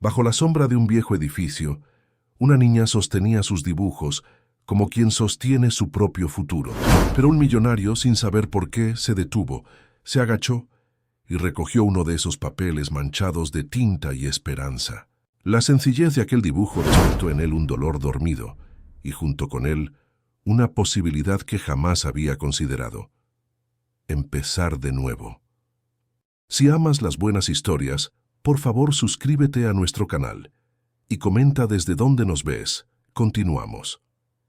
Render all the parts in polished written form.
Bajo la sombra de un viejo edificio, una niña sostenía sus dibujos como quien sostiene su propio futuro. Pero un millonario, sin saber por qué, se detuvo, se agachó y recogió uno de esos papeles manchados de tinta y esperanza. La sencillez de aquel dibujo despertó en él un dolor dormido y junto con él una posibilidad que jamás había considerado: empezar de nuevo. Si amas las buenas historias, por favor suscríbete a nuestro canal y comenta desde dónde nos ves. Continuamos.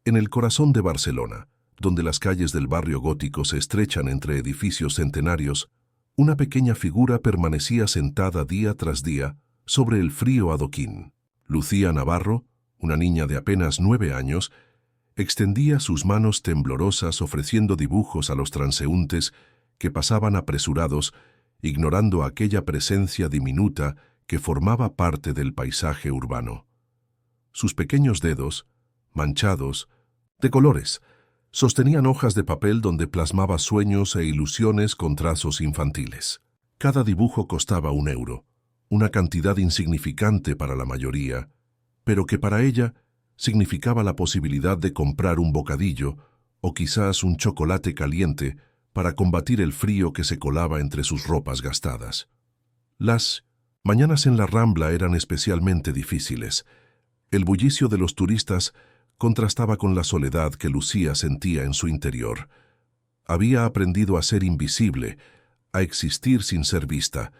En el corazón de Barcelona, donde las calles del barrio gótico se estrechan entre edificios centenarios, una pequeña figura permanecía sentada día tras día sobre el frío adoquín. Lucía Navarro, una niña de apenas 9 años, extendía sus manos temblorosas ofreciendo dibujos a los transeúntes que pasaban apresurados, ignorando aquella presencia diminuta que formaba parte del paisaje urbano. Sus pequeños dedos, manchados, de colores, sostenían hojas de papel donde plasmaba sueños e ilusiones con trazos infantiles. Cada dibujo costaba 1 euro, una cantidad insignificante para la mayoría, pero que para ella significaba la posibilidad de comprar un bocadillo o quizás un chocolate caliente para combatir el frío que se colaba entre sus ropas gastadas. Las mañanas en la Rambla eran especialmente difíciles. El bullicio de los turistas contrastaba con la soledad que Lucía sentía en su interior. Había aprendido a ser invisible, a existir sin ser vista,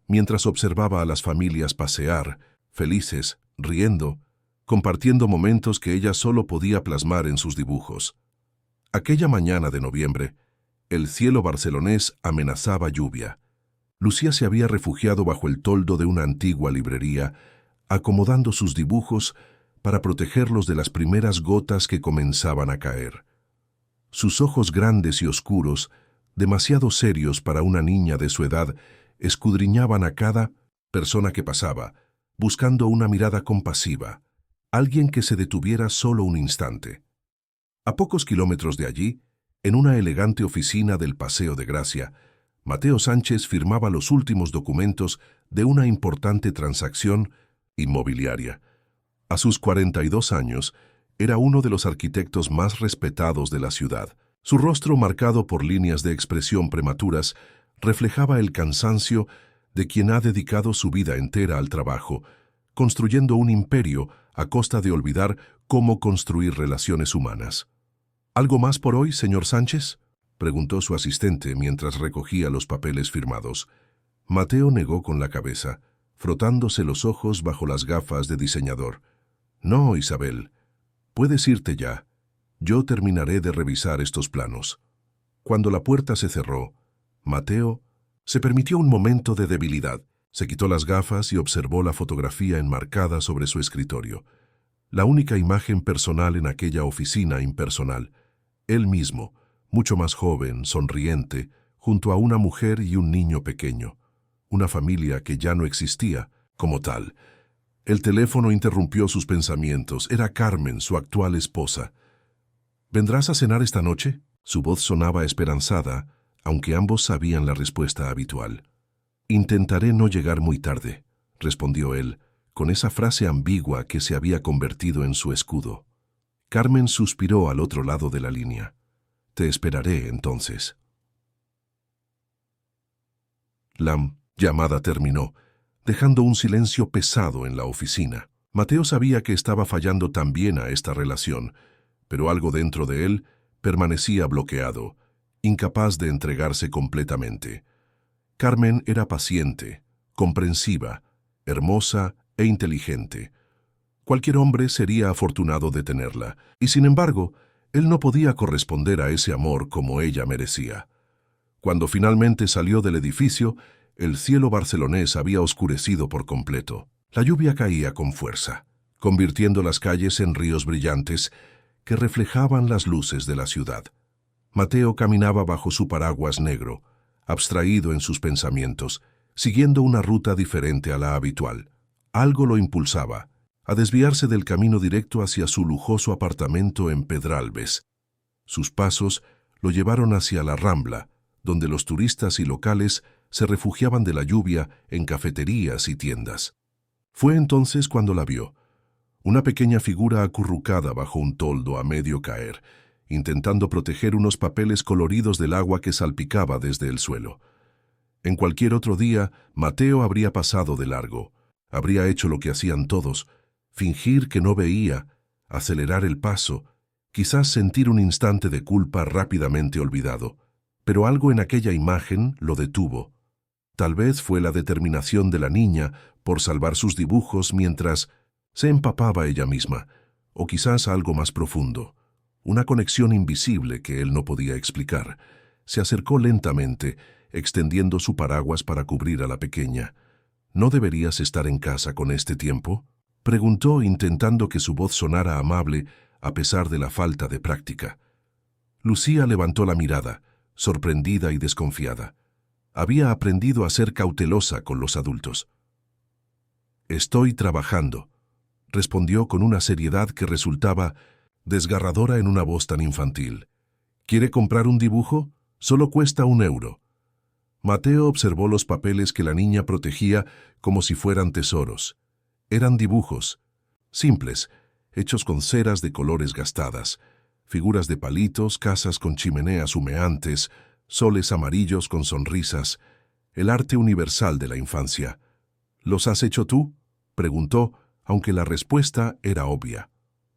mientras observaba a las familias pasear, felices, riendo, compartiendo momentos que ella solo podía plasmar en sus dibujos. Aquella mañana de noviembre, el cielo barcelonés amenazaba lluvia. Lucía se había refugiado bajo el toldo de una antigua librería, acomodando sus dibujos para protegerlos de las primeras gotas que comenzaban a caer. Sus ojos grandes y oscuros, demasiado serios para una niña de su edad, escudriñaban a cada persona que pasaba, buscando una mirada compasiva, alguien que se detuviera solo un instante. A pocos kilómetros de allí, en una elegante oficina del Paseo de Gracia, Mateo Sánchez firmaba los últimos documentos de una importante transacción inmobiliaria. A sus 42 años, era uno de los arquitectos más respetados de la ciudad. Su rostro, marcado por líneas de expresión prematuras, reflejaba el cansancio de quien ha dedicado su vida entera al trabajo, construyendo un imperio a costa de olvidar cómo construir relaciones humanas. ¿Algo más por hoy, señor Sánchez?, preguntó su asistente mientras recogía los papeles firmados. Mateo negó con la cabeza, frotándose los ojos bajo las gafas de diseñador. «No, Isabel, puedes irte ya. Yo terminaré de revisar estos planos». Cuando la puerta se cerró, Mateo se permitió un momento de debilidad. Se quitó las gafas y observó la fotografía enmarcada sobre su escritorio. La única imagen personal en aquella oficina impersonal. Él mismo, mucho más joven, sonriente, junto a una mujer y un niño pequeño. Una familia que ya no existía como tal. El teléfono interrumpió sus pensamientos. Era Carmen, su actual esposa. «¿Vendrás a cenar esta noche?». Su voz sonaba esperanzada, aunque ambos sabían la respuesta habitual. «Intentaré no llegar muy tarde», respondió él, con esa frase ambigua que se había convertido en su escudo. Carmen suspiró al otro lado de la línea. «Te esperaré, entonces». La llamada terminó, dejando un silencio pesado en la oficina. Mateo sabía que estaba fallando también a esta relación, pero algo dentro de él permanecía bloqueado, incapaz de entregarse completamente. Carmen era paciente, comprensiva, hermosa e inteligente. Cualquier hombre sería afortunado de tenerla, y sin embargo, él no podía corresponder a ese amor como ella merecía. Cuando finalmente salió del edificio, el cielo barcelonés había oscurecido por completo. La lluvia caía con fuerza, convirtiendo las calles en ríos brillantes que reflejaban las luces de la ciudad. Mateo caminaba bajo su paraguas negro, abstraído en sus pensamientos, siguiendo una ruta diferente a la habitual. Algo lo impulsaba a desviarse del camino directo hacia su lujoso apartamento en Pedralbes. Sus pasos lo llevaron hacia la Rambla, donde los turistas y locales se refugiaban de la lluvia en cafeterías y tiendas. Fue entonces cuando la vio, una pequeña figura acurrucada bajo un toldo a medio caer, intentando proteger unos papeles coloridos del agua que salpicaba desde el suelo. En cualquier otro día, Mateo habría pasado de largo. Habría hecho lo que hacían todos, fingir que no veía, acelerar el paso, quizás sentir un instante de culpa rápidamente olvidado. Pero algo en aquella imagen lo detuvo. Tal vez fue la determinación de la niña por salvar sus dibujos mientras se empapaba ella misma, o quizás algo más profundo, una conexión invisible que él no podía explicar. Se acercó lentamente, extendiendo su paraguas para cubrir a la pequeña. ¿No deberías estar en casa con este tiempo?, preguntó, intentando que su voz sonara amable a pesar de la falta de práctica. Lucía levantó la mirada, sorprendida y desconfiada. Había aprendido a ser cautelosa con los adultos. «Estoy trabajando», respondió con una seriedad que resultaba desgarradora en una voz tan infantil. «¿Quiere comprar un dibujo? Solo cuesta €1». Mateo observó los papeles que la niña protegía como si fueran tesoros. Eran dibujos, simples, hechos con ceras de colores gastadas, figuras de palitos, casas con chimeneas humeantes, soles amarillos con sonrisas, el arte universal de la infancia. «¿Los has hecho tú?», preguntó, aunque la respuesta era obvia.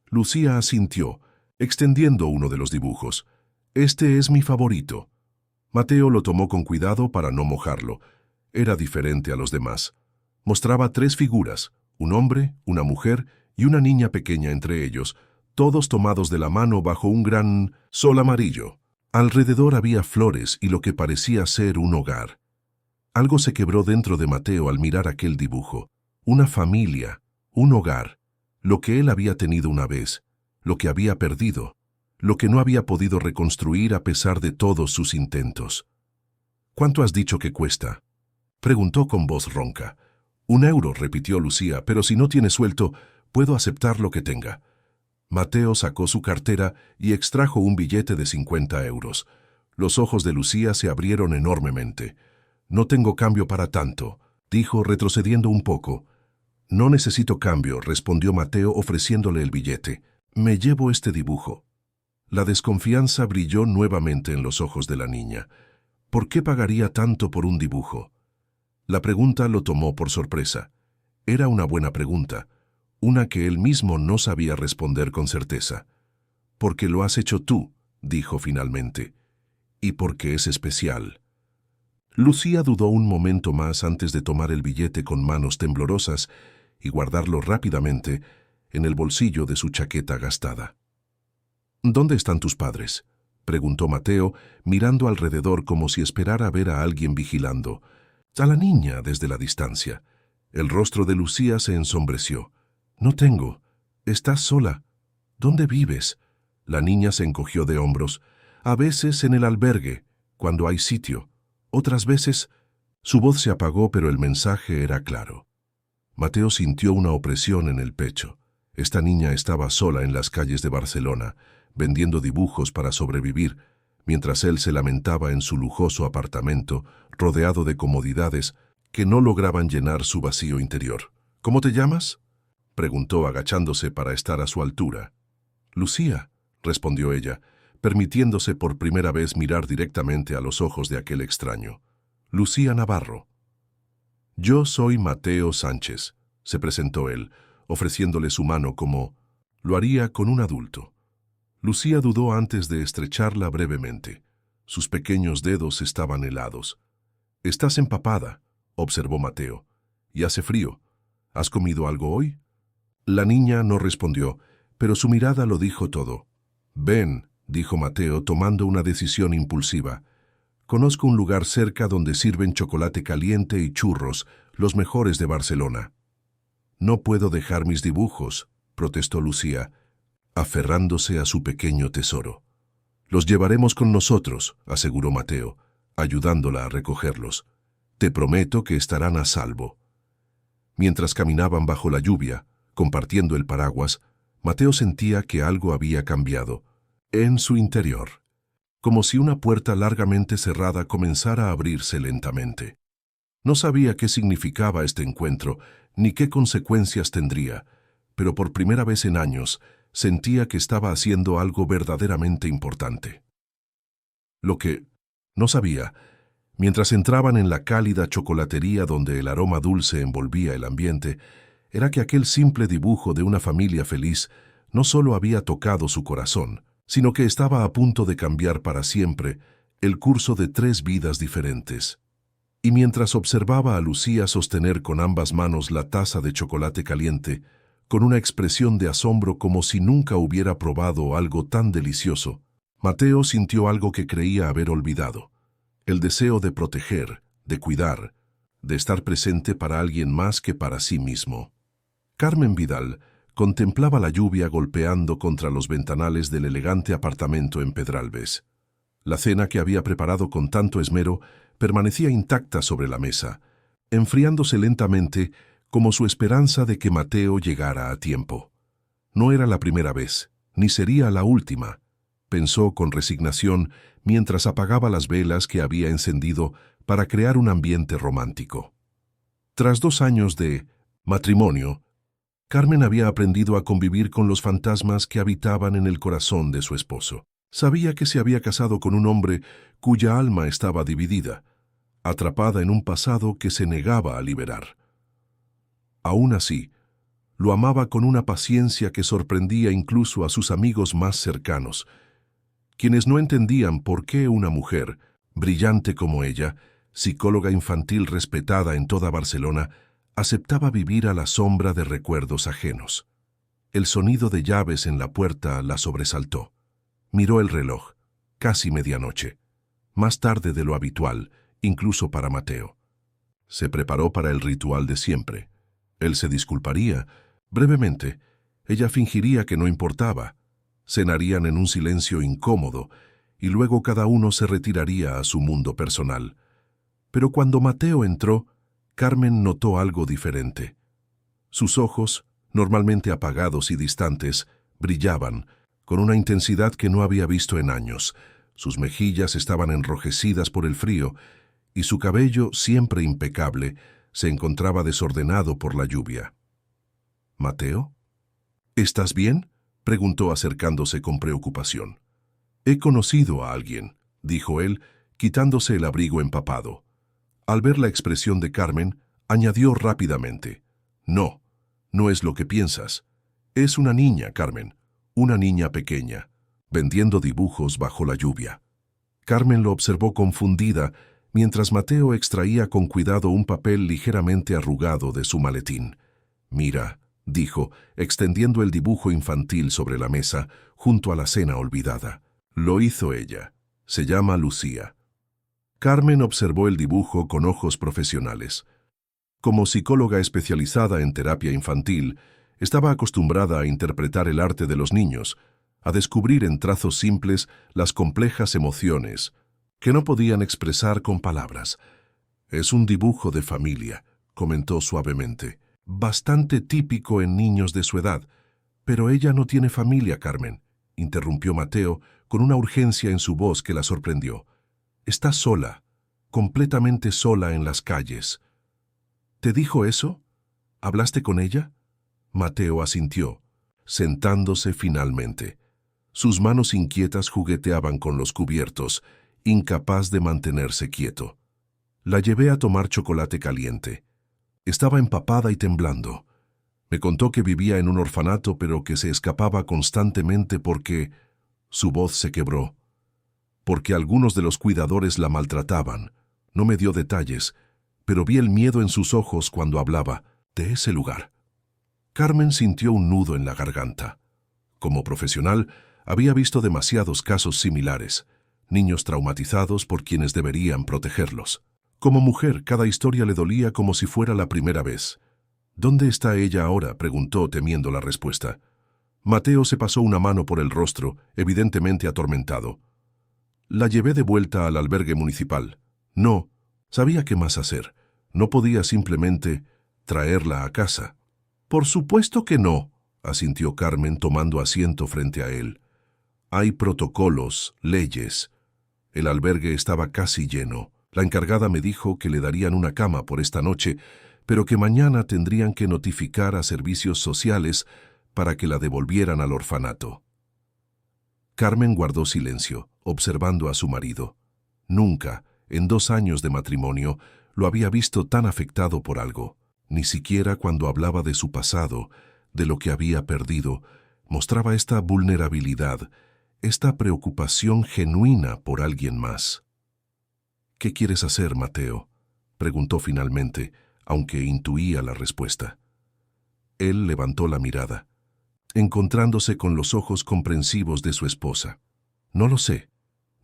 Lucía asintió, extendiendo uno de los dibujos. «Este es mi favorito». Mateo lo tomó con cuidado para no mojarlo. Era diferente a los demás. Mostraba 3 figuras, un hombre, una mujer y una niña pequeña entre ellos, todos tomados de la mano bajo un gran sol amarillo. Alrededor había flores y lo que parecía ser un hogar. Algo se quebró dentro de Mateo al mirar aquel dibujo. Una familia, un hogar, lo que él había tenido una vez, lo que había perdido, lo que no había podido reconstruir a pesar de todos sus intentos. «¿Cuánto has dicho que cuesta?», preguntó con voz ronca. €1, repitió Lucía, «pero si no tiene suelto, puedo aceptar lo que tenga». Mateo sacó su cartera y extrajo un billete de €50. Los ojos de Lucía se abrieron enormemente. «No tengo cambio para tanto», dijo, retrocediendo un poco. «No necesito cambio», respondió Mateo ofreciéndole el billete. «Me llevo este dibujo». La desconfianza brilló nuevamente en los ojos de la niña. ¿Por qué pagaría tanto por un dibujo? La pregunta lo tomó por sorpresa. Era una buena pregunta, una que él mismo no sabía responder con certeza. «Porque lo has hecho tú», dijo finalmente, «y porque es especial». Lucía dudó un momento más antes de tomar el billete con manos temblorosas y guardarlo rápidamente en el bolsillo de su chaqueta gastada. «¿Dónde están tus padres?», preguntó Mateo, mirando alrededor como si esperara ver a alguien vigilando. A la niña desde la distancia. El rostro de Lucía se ensombreció. «No tengo. Estás sola. ¿Dónde vives?». La niña se encogió de hombros. «A veces en el albergue, cuando hay sitio. Otras veces...». Su voz se apagó, pero el mensaje era claro. Mateo sintió una opresión en el pecho. Esta niña estaba sola en las calles de Barcelona, vendiendo dibujos para sobrevivir, mientras él se lamentaba en su lujoso apartamento, rodeado de comodidades que no lograban llenar su vacío interior. «¿Cómo te llamas?», preguntó agachándose para estar a su altura. «Lucía», respondió ella, permitiéndose por primera vez mirar directamente a los ojos de aquel extraño. «Lucía Navarro». «Yo soy Mateo Sánchez», se presentó él, ofreciéndole su mano como lo haría con un adulto. Lucía dudó antes de estrecharla brevemente. Sus pequeños dedos estaban helados. «Estás empapada», observó Mateo. «Y hace frío. ¿Has comido algo hoy?». La niña no respondió, pero su mirada lo dijo todo. «Ven», dijo Mateo, tomando una decisión impulsiva. «Conozco un lugar cerca donde sirven chocolate caliente y churros, los mejores de Barcelona». «No puedo dejar mis dibujos», protestó Lucía, aferrándose a su pequeño tesoro. «Los llevaremos con nosotros», aseguró Mateo, ayudándola a recogerlos. «Te prometo que estarán a salvo». Mientras caminaban bajo la lluvia, compartiendo el paraguas, Mateo sentía que algo había cambiado en su interior, como si una puerta largamente cerrada comenzara a abrirse lentamente. No sabía qué significaba este encuentro, ni qué consecuencias tendría, pero por primera vez en años sentía que estaba haciendo algo verdaderamente importante. Lo que no sabía, mientras entraban en la cálida chocolatería donde el aroma dulce envolvía el ambiente, era que aquel simple dibujo de una familia feliz no solo había tocado su corazón, sino que estaba a punto de cambiar para siempre el curso de 3 vidas diferentes. Y mientras observaba a Lucía sostener con ambas manos la taza de chocolate caliente, con una expresión de asombro como si nunca hubiera probado algo tan delicioso, Mateo sintió algo que creía haber olvidado: el deseo de proteger, de cuidar, de estar presente para alguien más que para sí mismo. Carmen Vidal contemplaba la lluvia golpeando contra los ventanales del elegante apartamento en Pedralbes. La cena que había preparado con tanto esmero permanecía intacta sobre la mesa, enfriándose lentamente como su esperanza de que Mateo llegara a tiempo. No era la primera vez, ni sería la última, pensó con resignación mientras apagaba las velas que había encendido para crear un ambiente romántico. Tras 2 años de matrimonio, Carmen había aprendido a convivir con los fantasmas que habitaban en el corazón de su esposo. Sabía que se había casado con un hombre cuya alma estaba dividida, atrapada en un pasado que se negaba a liberar. Aún así, lo amaba con una paciencia que sorprendía incluso a sus amigos más cercanos, quienes no entendían por qué una mujer, brillante como ella, psicóloga infantil respetada en toda Barcelona, aceptaba vivir a la sombra de recuerdos ajenos. El sonido de llaves en la puerta la sobresaltó. Miró el reloj, casi medianoche, más tarde de lo habitual, incluso para Mateo. Se preparó para el ritual de siempre. Él se disculparía, brevemente. Ella fingiría que no importaba. Cenarían en un silencio incómodo, y luego cada uno se retiraría a su mundo personal. Pero cuando Mateo entró, Carmen notó algo diferente. Sus ojos, normalmente apagados y distantes, brillaban, con una intensidad que no había visto en años. Sus mejillas estaban enrojecidas por el frío, y su cabello, siempre impecable, se encontraba desordenado por la lluvia. «¿Mateo? ¿Estás bien?», preguntó acercándose con preocupación. «He conocido a alguien», dijo él, quitándose el abrigo empapado. Al ver la expresión de Carmen, añadió rápidamente: «No, no es lo que piensas. Es una niña, Carmen, una niña pequeña, vendiendo dibujos bajo la lluvia». Carmen lo observó confundida mientras Mateo extraía con cuidado un papel ligeramente arrugado de su maletín. «Mira», dijo, extendiendo el dibujo infantil sobre la mesa, junto a la cena olvidada. «Lo hizo ella. Se llama Lucía». Carmen observó el dibujo con ojos profesionales. Como psicóloga especializada en terapia infantil, estaba acostumbrada a interpretar el arte de los niños, a descubrir en trazos simples las complejas emociones que no podían expresar con palabras. «Es un dibujo de familia», comentó suavemente, «bastante típico en niños de su edad». «Pero ella no tiene familia, Carmen», interrumpió Mateo con una urgencia en su voz que la sorprendió. «Está sola, completamente sola en las calles». «¿Te dijo eso? ¿Hablaste con ella?». Mateo asintió, sentándose finalmente. Sus manos inquietas jugueteaban con los cubiertos, incapaz de mantenerse quieto. La llevé a tomar chocolate caliente. Estaba empapada y temblando. Me contó que vivía en un orfanato, pero que se escapaba constantemente porque... Su voz se quebró. Porque algunos de los cuidadores la maltrataban. No me dio detalles, pero vi el miedo en sus ojos cuando hablaba de ese lugar. Carmen sintió un nudo en la garganta. Como profesional, había visto demasiados casos similares. Niños traumatizados por quienes deberían protegerlos. Como mujer, cada historia le dolía como si fuera la primera vez. «¿Dónde está ella ahora?», preguntó, temiendo la respuesta. Mateo se pasó una mano por el rostro, evidentemente atormentado. «La llevé de vuelta al albergue municipal». «No, sabía qué más hacer. No podía simplemente traerla a casa». «Por supuesto que no», asintió Carmen tomando asiento frente a él. «Hay protocolos, leyes». El albergue estaba casi lleno. La encargada me dijo que le darían una cama por esta noche, pero que mañana tendrían que notificar a servicios sociales para que la devolvieran al orfanato. Carmen guardó silencio, observando a su marido. Nunca, en 2 años de matrimonio, lo había visto tan afectado por algo. Ni siquiera cuando hablaba de su pasado, de lo que había perdido, mostraba esta vulnerabilidad, esta preocupación genuina por alguien más. «¿Qué quieres hacer, Mateo?», preguntó finalmente, aunque intuía la respuesta. Él levantó la mirada, encontrándose con los ojos comprensivos de su esposa. «No lo sé.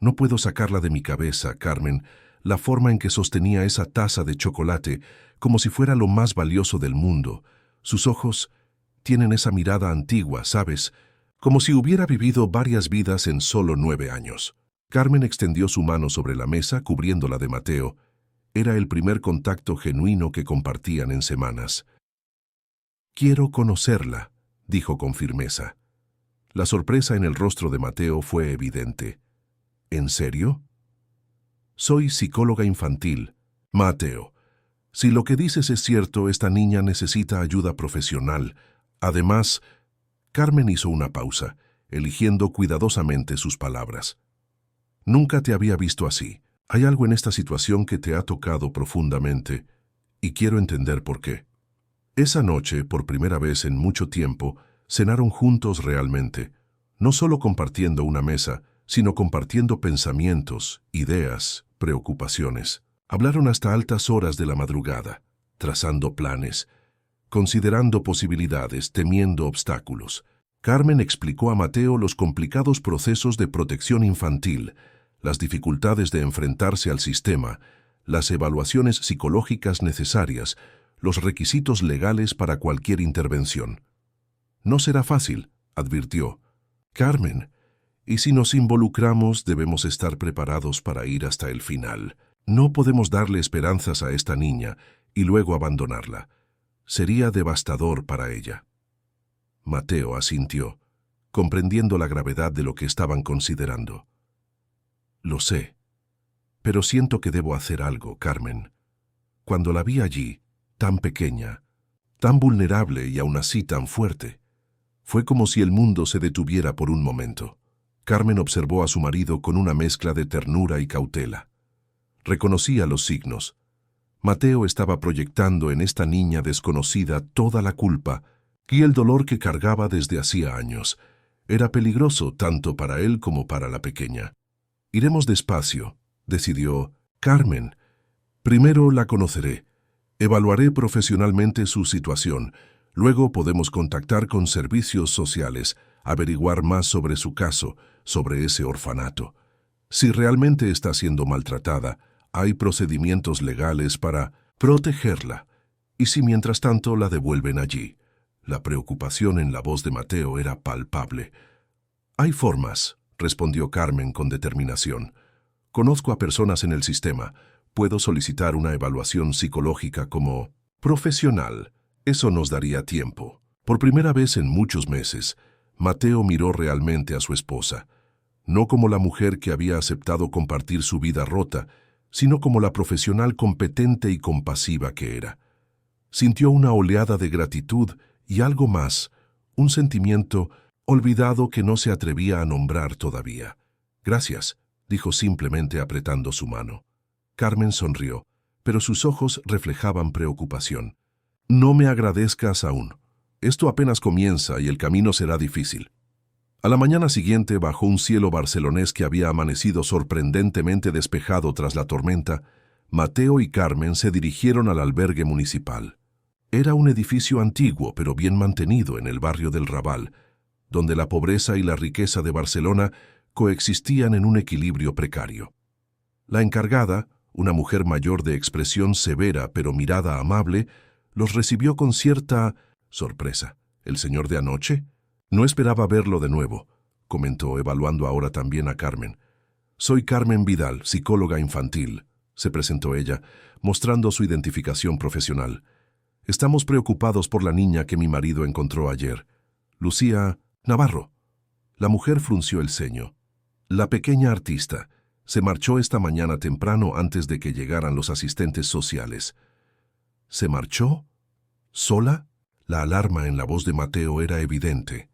No puedo sacarla de mi cabeza, Carmen, la forma en que sostenía esa taza de chocolate, como si fuera lo más valioso del mundo. Sus ojos tienen esa mirada antigua, ¿sabes? Como si hubiera vivido varias vidas en solo 9 años». Carmen extendió su mano sobre la mesa, cubriéndola de Mateo. Era el primer contacto genuino que compartían en semanas. «Quiero conocerla», dijo con firmeza. La sorpresa en el rostro de Mateo fue evidente. «¿En serio?». «Soy psicóloga infantil». «Mateo, si lo que dices es cierto, esta niña necesita ayuda profesional. Además…». Carmen hizo una pausa, eligiendo cuidadosamente sus palabras. «Nunca te había visto así. Hay algo en esta situación que te ha tocado profundamente, y quiero entender por qué». Esa noche, por primera vez en mucho tiempo, cenaron juntos realmente, no solo compartiendo una mesa, sino compartiendo pensamientos, ideas, preocupaciones. Hablaron hasta altas horas de la madrugada, trazando planes, considerando posibilidades, temiendo obstáculos. Carmen explicó a Mateo los complicados procesos de protección infantil, las dificultades de enfrentarse al sistema, las evaluaciones psicológicas necesarias, los requisitos legales para cualquier intervención. «No será fácil», advirtió. «Carmen, y si nos involucramos, debemos estar preparados para ir hasta el final. No podemos darle esperanzas a esta niña y luego abandonarla. Sería devastador para ella». Mateo asintió, comprendiendo la gravedad de lo que estaban considerando. «Lo sé, pero siento que debo hacer algo, Carmen. Cuando la vi allí, tan pequeña, tan vulnerable y aún así tan fuerte, fue como si el mundo se detuviera por un momento». Carmen observó a su marido con una mezcla de ternura y cautela. Reconocía los signos. Mateo estaba proyectando en esta niña desconocida toda la culpa y el dolor que cargaba desde hacía años. Era peligroso tanto para él como para la pequeña. «Iremos despacio», decidió. «Carmen, primero la conoceré. Evaluaré profesionalmente su situación. Luego podemos contactar con servicios sociales, averiguar más sobre su caso, sobre ese orfanato. Si realmente está siendo maltratada, hay procedimientos legales para protegerla. Y si mientras tanto la devuelven allí». La preocupación en la voz de Mateo era palpable. «Hay formas», respondió Carmen con determinación. «Conozco a personas en el sistema. Puedo solicitar una evaluación psicológica como profesional. Eso nos daría tiempo». Por primera vez en muchos meses, Mateo miró realmente a su esposa, no como la mujer que había aceptado compartir su vida rota, sino como la profesional competente y compasiva que era. Sintió una oleada de gratitud y algo más, un sentimiento olvidado que no se atrevía a nombrar todavía. «Gracias», dijo simplemente apretando su mano. Carmen sonrió, pero sus ojos reflejaban preocupación. «No me agradezcas aún. Esto apenas comienza y el camino será difícil». A la mañana siguiente, bajo un cielo barcelonés que había amanecido sorprendentemente despejado tras la tormenta, Mateo y Carmen se dirigieron al albergue municipal. Era un edificio antiguo pero bien mantenido en el barrio del Raval, donde la pobreza y la riqueza de Barcelona coexistían en un equilibrio precario. La encargada, una mujer mayor de expresión severa pero mirada amable, los recibió con cierta sorpresa. «¿El señor de anoche?». «No esperaba verlo de nuevo», comentó, evaluando ahora también a Carmen. «Soy Carmen Vidal, psicóloga infantil», se presentó ella, mostrando su identificación profesional. «Estamos preocupados por la niña que mi marido encontró ayer. Lucía Navarro». La mujer frunció el ceño. «La pequeña artista. Se marchó esta mañana temprano antes de que llegaran los asistentes sociales. ¿Se marchó? ¿Sola? La alarma en la voz de Mateo era evidente.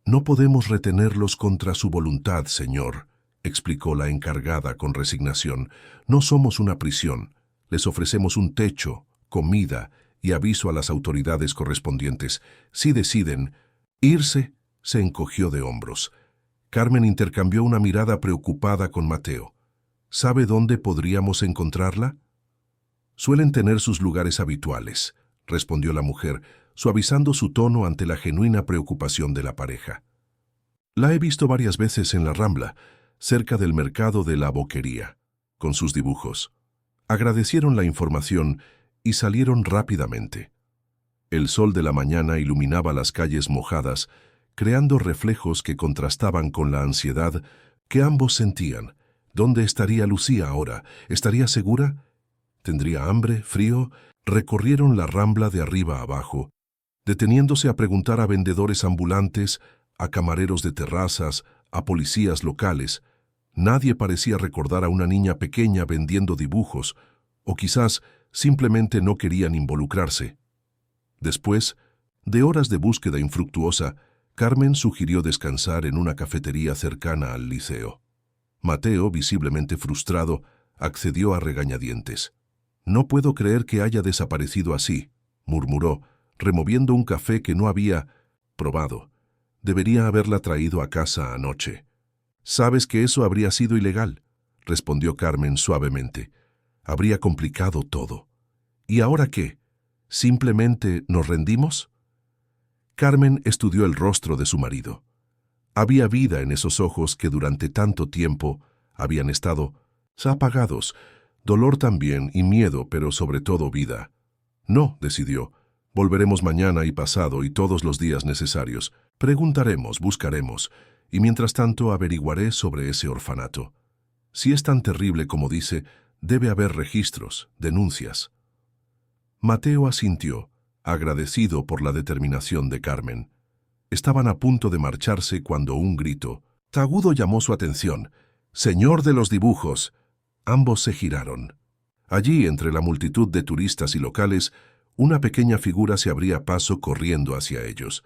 No podemos retenerlos contra su voluntad, señor, explicó la encargada con resignación. No somos una prisión. Les ofrecemos un techo, comida y aviso a las autoridades correspondientes. Si deciden irse, se encogió de hombros. Carmen intercambió una mirada preocupada con Mateo. ¿Sabe dónde podríamos encontrarla? Suelen tener sus lugares habituales, respondió la mujer, suavizando su tono ante la genuina preocupación de la pareja. La he visto varias veces en la Rambla, cerca del mercado de la Boquería, con sus dibujos. Agradecieron la información y salieron rápidamente. El sol de la mañana iluminaba las calles mojadas, creando reflejos que contrastaban con la ansiedad que ambos sentían. ¿Dónde estaría Lucía ahora? ¿Estaría segura? ¿Tendría hambre, frío? Recorrieron la Rambla de arriba a abajo, deteniéndose a preguntar a vendedores ambulantes, a camareros de terrazas, a policías locales. Nadie parecía recordar a una niña pequeña vendiendo dibujos, o quizás simplemente no querían involucrarse. Después de horas de búsqueda infructuosa, Carmen sugirió descansar en una cafetería cercana al liceo. Mateo, visiblemente frustrado, accedió a regañadientes. «No puedo creer que haya desaparecido así», murmuró, removiendo un café que no había probado. «Debería haberla traído a casa anoche». «Sabes que eso habría sido ilegal», respondió Carmen suavemente. «Habría complicado todo». «¿Y ahora qué? ¿Simplemente nos rendimos?» Carmen estudió el rostro de su marido. Había vida en esos ojos que durante tanto tiempo habían estado apagados, dolor también y miedo, pero sobre todo vida. «No», decidió, «volveremos mañana y pasado y todos los días necesarios. Preguntaremos, buscaremos, y mientras tanto averiguaré sobre ese orfanato. Si es tan terrible como dice, debe haber registros, denuncias». Mateo asintió, agradecido por la determinación de Carmen. Estaban a punto de marcharse cuando un grito agudo llamó su atención. «¡Señor de los dibujos!». Ambos se giraron. Allí, entre la multitud de turistas y locales, una pequeña figura se abría paso corriendo hacia ellos.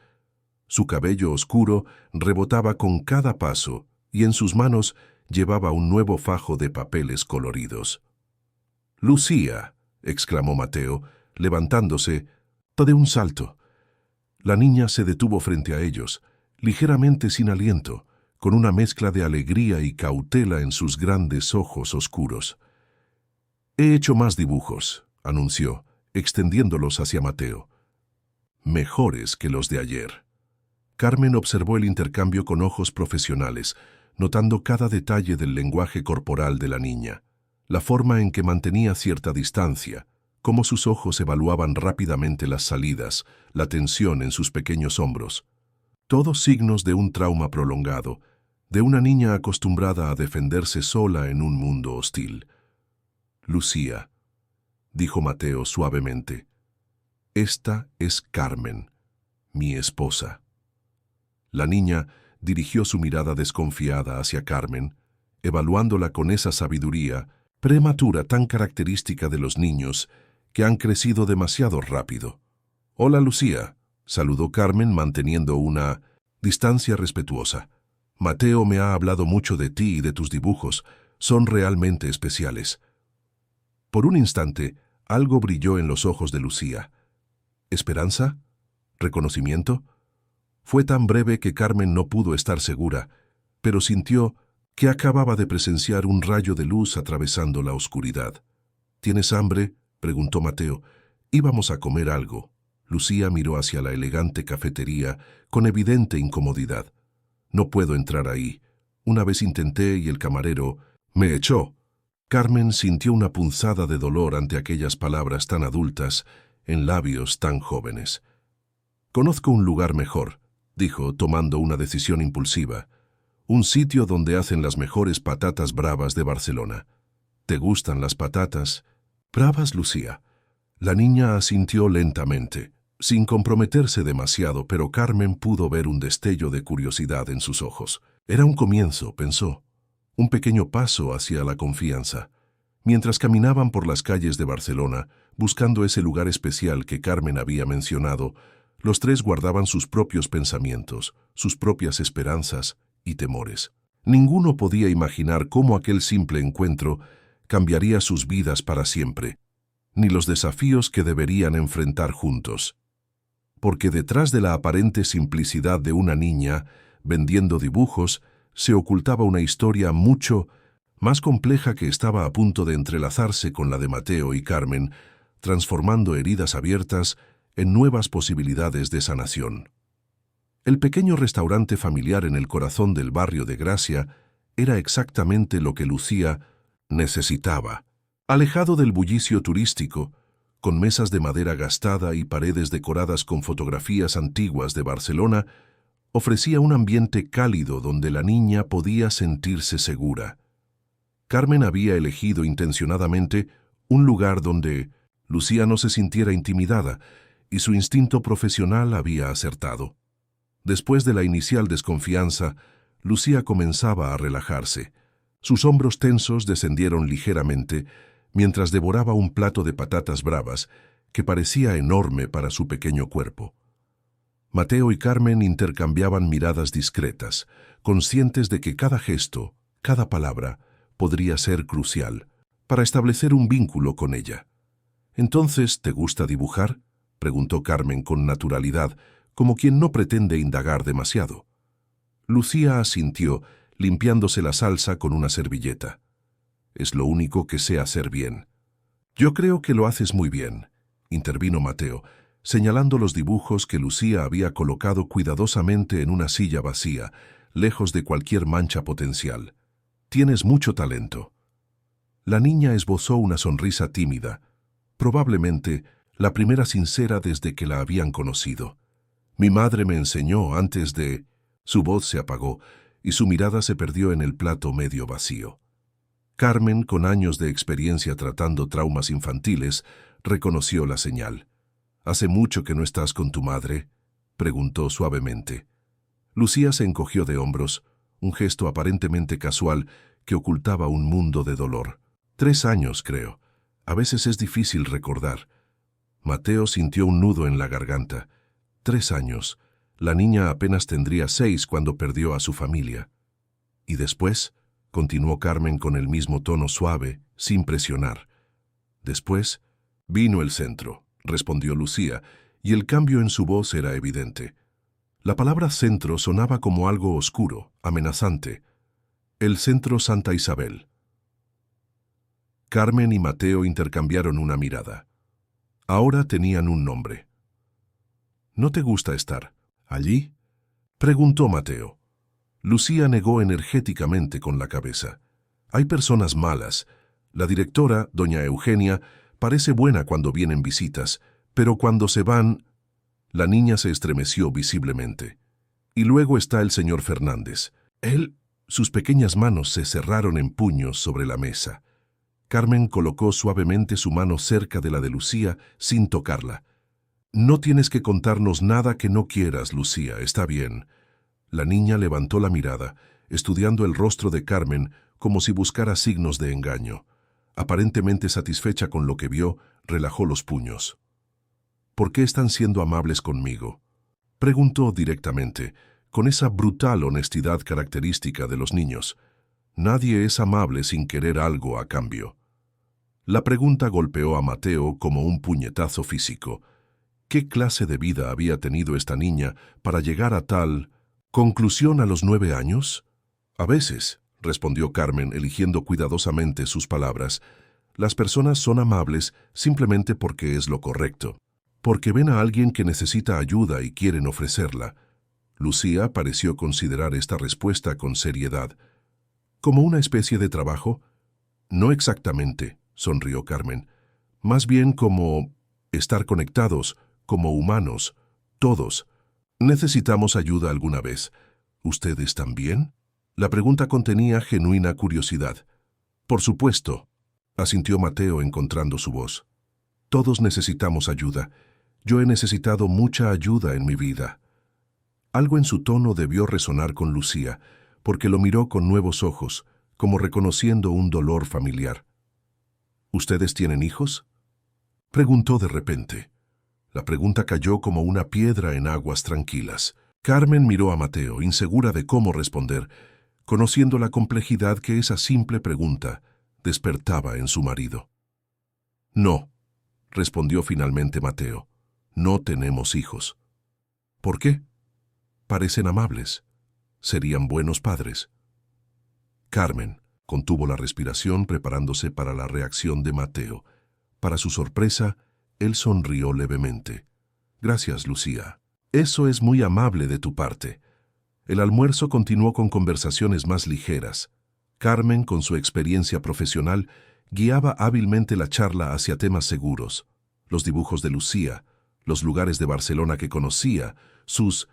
Su cabello oscuro rebotaba con cada paso y en sus manos llevaba un nuevo fajo de papeles coloridos. «¡Lucía!», exclamó Mateo, levantándose de un salto. La niña se detuvo frente a ellos, ligeramente sin aliento, con una mezcla de alegría y cautela en sus grandes ojos oscuros. «He hecho más dibujos», anunció, extendiéndolos hacia Mateo. «Mejores que los de ayer». Carmen observó el intercambio con ojos profesionales, notando cada detalle del lenguaje corporal de la niña, la forma en que mantenía cierta distancia, cómo sus ojos evaluaban rápidamente las salidas, la tensión en sus pequeños hombros. Todos signos de un trauma prolongado, de una niña acostumbrada a defenderse sola en un mundo hostil. «Lucía», dijo Mateo suavemente, «esta es Carmen, mi esposa». La niña dirigió su mirada desconfiada hacia Carmen, evaluándola con esa sabiduría prematura tan característica de los niños que han crecido demasiado rápido. «Hola, Lucía», saludó Carmen manteniendo una distancia respetuosa. «Mateo me ha hablado mucho de ti y de tus dibujos. Son realmente especiales». Por un instante, algo brilló en los ojos de Lucía. ¿Esperanza? ¿Reconocimiento? Fue tan breve que Carmen no pudo estar segura, pero sintió que acababa de presenciar un rayo de luz atravesando la oscuridad. «¿Tienes hambre?», preguntó Mateo. «Íbamos a comer algo». Lucía miró hacia la elegante cafetería con evidente incomodidad. «No puedo entrar ahí. Una vez intenté y el camarero me echó». Carmen sintió una punzada de dolor ante aquellas palabras tan adultas en labios tan jóvenes. «Conozco un lugar mejor», dijo, tomando una decisión impulsiva. «Un sitio donde hacen las mejores patatas bravas de Barcelona». «¿Te gustan las patatas bravas, Lucía?». La niña asintió lentamente, sin comprometerse demasiado, pero Carmen pudo ver un destello de curiosidad en sus ojos. Era un comienzo, pensó. un pequeño paso hacia la confianza. Mientras caminaban por las calles de Barcelona, buscando ese lugar especial que Carmen había mencionado, los tres guardaban sus propios pensamientos, sus propias esperanzas y temores. Ninguno podía imaginar cómo aquel simple encuentro cambiaría sus vidas para siempre, ni los desafíos que deberían enfrentar juntos. Porque detrás de la aparente simplicidad de una niña vendiendo dibujos se ocultaba una historia mucho más compleja que estaba a punto de entrelazarse con la de Mateo y Carmen, transformando heridas abiertas en nuevas posibilidades de sanación. El pequeño restaurante familiar en el corazón del barrio de Gracia era exactamente lo que Lucía necesitaba. Alejado del bullicio turístico, con mesas de madera gastada y paredes decoradas con fotografías antiguas de Barcelona, ofrecía un ambiente cálido donde la niña podía sentirse segura. Carmen había elegido intencionadamente un lugar donde Lucía no se sintiera intimidada, y su instinto profesional había acertado. Después de la inicial desconfianza, Lucía comenzaba a relajarse. Sus hombros tensos descendieron ligeramente mientras devoraba un plato de patatas bravas que parecía enorme para su pequeño cuerpo. Mateo y Carmen intercambiaban miradas discretas, conscientes de que cada gesto, cada palabra, podría ser crucial para establecer un vínculo con ella. «¿Entonces te gusta dibujar?», preguntó Carmen con naturalidad, como quien no pretende indagar demasiado. Lucía asintió, limpiándose la salsa con una servilleta. «Es lo único que sé hacer bien». «Yo creo que lo haces muy bien», intervino Mateo, señalando los dibujos que Lucía había colocado cuidadosamente en una silla vacía, lejos de cualquier mancha potencial. «Tienes mucho talento». La niña esbozó una sonrisa tímida, probablemente la primera sincera desde que la habían conocido. «Mi madre me enseñó antes de...». Su voz se apagó y su mirada se perdió en el plato medio vacío. Carmen, con años de experiencia tratando traumas infantiles, reconoció la señal. «¿Hace mucho que no estás con tu madre?», preguntó suavemente. Lucía se encogió de hombros, un gesto aparentemente casual que ocultaba un mundo de dolor. «3 años, creo. A veces es difícil recordar». Mateo sintió un nudo en la garganta. 3 años. La niña apenas tendría 6 cuando perdió a su familia. «¿Y después?», continuó Carmen con el mismo tono suave, sin presionar. «Después vino el centro», respondió Lucía, y el cambio en su voz era evidente. La palabra centro sonaba como algo oscuro, amenazante. «El Centro Santa Isabel». Carmen y Mateo intercambiaron una mirada. Ahora tenían un nombre. «¿No te gusta estar allí?», preguntó Mateo. Lucía negó energéticamente con la cabeza. «Hay personas malas. La directora, doña Eugenia, parece buena cuando vienen visitas, pero cuando se van...». La niña se estremeció visiblemente. «Y luego está el señor Fernández. Él...». Sus pequeñas manos se cerraron en puños sobre la mesa. Carmen colocó suavemente su mano cerca de la de Lucía sin tocarla. «No tienes que contarnos nada que no quieras, Lucía, está bien». La niña levantó la mirada, estudiando el rostro de Carmen como si buscara signos de engaño. Aparentemente satisfecha con lo que vio, relajó los puños. «¿Por qué están siendo amables conmigo?», preguntó directamente, con esa brutal honestidad característica de los niños. Nadie es amable sin querer algo a cambio. La pregunta golpeó a Mateo como un puñetazo físico. ¿Qué clase de vida había tenido esta niña para llegar a tal conclusión a los 9 años? «A veces», respondió Carmen, eligiendo cuidadosamente sus palabras, «las personas son amables simplemente porque es lo correcto, porque ven a alguien que necesita ayuda y quieren ofrecerla». Lucía pareció considerar esta respuesta con seriedad. «¿Como una especie de trabajo?». «No exactamente», sonrió Carmen. «Más bien como estar conectados, como humanos, todos. Necesitamos ayuda alguna vez. ¿Ustedes también?». La pregunta contenía genuina curiosidad. «Por supuesto», asintió Mateo encontrando su voz. «Todos necesitamos ayuda. Yo he necesitado mucha ayuda en mi vida». Algo en su tono debió resonar con Lucía, porque lo miró con nuevos ojos, como reconociendo un dolor familiar. ¿Ustedes tienen hijos?, preguntó de repente. La pregunta cayó como una piedra en aguas tranquilas. Carmen miró a Mateo, insegura de cómo responder, conociendo la complejidad que esa simple pregunta despertaba en su marido. No, respondió finalmente Mateo. No tenemos hijos. ¿Por qué? Parecen amables. Serían buenos padres. Carmen contuvo la respiración preparándose para la reacción de Mateo. Para su sorpresa, él sonrió levemente. Gracias, Lucía. Eso es muy amable de tu parte. El almuerzo continuó con conversaciones más ligeras. Carmen, con su experiencia profesional, guiaba hábilmente la charla hacia temas seguros. Los dibujos de Lucía, los lugares de Barcelona que conocía, sus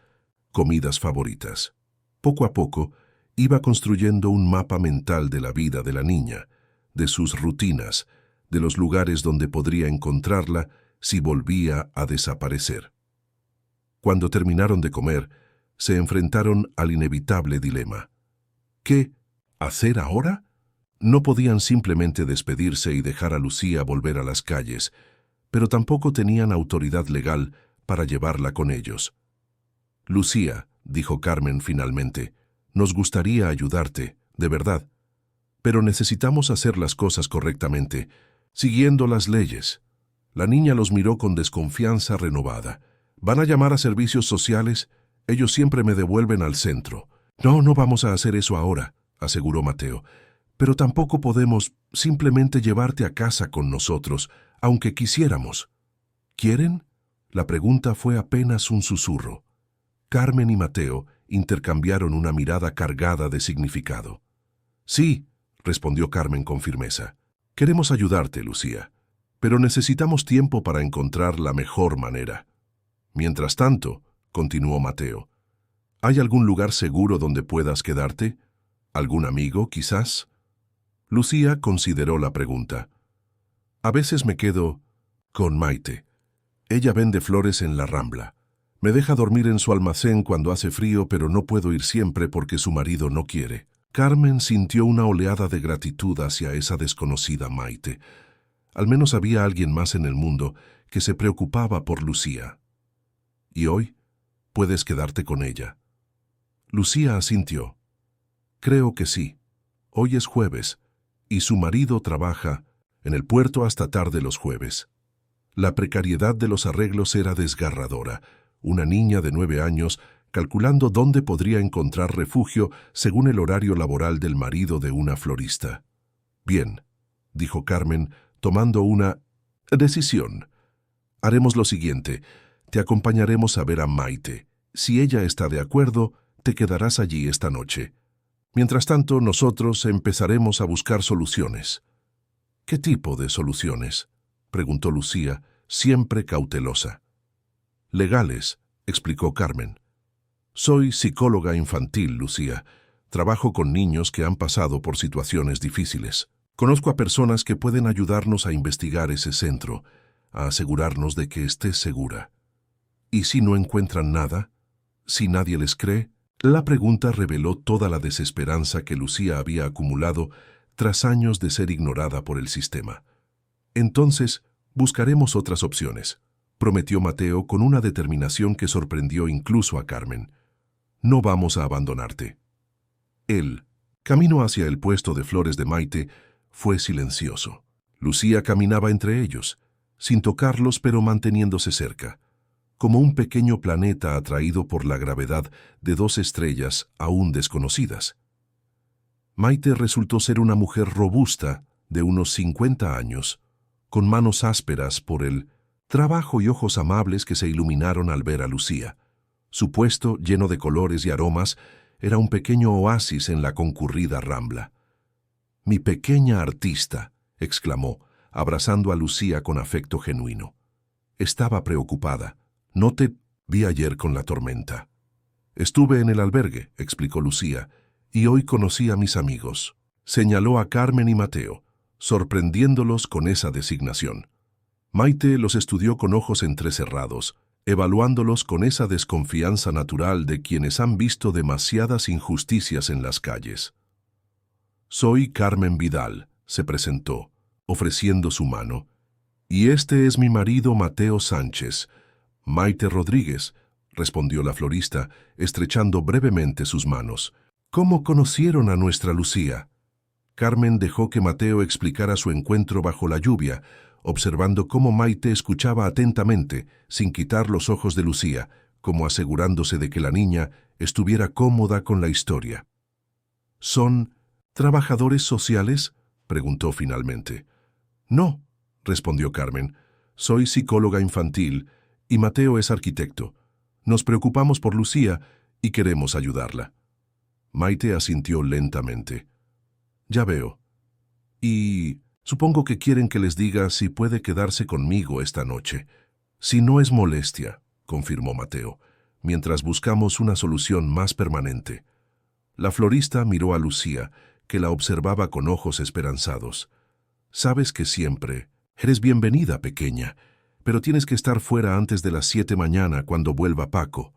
comidas favoritas. Poco a poco, iba construyendo un mapa mental de la vida de la niña, de sus rutinas, de los lugares donde podría encontrarla si volvía a desaparecer. Cuando terminaron de comer, se enfrentaron al inevitable dilema. ¿Qué hacer ahora? No podían simplemente despedirse y dejar a Lucía volver a las calles, pero tampoco tenían autoridad legal para llevarla con ellos. Lucía, dijo Carmen finalmente, nos gustaría ayudarte, de verdad, pero necesitamos hacer las cosas correctamente, siguiendo las leyes. La niña los miró con desconfianza renovada. ¿Van a llamar a servicios sociales? Ellos siempre me devuelven al centro. No, no vamos a hacer eso ahora, aseguró Mateo. Pero tampoco podemos simplemente llevarte a casa con nosotros, aunque quisiéramos. ¿Quieren? La pregunta fue apenas un susurro. Carmen y Mateo intercambiaron una mirada cargada de significado. Sí, respondió Carmen con firmeza. Queremos ayudarte, Lucía, pero necesitamos tiempo para encontrar la mejor manera. Mientras tanto, continuó Mateo, ¿hay algún lugar seguro donde puedas quedarte? ¿Algún amigo, quizás? Lucía consideró la pregunta. A veces me quedo con Maite. Ella vende flores en la Rambla. Me deja dormir en su almacén cuando hace frío, pero no puedo ir siempre porque su marido no quiere. Carmen sintió una oleada de gratitud hacia esa desconocida Maite. Al menos había alguien más en el mundo que se preocupaba por Lucía. ¿Y hoy? ¿Puedes quedarte con ella? Lucía asintió. Creo que sí. Hoy es jueves, y su marido trabaja en el puerto hasta tarde los jueves. La precariedad de los arreglos era desgarradora. Una niña de 9 años calculando dónde podría encontrar refugio según el horario laboral del marido de una florista. Bien, dijo Carmen, tomando una decisión. Haremos lo siguiente. Te acompañaremos a ver a Maite. Si ella está de acuerdo, te quedarás allí esta noche. Mientras tanto, nosotros empezaremos a buscar soluciones. ¿Qué tipo de soluciones?, preguntó Lucía, siempre cautelosa. Legales, explicó Carmen. Soy psicóloga infantil, Lucía. Trabajo con niños que han pasado por situaciones difíciles. Conozco a personas que pueden ayudarnos a investigar ese centro, a asegurarnos de que estés segura. ¿Y si no encuentran nada? ¿Si nadie les cree? La pregunta reveló toda la desesperanza que Lucía había acumulado tras años de ser ignorada por el sistema. Entonces, buscaremos otras opciones, prometió Mateo con una determinación que sorprendió incluso a Carmen. No vamos a abandonarte. Él, camino hacia el puesto de flores de Maite, fue silencioso. Lucía caminaba entre ellos, sin tocarlos pero manteniéndose cerca, como un pequeño planeta atraído por la gravedad de 2 estrellas aún desconocidas. Maite resultó ser una mujer robusta, de unos 50 años, con manos ásperas por el trabajo y ojos amables que se iluminaron al ver a Lucía. Su puesto, lleno de colores y aromas, era un pequeño oasis en la concurrida Rambla. «Mi pequeña artista», exclamó, abrazando a Lucía con afecto genuino. Estaba preocupada. «No te vi ayer con la tormenta». «Estuve en el albergue», explicó Lucía, «y hoy conocí a mis amigos». Señaló a Carmen y Mateo, sorprendiéndolos con esa designación. Maite los estudió con ojos entrecerrados, evaluándolos con esa desconfianza natural de quienes han visto demasiadas injusticias en las calles. Soy Carmen Vidal, se presentó, ofreciendo su mano. Y este es mi marido Mateo Sánchez. Maite Rodríguez, respondió la florista, estrechando brevemente sus manos. ¿Cómo conocieron a nuestra Lucía? Carmen dejó que Mateo explicara su encuentro bajo la lluvia, observando cómo Maite escuchaba atentamente, sin quitar los ojos de Lucía, como asegurándose de que la niña estuviera cómoda con la historia. ¿Son trabajadores sociales?, preguntó finalmente. No, respondió Carmen. Soy psicóloga infantil y Mateo es arquitecto. Nos preocupamos por Lucía y queremos ayudarla. Maite asintió lentamente. Ya veo. Y supongo que quieren que les diga si puede quedarse conmigo esta noche. Si no es molestia, confirmó Mateo, mientras buscamos una solución más permanente. La florista miró a Lucía, que la observaba con ojos esperanzados. Sabes que siempre eres bienvenida, pequeña, pero tienes que estar fuera antes de las 7 mañana cuando vuelva Paco.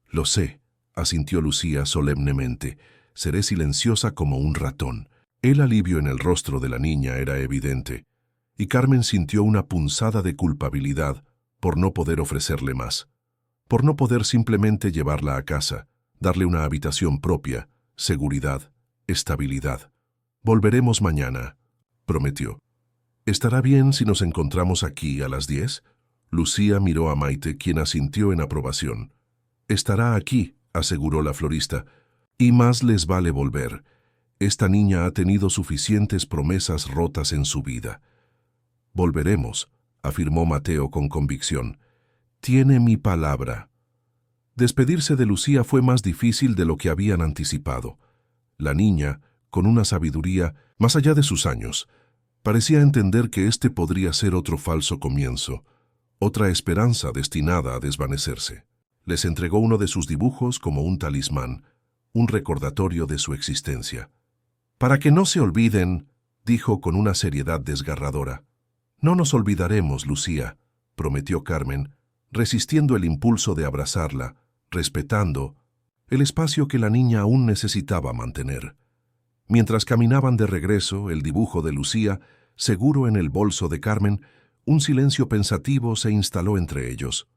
Lo sé, asintió Lucía solemnemente. Seré silenciosa como un ratón. El alivio en el rostro de la niña era evidente, y Carmen sintió una punzada de culpabilidad por no poder ofrecerle más, por no poder simplemente llevarla a casa, darle una habitación propia, seguridad, estabilidad. Volveremos mañana, prometió. ¿Estará bien si nos encontramos aquí a las 10? Lucía miró a Maite, quien asintió en aprobación. Estará aquí, aseguró la florista, y más les vale volver. Esta niña ha tenido suficientes promesas rotas en su vida. Volveremos, afirmó Mateo con convicción. Tiene mi palabra. Despedirse de Lucía fue más difícil de lo que habían anticipado. La niña, con una sabiduría más allá de sus años, parecía entender que este podría ser otro falso comienzo, otra esperanza destinada a desvanecerse. Les entregó uno de sus dibujos como un talismán, un recordatorio de su existencia. Para que no se olviden, dijo con una seriedad desgarradora. No nos olvidaremos, Lucía, prometió Carmen, resistiendo el impulso de abrazarla, respetando el espacio que la niña aún necesitaba mantener. Mientras caminaban de regreso, el dibujo de Lucía, seguro en el bolso de Carmen, un silencio pensativo se instaló entre ellos.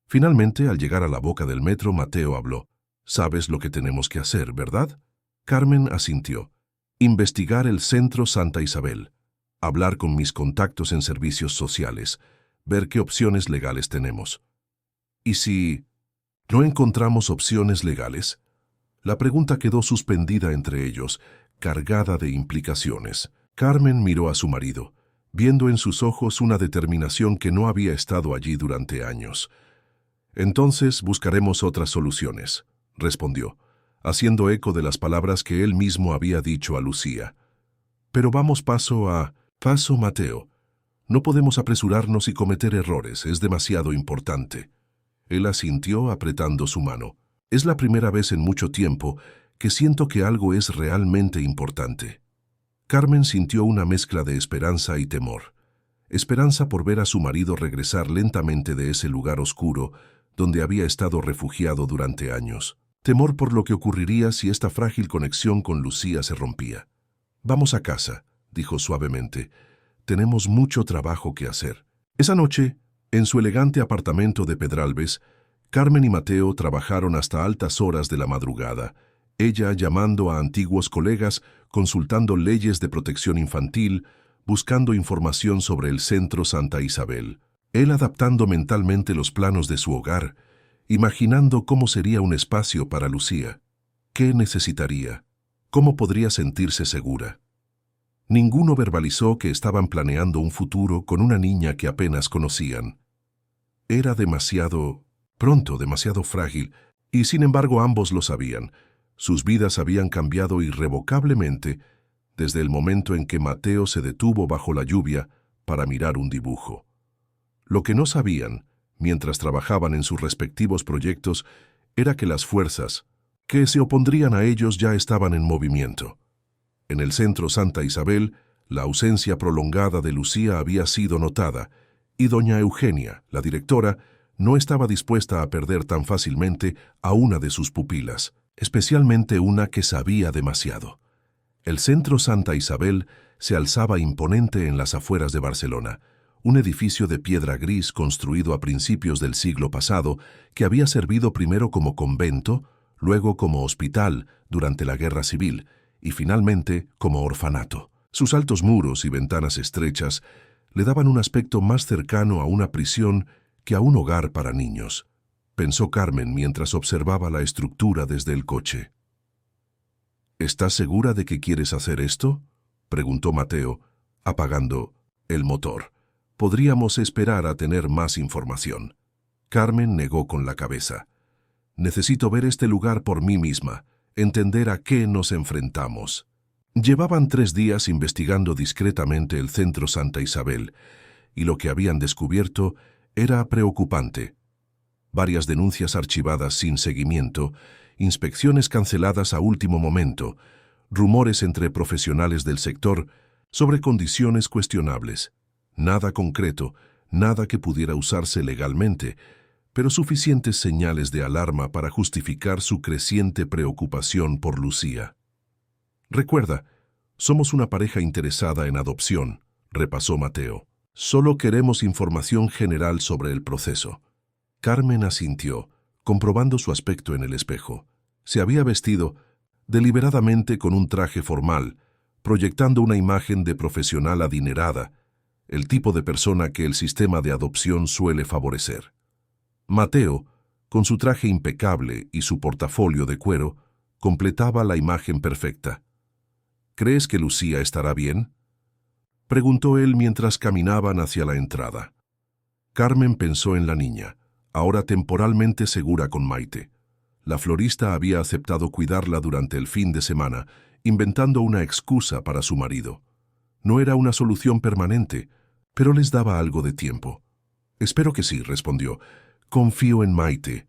Finalmente, al llegar a la boca del metro, Mateo habló. «Sabes lo que tenemos que hacer, ¿verdad?» Carmen asintió. «Investigar el Centro Santa Isabel. Hablar con mis contactos en servicios sociales. Ver qué opciones legales tenemos». «¿Y si no encontramos opciones legales?» La pregunta quedó suspendida entre ellos, cargada de implicaciones. Carmen miró a su marido, viendo en sus ojos una determinación que no había estado allí durante años. «Entonces buscaremos otras soluciones», respondió, haciendo eco de las palabras que él mismo había dicho a Lucía. «Pero vamos paso a paso, Mateo. No podemos apresurarnos y cometer errores, es demasiado importante». Él asintió apretando su mano. «Es la primera vez en mucho tiempo que siento que algo es realmente importante». Carmen sintió una mezcla de esperanza y temor. Esperanza por ver a su marido regresar lentamente de ese lugar oscuro donde había estado refugiado durante años. Temor por lo que ocurriría si esta frágil conexión con Lucía se rompía. «Vamos a casa», dijo suavemente. «Tenemos mucho trabajo que hacer». Esa noche, en su elegante apartamento de Pedralbes, Carmen y Mateo trabajaron hasta altas horas de la madrugada, ella llamando a antiguos colegas, consultando leyes de protección infantil, buscando información sobre el Centro Santa Isabel. Él adaptando mentalmente los planos de su hogar, imaginando cómo sería un espacio para Lucía. ¿Qué necesitaría? ¿Cómo podría sentirse segura? Ninguno verbalizó que estaban planeando un futuro con una niña que apenas conocían. Era demasiado pronto, demasiado frágil, y sin embargo ambos lo sabían. Sus vidas habían cambiado irrevocablemente desde el momento en que Mateo se detuvo bajo la lluvia para mirar un dibujo. Lo que no sabían, mientras trabajaban en sus respectivos proyectos, era que las fuerzas que se opondrían a ellos ya estaban en movimiento. En el Centro Santa Isabel, la ausencia prolongada de Lucía había sido notada, y doña Eugenia, la directora, no estaba dispuesta a perder tan fácilmente a una de sus pupilas, especialmente una que sabía demasiado. El Centro Santa Isabel se alzaba imponente en las afueras de Barcelona, un edificio de piedra gris construido a principios del siglo pasado que había servido primero como convento, luego como hospital durante la Guerra Civil y finalmente como orfanato. Sus altos muros y ventanas estrechas le daban un aspecto más cercano a una prisión que a un hogar para niños, pensó Carmen mientras observaba la estructura desde el coche. ¿Estás segura de que quieres hacer esto?, preguntó Mateo, apagando el motor. Podríamos esperar a tener más información. Carmen negó con la cabeza. Necesito ver este lugar por mí misma, entender a qué nos enfrentamos. Llevaban 3 días investigando discretamente el Centro Santa Isabel, y lo que habían descubierto era preocupante. Varias denuncias archivadas sin seguimiento, inspecciones canceladas a último momento, rumores entre profesionales del sector sobre condiciones cuestionables. Nada concreto, nada que pudiera usarse legalmente, pero suficientes señales de alarma para justificar su creciente preocupación por Lucía. Recuerda, somos una pareja interesada en adopción, repasó Mateo. Solo queremos información general sobre el proceso. Carmen asintió, comprobando su aspecto en el espejo. Se había vestido deliberadamente con un traje formal, proyectando una imagen de profesional adinerada, el tipo de persona que el sistema de adopción suele favorecer. Mateo, con su traje impecable y su portafolio de cuero, completaba la imagen perfecta. ¿Crees que Lucía estará bien?, preguntó él mientras caminaban hacia la entrada. Carmen pensó en la niña, ahora temporalmente segura con Maite. La florista había aceptado cuidarla durante el fin de semana, inventando una excusa para su marido. No era una solución permanente, pero les daba algo de tiempo. Espero que sí, respondió. Confío en Maite.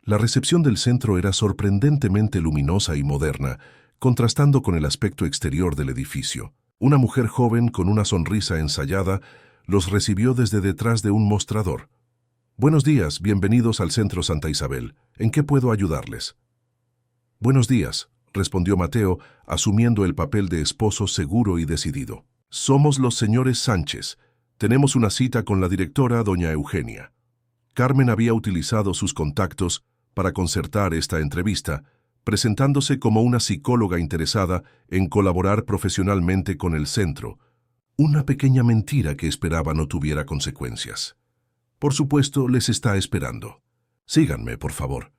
La recepción del centro era sorprendentemente luminosa y moderna, contrastando con el aspecto exterior del edificio. Una mujer joven con una sonrisa ensayada los recibió desde detrás de un mostrador. Buenos días, bienvenidos al Centro Santa Isabel. ¿En qué puedo ayudarles? Buenos días, respondió Mateo, asumiendo el papel de esposo seguro y decidido. Somos los señores Sánchez. Tenemos una cita con la directora, doña Eugenia. Carmen había utilizado sus contactos para concertar esta entrevista, presentándose como una psicóloga interesada en colaborar profesionalmente con el centro, una pequeña mentira que esperaba no tuviera consecuencias. Por supuesto, les está esperando. Síganme, por favor.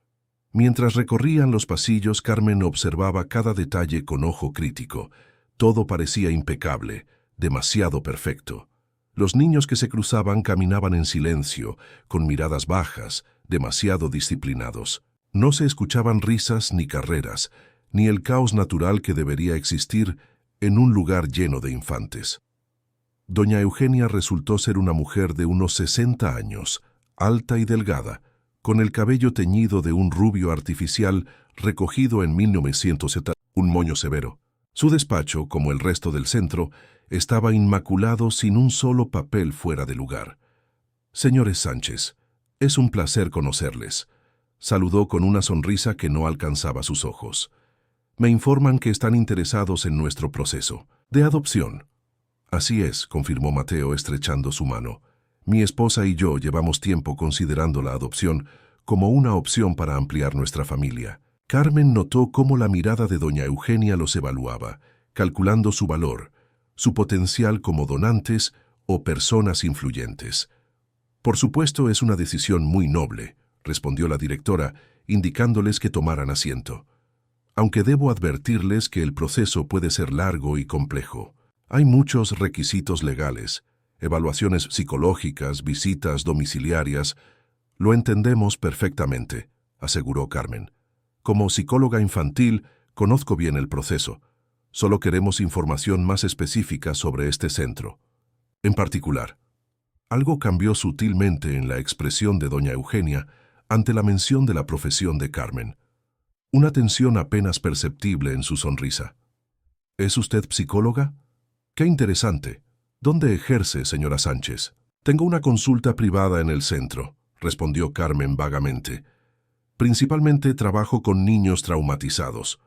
Mientras recorrían los pasillos, Carmen observaba cada detalle con ojo crítico. Todo parecía impecable, demasiado perfecto. Los niños que se cruzaban caminaban en silencio, con miradas bajas, demasiado disciplinados. No se escuchaban risas ni carreras, ni el caos natural que debería existir en un lugar lleno de infantes. Doña Eugenia resultó ser una mujer de unos 60 años, alta y delgada, con el cabello teñido de un rubio artificial recogido en 1970, un moño severo. Su despacho, como el resto del centro, estaba inmaculado sin un solo papel fuera de lugar. Señores Sánchez, es un placer conocerles. Saludó con una sonrisa que no alcanzaba sus ojos. Me informan que están interesados en nuestro proceso de adopción. Así es, confirmó Mateo estrechando su mano. Mi esposa y yo llevamos tiempo considerando la adopción como una opción para ampliar nuestra familia. Carmen notó cómo la mirada de doña Eugenia los evaluaba, calculando su valor, su potencial como donantes o personas influyentes. Por supuesto, es una decisión muy noble, respondió la directora, indicándoles que tomaran asiento. Aunque debo advertirles que el proceso puede ser largo y complejo. Hay muchos requisitos legales, evaluaciones psicológicas, visitas domiciliarias. Lo entendemos perfectamente, aseguró Carmen. Como psicóloga infantil, conozco bien el proceso. Solo queremos información más específica sobre este centro. En particular, algo cambió sutilmente en la expresión de doña Eugenia ante la mención de la profesión de Carmen. Una tensión apenas perceptible en su sonrisa. ¿Es usted psicóloga? ¡Qué interesante! ¿Dónde ejerce, señora Sánchez? Tengo una consulta privada en el centro, respondió Carmen vagamente. Principalmente trabajo con niños traumatizados.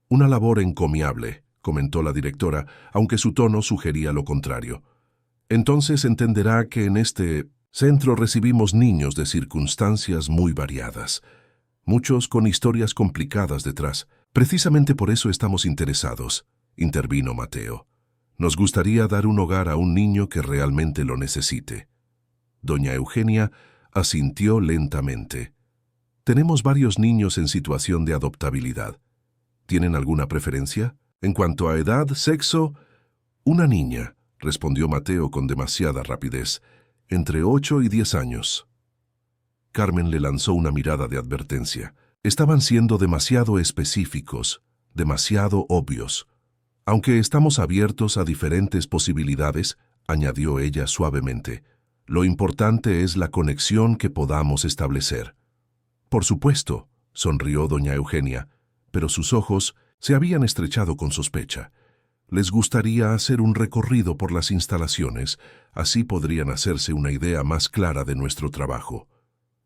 Una labor encomiable, comentó la directora, aunque su tono sugería lo contrario. Entonces entenderá que en este centro recibimos niños de circunstancias muy variadas, muchos con historias complicadas detrás. Precisamente por eso estamos interesados, intervino Mateo. Nos gustaría dar un hogar a un niño que realmente lo necesite. Doña Eugenia asintió lentamente. Tenemos varios niños en situación de adoptabilidad. ¿Tienen alguna preferencia? En cuanto a edad, sexo, una niña, respondió Mateo con demasiada rapidez, entre 8 y 10 años. Carmen le lanzó una mirada de advertencia. Estaban siendo demasiado específicos, demasiado obvios. Aunque estamos abiertos a diferentes posibilidades, añadió ella suavemente, lo importante es la conexión que podamos establecer. Por supuesto, sonrió doña Eugenia, pero sus ojos se habían estrechado con sospecha. Les gustaría hacer un recorrido por las instalaciones, así podrían hacerse una idea más clara de nuestro trabajo.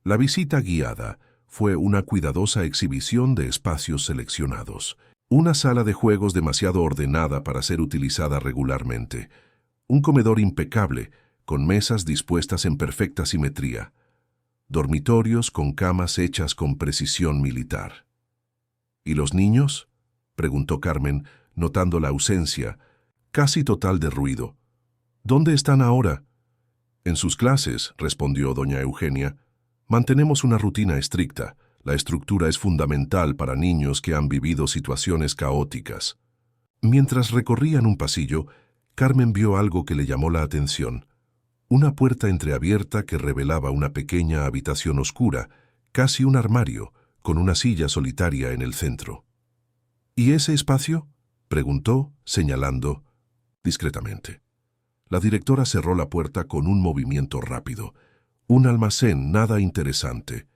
La visita guiada fue una cuidadosa exhibición de espacios seleccionados. Una sala de juegos demasiado ordenada para ser utilizada regularmente. Un comedor impecable, con mesas dispuestas en perfecta simetría. Dormitorios con camas hechas con precisión militar. ¿Y los niños?, preguntó Carmen, notando la ausencia, casi total de ruido. ¿Dónde están ahora? En sus clases, respondió doña Eugenia. Mantenemos una rutina estricta. La estructura es fundamental para niños que han vivido situaciones caóticas. Mientras recorrían un pasillo, Carmen vio algo que le llamó la atención. Una puerta entreabierta que revelaba una pequeña habitación oscura, casi un armario, con una silla solitaria en el centro. ¿Y ese espacio?, preguntó, señalando discretamente. La directora cerró la puerta con un movimiento rápido. Un almacén nada interesante.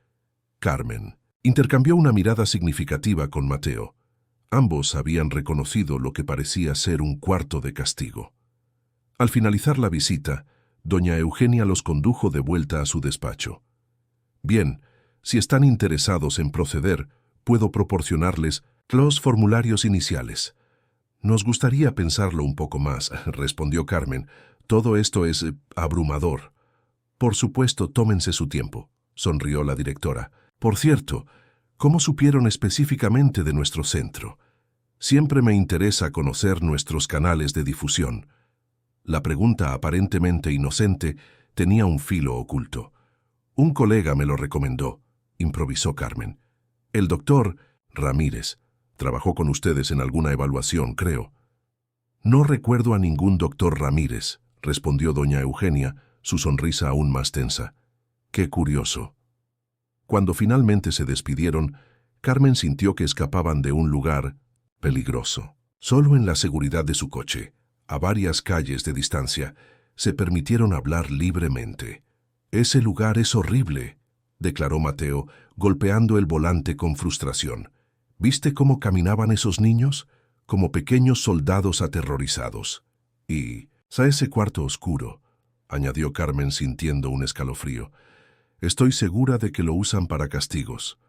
Carmen intercambió una mirada significativa con Mateo. Ambos habían reconocido lo que parecía ser un cuarto de castigo. Al finalizar la visita, doña Eugenia los condujo de vuelta a su despacho. Bien, si están interesados en proceder, puedo proporcionarles los formularios iniciales. Nos gustaría pensarlo un poco más, respondió Carmen. Todo esto es abrumador. Por supuesto, tómense su tiempo, sonrió la directora. Por cierto, ¿cómo supieron específicamente de nuestro centro? Siempre me interesa conocer nuestros canales de difusión. La pregunta aparentemente inocente tenía un filo oculto. Un colega me lo recomendó, improvisó Carmen. El doctor Ramírez. Trabajó con ustedes en alguna evaluación, creo. No recuerdo a ningún doctor Ramírez, respondió doña Eugenia, su sonrisa aún más tensa. Qué curioso. Cuando finalmente se despidieron, Carmen sintió que escapaban de un lugar peligroso. Solo en la seguridad de su coche, a varias calles de distancia, se permitieron hablar libremente. «Ese lugar es horrible», declaró Mateo, golpeando el volante con frustración. «¿Viste cómo caminaban esos niños? Como pequeños soldados aterrorizados. Y a ese cuarto oscuro», añadió Carmen sintiendo un escalofrío. «Estoy segura de que lo usan para castigos».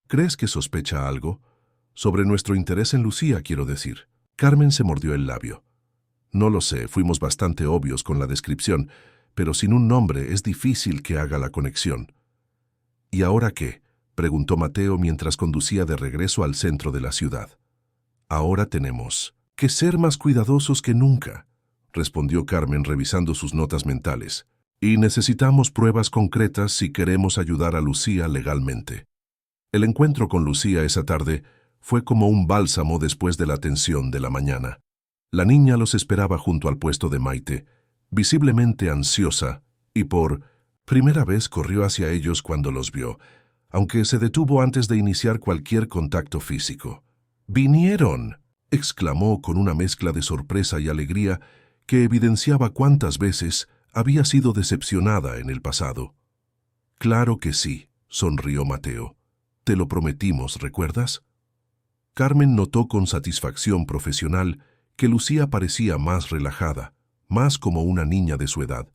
«¿Crees que sospecha algo? Sobre nuestro interés en Lucía, quiero decir». Carmen se mordió el labio. «No lo sé, fuimos bastante obvios con la descripción, pero sin un nombre es difícil que haga la conexión». «¿Y ahora qué?», preguntó Mateo mientras conducía de regreso al centro de la ciudad. «Ahora tenemos que ser más cuidadosos que nunca», respondió Carmen revisando sus notas mentales. «Y necesitamos pruebas concretas si queremos ayudar a Lucía legalmente». El encuentro con Lucía esa tarde fue como un bálsamo después de la tensión de la mañana. La niña los esperaba junto al puesto de Maite, visiblemente ansiosa, y por primera vez corrió hacia ellos cuando los vio, aunque se detuvo antes de iniciar cualquier contacto físico. «¡Vinieron!», exclamó con una mezcla de sorpresa y alegría que evidenciaba cuántas veces había sido decepcionada en el pasado. «Claro que sí», sonrió Mateo. «Te lo prometimos, ¿recuerdas?». Carmen notó con satisfacción profesional que Lucía parecía más relajada, más como una niña de su edad.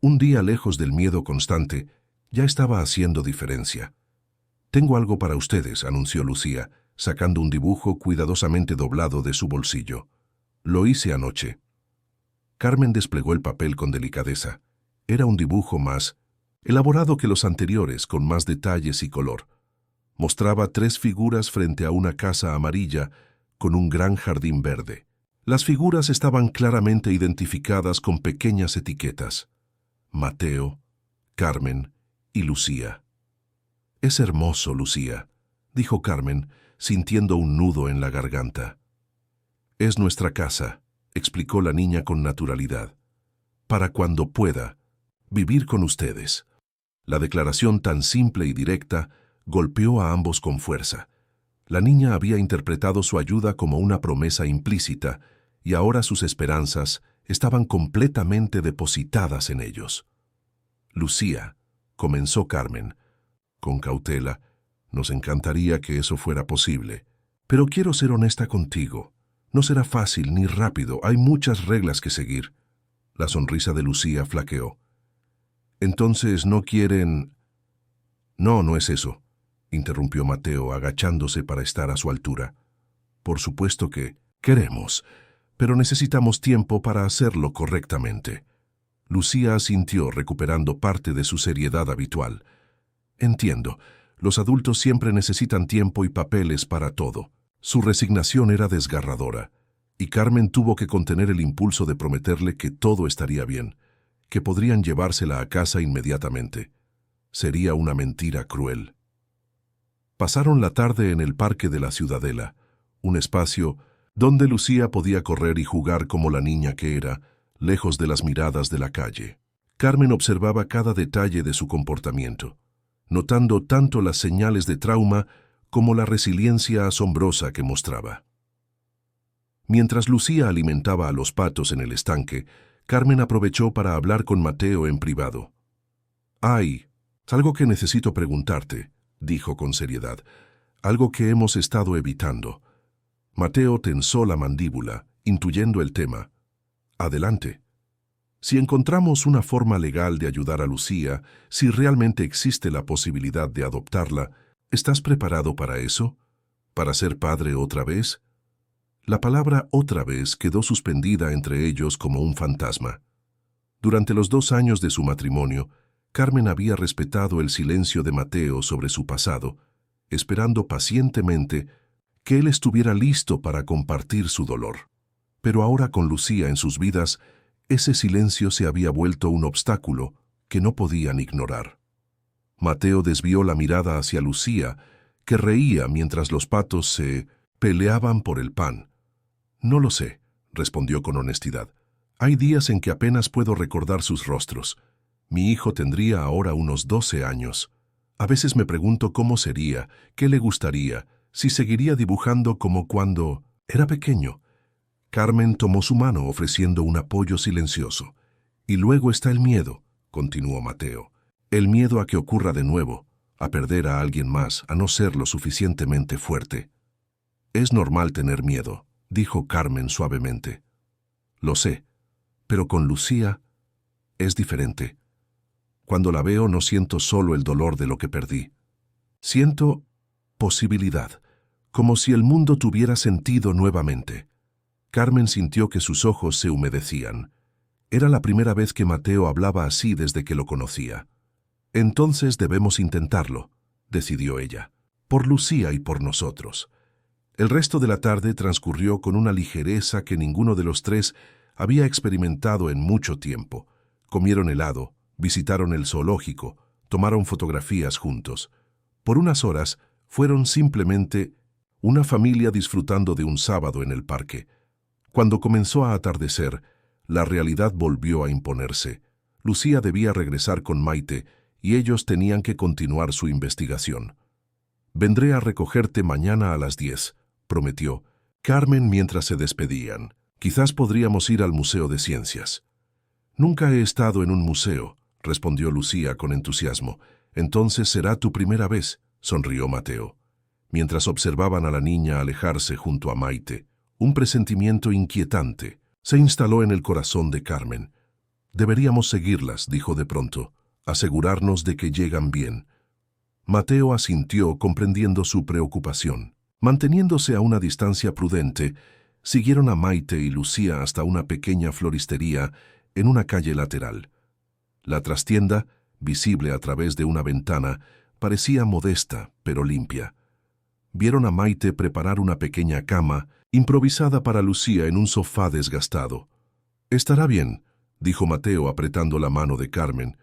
Un día lejos del miedo constante, ya estaba haciendo diferencia. «Tengo algo para ustedes», anunció Lucía, sacando un dibujo cuidadosamente doblado de su bolsillo. «Lo hice anoche». Carmen desplegó el papel con delicadeza. Era un dibujo más elaborado que los anteriores, con más detalles y color. Mostraba 3 figuras frente a una casa amarilla con un gran jardín verde. Las figuras estaban claramente identificadas con pequeñas etiquetas: Mateo, Carmen y Lucía. «Es hermoso, Lucía», dijo Carmen, sintiendo un nudo en la garganta. «Es nuestra casa», explicó la niña con naturalidad, «para cuando pueda vivir con ustedes». La declaración tan simple y directa golpeó a ambos con fuerza. La niña había interpretado su ayuda como una promesa implícita, y ahora sus esperanzas estaban completamente depositadas en ellos. «Lucía», comenzó Carmen, con cautela, «nos encantaría que eso fuera posible. Pero quiero ser honesta contigo. No será fácil ni rápido, hay muchas reglas que seguir». La sonrisa de Lucía flaqueó. «Entonces, ¿no quieren...?» «No, no es eso», interrumpió Mateo, agachándose para estar a su altura. «Por supuesto que queremos, pero necesitamos tiempo para hacerlo correctamente». Lucía asintió, recuperando parte de su seriedad habitual. «Entiendo, los adultos siempre necesitan tiempo y papeles para todo». Su resignación era desgarradora, y Carmen tuvo que contener el impulso de prometerle que todo estaría bien, que podrían llevársela a casa inmediatamente. Sería una mentira cruel. Pasaron la tarde en el parque de la Ciudadela, un espacio donde Lucía podía correr y jugar como la niña que era, lejos de las miradas de la calle. Carmen observaba cada detalle de su comportamiento, notando tanto las señales de trauma como la resiliencia asombrosa que mostraba. Mientras Lucía alimentaba a los patos en el estanque, Carmen aprovechó para hablar con Mateo en privado. «Hay algo que necesito preguntarte», dijo con seriedad, «algo que hemos estado evitando». Mateo tensó la mandíbula, intuyendo el tema. «Adelante». «Si encontramos una forma legal de ayudar a Lucía, si realmente existe la posibilidad de adoptarla, ¿estás preparado para eso? ¿Para ser padre otra vez?». La palabra «otra vez» quedó suspendida entre ellos como un fantasma. Durante los 2 años de su matrimonio, Carmen había respetado el silencio de Mateo sobre su pasado, esperando pacientemente que él estuviera listo para compartir su dolor. Pero ahora, con Lucía en sus vidas, ese silencio se había vuelto un obstáculo que no podían ignorar. Mateo desvió la mirada hacia Lucía, que reía mientras los patos se peleaban por el pan. «No lo sé», respondió con honestidad. «Hay días en que apenas puedo recordar sus rostros. Mi hijo tendría ahora unos 12 años. A veces me pregunto cómo sería, qué le gustaría, si seguiría dibujando como cuando era pequeño». Carmen tomó su mano ofreciendo un apoyo silencioso. «Y luego está el miedo», continuó Mateo. «El miedo a que ocurra de nuevo, a perder a alguien más, a no ser lo suficientemente fuerte». «Es normal tener miedo», dijo Carmen suavemente. «Lo sé, pero con Lucía es diferente. Cuando la veo no siento solo el dolor de lo que perdí. Siento posibilidad, como si el mundo tuviera sentido nuevamente». Carmen sintió que sus ojos se humedecían. Era la primera vez que Mateo hablaba así desde que lo conocía. «Entonces debemos intentarlo», decidió ella, «por Lucía y por nosotros». El resto de la tarde transcurrió con una ligereza que ninguno de los 3 había experimentado en mucho tiempo. Comieron helado, visitaron el zoológico, tomaron fotografías juntos. Por unas horas fueron simplemente una familia disfrutando de un sábado en el parque. Cuando comenzó a atardecer, la realidad volvió a imponerse. Lucía debía regresar con Maite y ellos tenían que continuar su investigación. «Vendré a recogerte mañana a las 10», prometió Carmen mientras se despedían. «Quizás podríamos ir al Museo de Ciencias». «Nunca he estado en un museo», respondió Lucía con entusiasmo. «Entonces será tu primera vez», sonrió Mateo. Mientras observaban a la niña alejarse junto a Maite, un presentimiento inquietante se instaló en el corazón de Carmen. «Deberíamos seguirlas», dijo de pronto, «asegurarnos de que llegan bien». Mateo asintió, comprendiendo su preocupación. Manteniéndose a una distancia prudente, siguieron a Maite y Lucía hasta una pequeña floristería en una calle lateral. La trastienda, visible a través de una ventana, parecía modesta, pero limpia. Vieron a Maite preparar una pequeña cama, improvisada para Lucía en un sofá desgastado. «Estará bien», dijo Mateo apretando la mano de Carmen.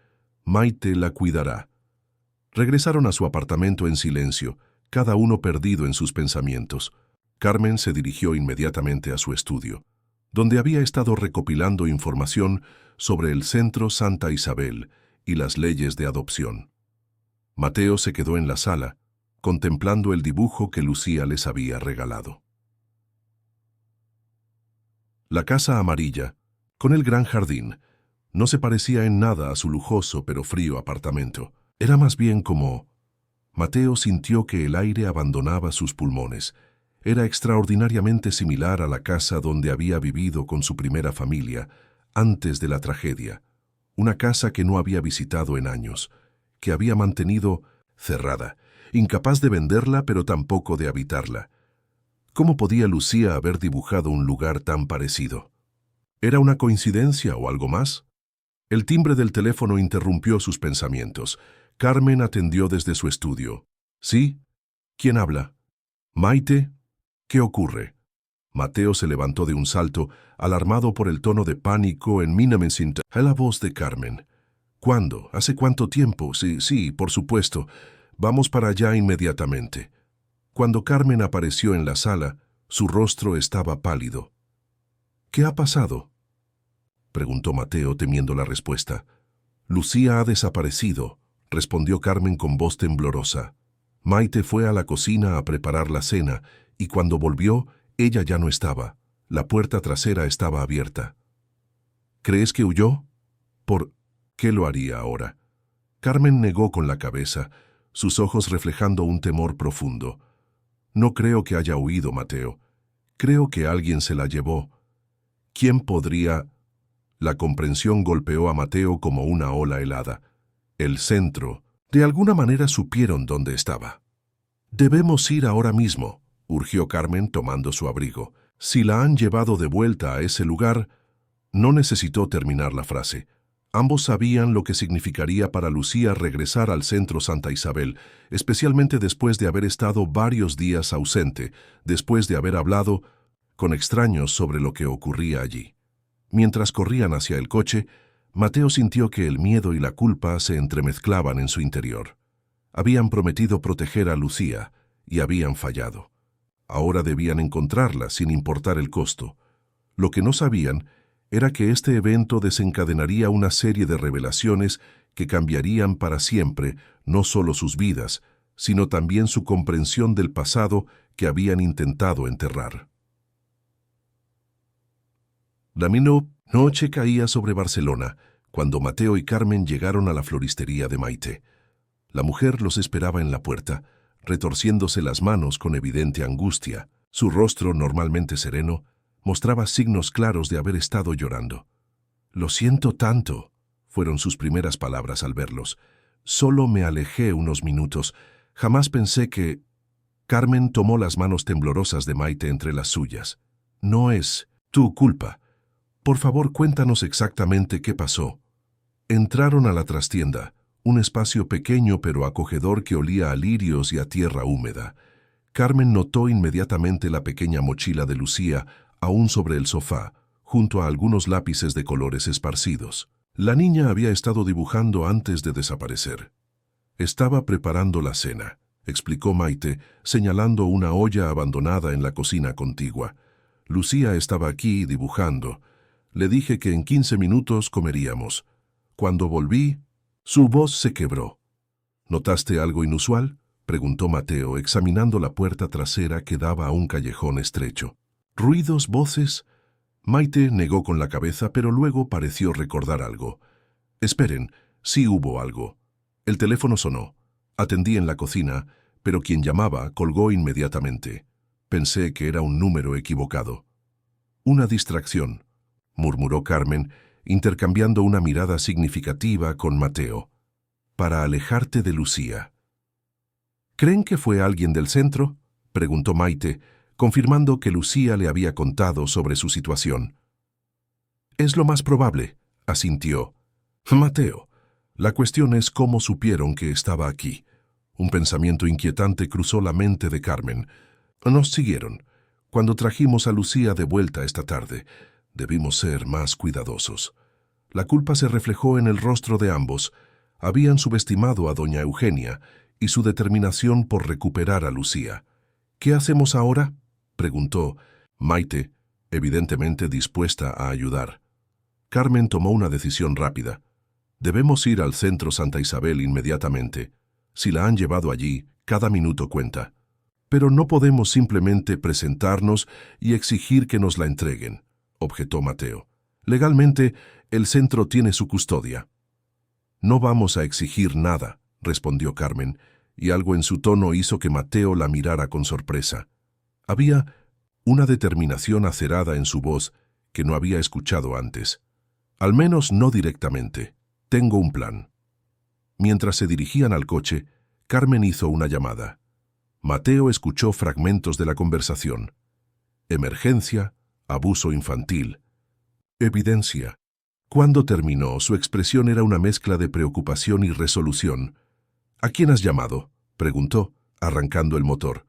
«Maite la cuidará». Regresaron a su apartamento en silencio, cada uno perdido en sus pensamientos. Carmen se dirigió inmediatamente a su estudio, donde había estado recopilando información sobre el Centro Santa Isabel y las leyes de adopción. Mateo se quedó en la sala, contemplando el dibujo que Lucía les había regalado. La casa amarilla, con el gran jardín, no se parecía en nada a su lujoso pero frío apartamento. Era más bien como... Mateo sintió que el aire abandonaba sus pulmones. Era extraordinariamente similar a la casa donde había vivido con su primera familia, antes de la tragedia. Una casa que no había visitado en años, que había mantenido cerrada, incapaz de venderla pero tampoco de habitarla. ¿Cómo podía Lucía haber dibujado un lugar tan parecido? ¿Era una coincidencia o algo más? El timbre del teléfono interrumpió sus pensamientos. Carmen atendió desde su estudio. «¿Sí? ¿Quién habla?» «¿Maite? ¿Qué ocurre?» Mateo se levantó de un salto, alarmado por el tono de pánico en Minamencinta. La voz de Carmen. «¿Cuándo? ¿Hace cuánto tiempo?» Sí, por supuesto. Vamos para allá inmediatamente». Cuando Carmen apareció en la sala, su rostro estaba pálido. «¿Qué ha pasado?», preguntó Mateo temiendo la respuesta. «Lucía ha desaparecido», respondió Carmen con voz temblorosa. Maite fue a la cocina a preparar la cena y cuando volvió, ella ya no estaba. La puerta trasera estaba abierta. «¿Crees que huyó?» «¿Por qué lo haría ahora?» Carmen negó con la cabeza, sus ojos reflejando un temor profundo. «No creo que haya huido, Mateo. Creo que alguien se la llevó. ¿Quién podría...?» La comprensión golpeó a Mateo como una ola helada. El centro. De alguna manera supieron dónde estaba. «Debemos ir ahora mismo», urgió Carmen tomando su abrigo. «Si la han llevado de vuelta a ese lugar...» No necesitó terminar la frase. Ambos sabían lo que significaría para Lucía regresar al Centro Santa Isabel, especialmente después de haber estado varios días ausente, después de haber hablado con extraños sobre lo que ocurría allí. Mientras corrían hacia el coche, Mateo sintió que el miedo y la culpa se entremezclaban en su interior. Habían prometido proteger a Lucía y habían fallado. Ahora debían encontrarla sin importar el costo. Lo que no sabían era que este evento desencadenaría una serie de revelaciones que cambiarían para siempre no solo sus vidas, sino también su comprensión del pasado que habían intentado enterrar. La noche caía sobre Barcelona cuando Mateo y Carmen llegaron a la floristería de Maite. La mujer los esperaba en la puerta, retorciéndose las manos con evidente angustia. Su rostro, normalmente sereno, mostraba signos claros de haber estado llorando. «Lo siento tanto», fueron sus primeras palabras al verlos. «Solo me alejé unos minutos. Jamás pensé que...» Carmen tomó las manos temblorosas de Maite entre las suyas. «No es tu culpa. Por favor, cuéntanos exactamente qué pasó». Entraron a la trastienda, un espacio pequeño pero acogedor que olía a lirios y a tierra húmeda. Carmen notó inmediatamente la pequeña mochila de Lucía, aún sobre el sofá, junto a algunos lápices de colores esparcidos. La niña había estado dibujando antes de desaparecer. «Estaba preparando la cena», explicó Maite, señalando una olla abandonada en la cocina contigua. «Lucía estaba aquí dibujando. Le dije que en 15 minutos comeríamos. Cuando volví, su voz se quebró». «¿Notaste algo inusual?», preguntó Mateo, examinando la puerta trasera que daba a un callejón estrecho. «¿Ruidos, voces?». Maite negó con la cabeza, pero luego pareció recordar algo. «Esperen, sí hubo algo. El teléfono sonó. Atendí en la cocina, pero quien llamaba colgó inmediatamente. Pensé que era un número equivocado». «Una distracción», murmuró Carmen, intercambiando una mirada significativa con Mateo. «Para alejarte de Lucía». «¿Creen que fue alguien del centro?», preguntó Maite, confirmando que Lucía le había contado sobre su situación. Es lo más probable, asintió. Mateo, la cuestión es cómo supieron que estaba aquí. Un pensamiento inquietante cruzó la mente de Carmen. Nos siguieron. Cuando trajimos a Lucía de vuelta esta tarde, debimos ser más cuidadosos. La culpa se reflejó en el rostro de ambos. Habían subestimado a doña Eugenia y su determinación por recuperar a Lucía. ¿Qué hacemos ahora?, preguntó Maite, evidentemente dispuesta a ayudar. Carmen tomó una decisión rápida. Debemos ir al centro Santa Isabel inmediatamente. Si la han llevado allí, cada minuto cuenta. Pero no podemos simplemente presentarnos y exigir que nos la entreguen, objetó Mateo. Legalmente, el centro tiene su custodia. No vamos a exigir nada, respondió Carmen, y algo en su tono hizo que Mateo la mirara con sorpresa. Había una determinación acerada en su voz que no había escuchado antes. Al menos no directamente. Tengo un plan. Mientras se dirigían al coche, Carmen hizo una llamada. Mateo escuchó fragmentos de la conversación. Emergencia, abuso infantil. Evidencia. Cuando terminó, su expresión era una mezcla de preocupación y resolución. ¿A quién has llamado?, preguntó, arrancando el motor.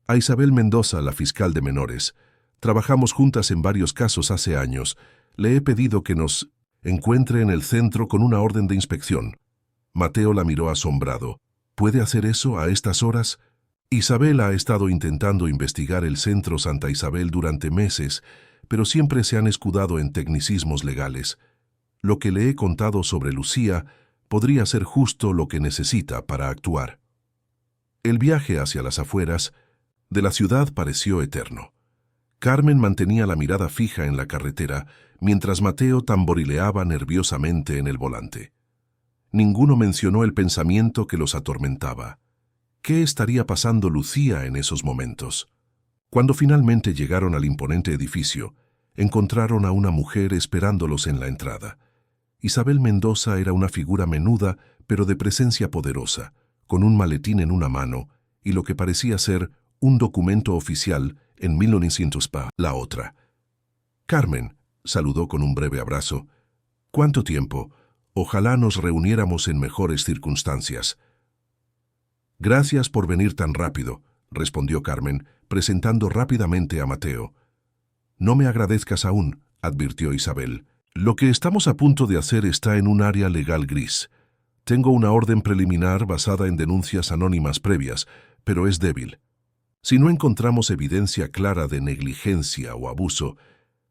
A Isabel Mendoza, la fiscal de menores. Trabajamos juntas en varios casos hace años. Le he pedido que nos encuentre en el centro con una orden de inspección. Mateo la miró asombrado. ¿Puede hacer eso a estas horas? Isabel ha estado intentando investigar el centro Santa Isabel durante meses, pero siempre se han escudado en tecnicismos legales. Lo que le he contado sobre Lucía podría ser justo lo que necesita para actuar. El viaje hacia las afueras de la ciudad pareció eterno. Carmen mantenía la mirada fija en la carretera, mientras Mateo tamborileaba nerviosamente en el volante. Ninguno mencionó el pensamiento que los atormentaba. ¿Qué estaría pasando Lucía en esos momentos? Cuando finalmente llegaron al imponente edificio, encontraron a una mujer esperándolos en la entrada. Isabel Mendoza era una figura menuda, pero de presencia poderosa, con un maletín en una mano y lo que parecía ser un documento oficial en 1900 la otra. Carmen, saludó con un breve abrazo. ¿Cuánto tiempo? Ojalá nos reuniéramos en mejores circunstancias. Gracias por venir tan rápido, respondió Carmen, presentando rápidamente a Mateo. No me agradezcas aún, advirtió Isabel. Lo que estamos a punto de hacer está en un área legal gris. Tengo una orden preliminar basada en denuncias anónimas previas, pero es débil. Si no encontramos evidencia clara de negligencia o abuso,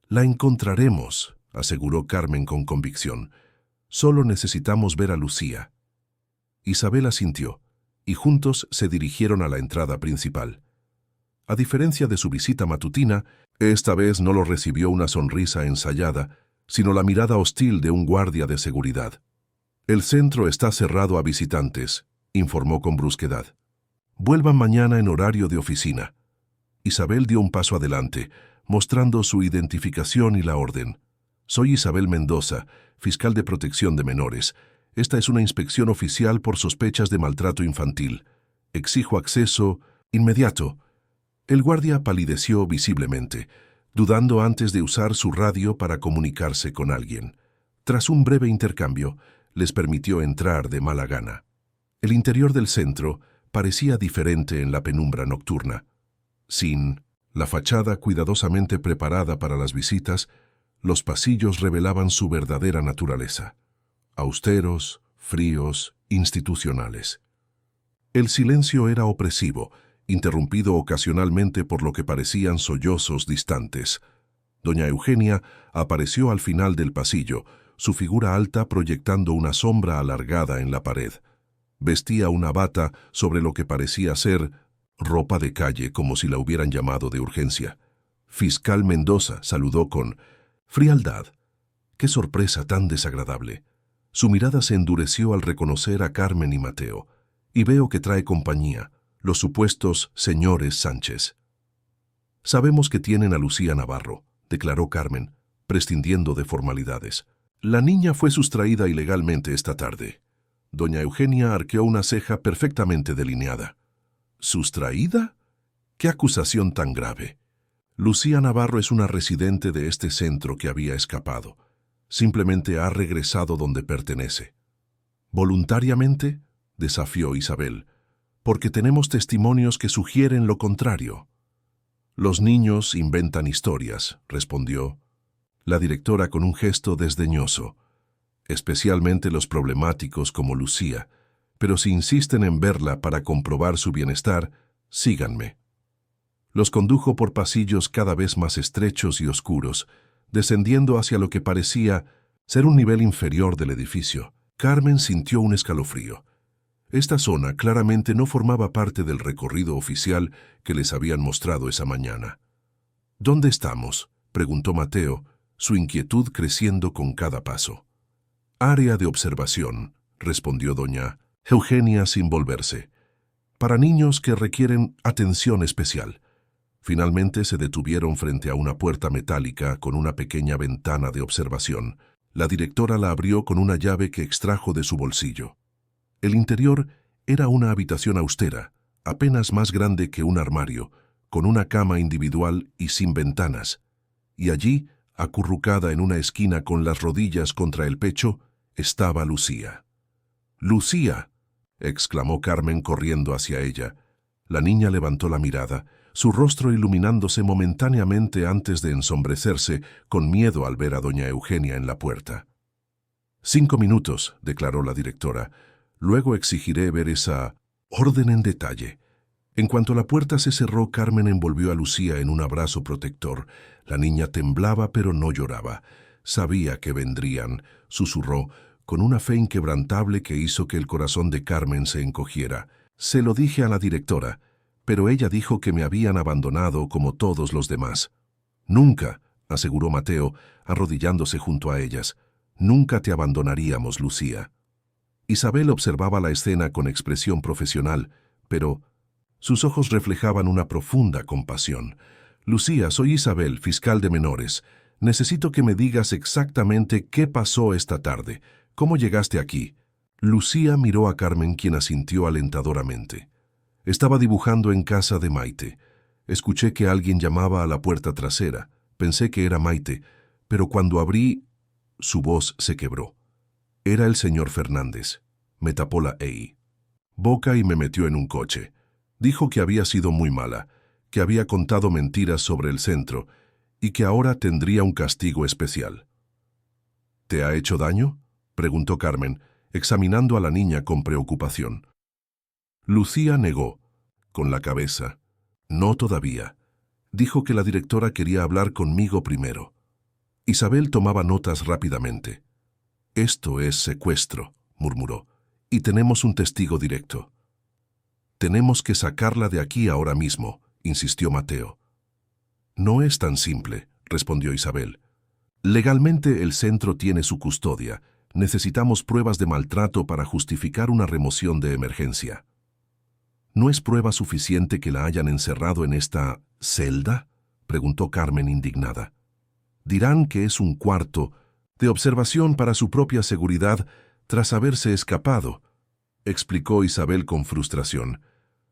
la encontraremos, aseguró Carmen con convicción. Solo necesitamos ver a Lucía. Isabel asintió, y juntos se dirigieron a la entrada principal. A diferencia de su visita matutina, esta vez no lo recibió una sonrisa ensayada, sino la mirada hostil de un guardia de seguridad. El centro está cerrado a visitantes, informó con brusquedad. Vuelvan mañana en horario de oficina. Isabel dio un paso adelante, mostrando su identificación y la orden. Soy Isabel Mendoza, fiscal de protección de menores. Esta es una inspección oficial por sospechas de maltrato infantil. Exijo acceso inmediato. El guardia palideció visiblemente, dudando antes de usar su radio para comunicarse con alguien. Tras un breve intercambio, les permitió entrar de mala gana. El interior del centro parecía diferente en la penumbra nocturna. Sin la fachada cuidadosamente preparada para las visitas, los pasillos revelaban su verdadera naturaleza. Austeros, fríos, institucionales. El silencio era opresivo, interrumpido ocasionalmente por lo que parecían sollozos distantes. Doña Eugenia apareció al final del pasillo, su figura alta proyectando una sombra alargada en la pared. Vestía una bata sobre lo que parecía ser ropa de calle, como si la hubieran llamado de urgencia. Fiscal Mendoza, saludó con frialdad. ¡Qué sorpresa tan desagradable! Su mirada se endureció al reconocer a Carmen y Mateo. Y veo que trae compañía, los supuestos señores Sánchez. Sabemos que tienen a Lucía Navarro, declaró Carmen, prescindiendo de formalidades. La niña fue sustraída ilegalmente esta tarde. Doña Eugenia arqueó una ceja perfectamente delineada. ¿Sustraída? ¿Qué acusación tan grave? Lucía Navarro es una residente de este centro que había escapado. Simplemente ha regresado donde pertenece. ¿Voluntariamente?, desafió Isabel, porque tenemos testimonios que sugieren lo contrario. Los niños inventan historias, respondió la directora con un gesto desdeñoso, especialmente los problemáticos como Lucía, pero si insisten en verla para comprobar su bienestar, síganme. Los condujo por pasillos cada vez más estrechos y oscuros, descendiendo hacia lo que parecía ser un nivel inferior del edificio. Carmen sintió un escalofrío. Esta zona claramente no formaba parte del recorrido oficial que les habían mostrado esa mañana. ¿Dónde estamos?, preguntó Mateo, su inquietud creciendo con cada paso. Área de observación, respondió doña Eugenia sin volverse. Para niños que requieren atención especial. Finalmente se detuvieron frente a una puerta metálica con una pequeña ventana de observación. La directora la abrió con una llave que extrajo de su bolsillo. El interior era una habitación austera, apenas más grande que un armario, con una cama individual y sin ventanas. Y allí, acurrucada en una esquina con las rodillas contra el pecho, estaba Lucía. ¡Lucía!, exclamó Carmen corriendo hacia ella. La niña levantó la mirada, su rostro iluminándose momentáneamente antes de ensombrecerse con miedo al ver a doña Eugenia en la puerta. 5 minutos, declaró la directora. Luego exigiré ver esa orden en detalle. En cuanto la puerta se cerró, Carmen envolvió a Lucía en un abrazo protector. La niña temblaba pero no lloraba. Sabía que vendrían, susurró, con una fe inquebrantable que hizo que el corazón de Carmen se encogiera. Se lo dije a la directora, pero ella dijo que me habían abandonado como todos los demás. Nunca, aseguró Mateo, arrodillándose junto a ellas. Nunca te abandonaríamos, Lucía. Isabel observaba la escena con expresión profesional, pero sus ojos reflejaban una profunda compasión. Lucía, soy Isabel, fiscal de menores. Necesito que me digas exactamente qué pasó esta tarde. ¿Cómo llegaste aquí? Lucía miró a Carmen, quien asintió alentadoramente. Estaba dibujando en casa de Maite. Escuché que alguien llamaba a la puerta trasera. Pensé que era Maite, pero cuando abrí, su voz se quebró. Era el señor Fernández. Me tapó la boca y me metió en un coche. Dijo que había sido muy mala, que había contado mentiras sobre el centro y que ahora tendría un castigo especial. ¿Te ha hecho daño?, preguntó Carmen, examinando a la niña con preocupación. Lucía negó, con la cabeza. No todavía. Dijo que la directora quería hablar conmigo primero. Isabel tomaba notas rápidamente. Esto es secuestro, murmuró, y tenemos un testigo directo. Tenemos que sacarla de aquí ahora mismo, insistió Mateo. No es tan simple, respondió Isabel. Legalmente el centro tiene su custodia. Necesitamos pruebas de maltrato para justificar una remoción de emergencia. ¿No es prueba suficiente que la hayan encerrado en esta celda?, preguntó Carmen indignada. Dirán que es un cuarto de observación para su propia seguridad tras haberse escapado, explicó Isabel con frustración.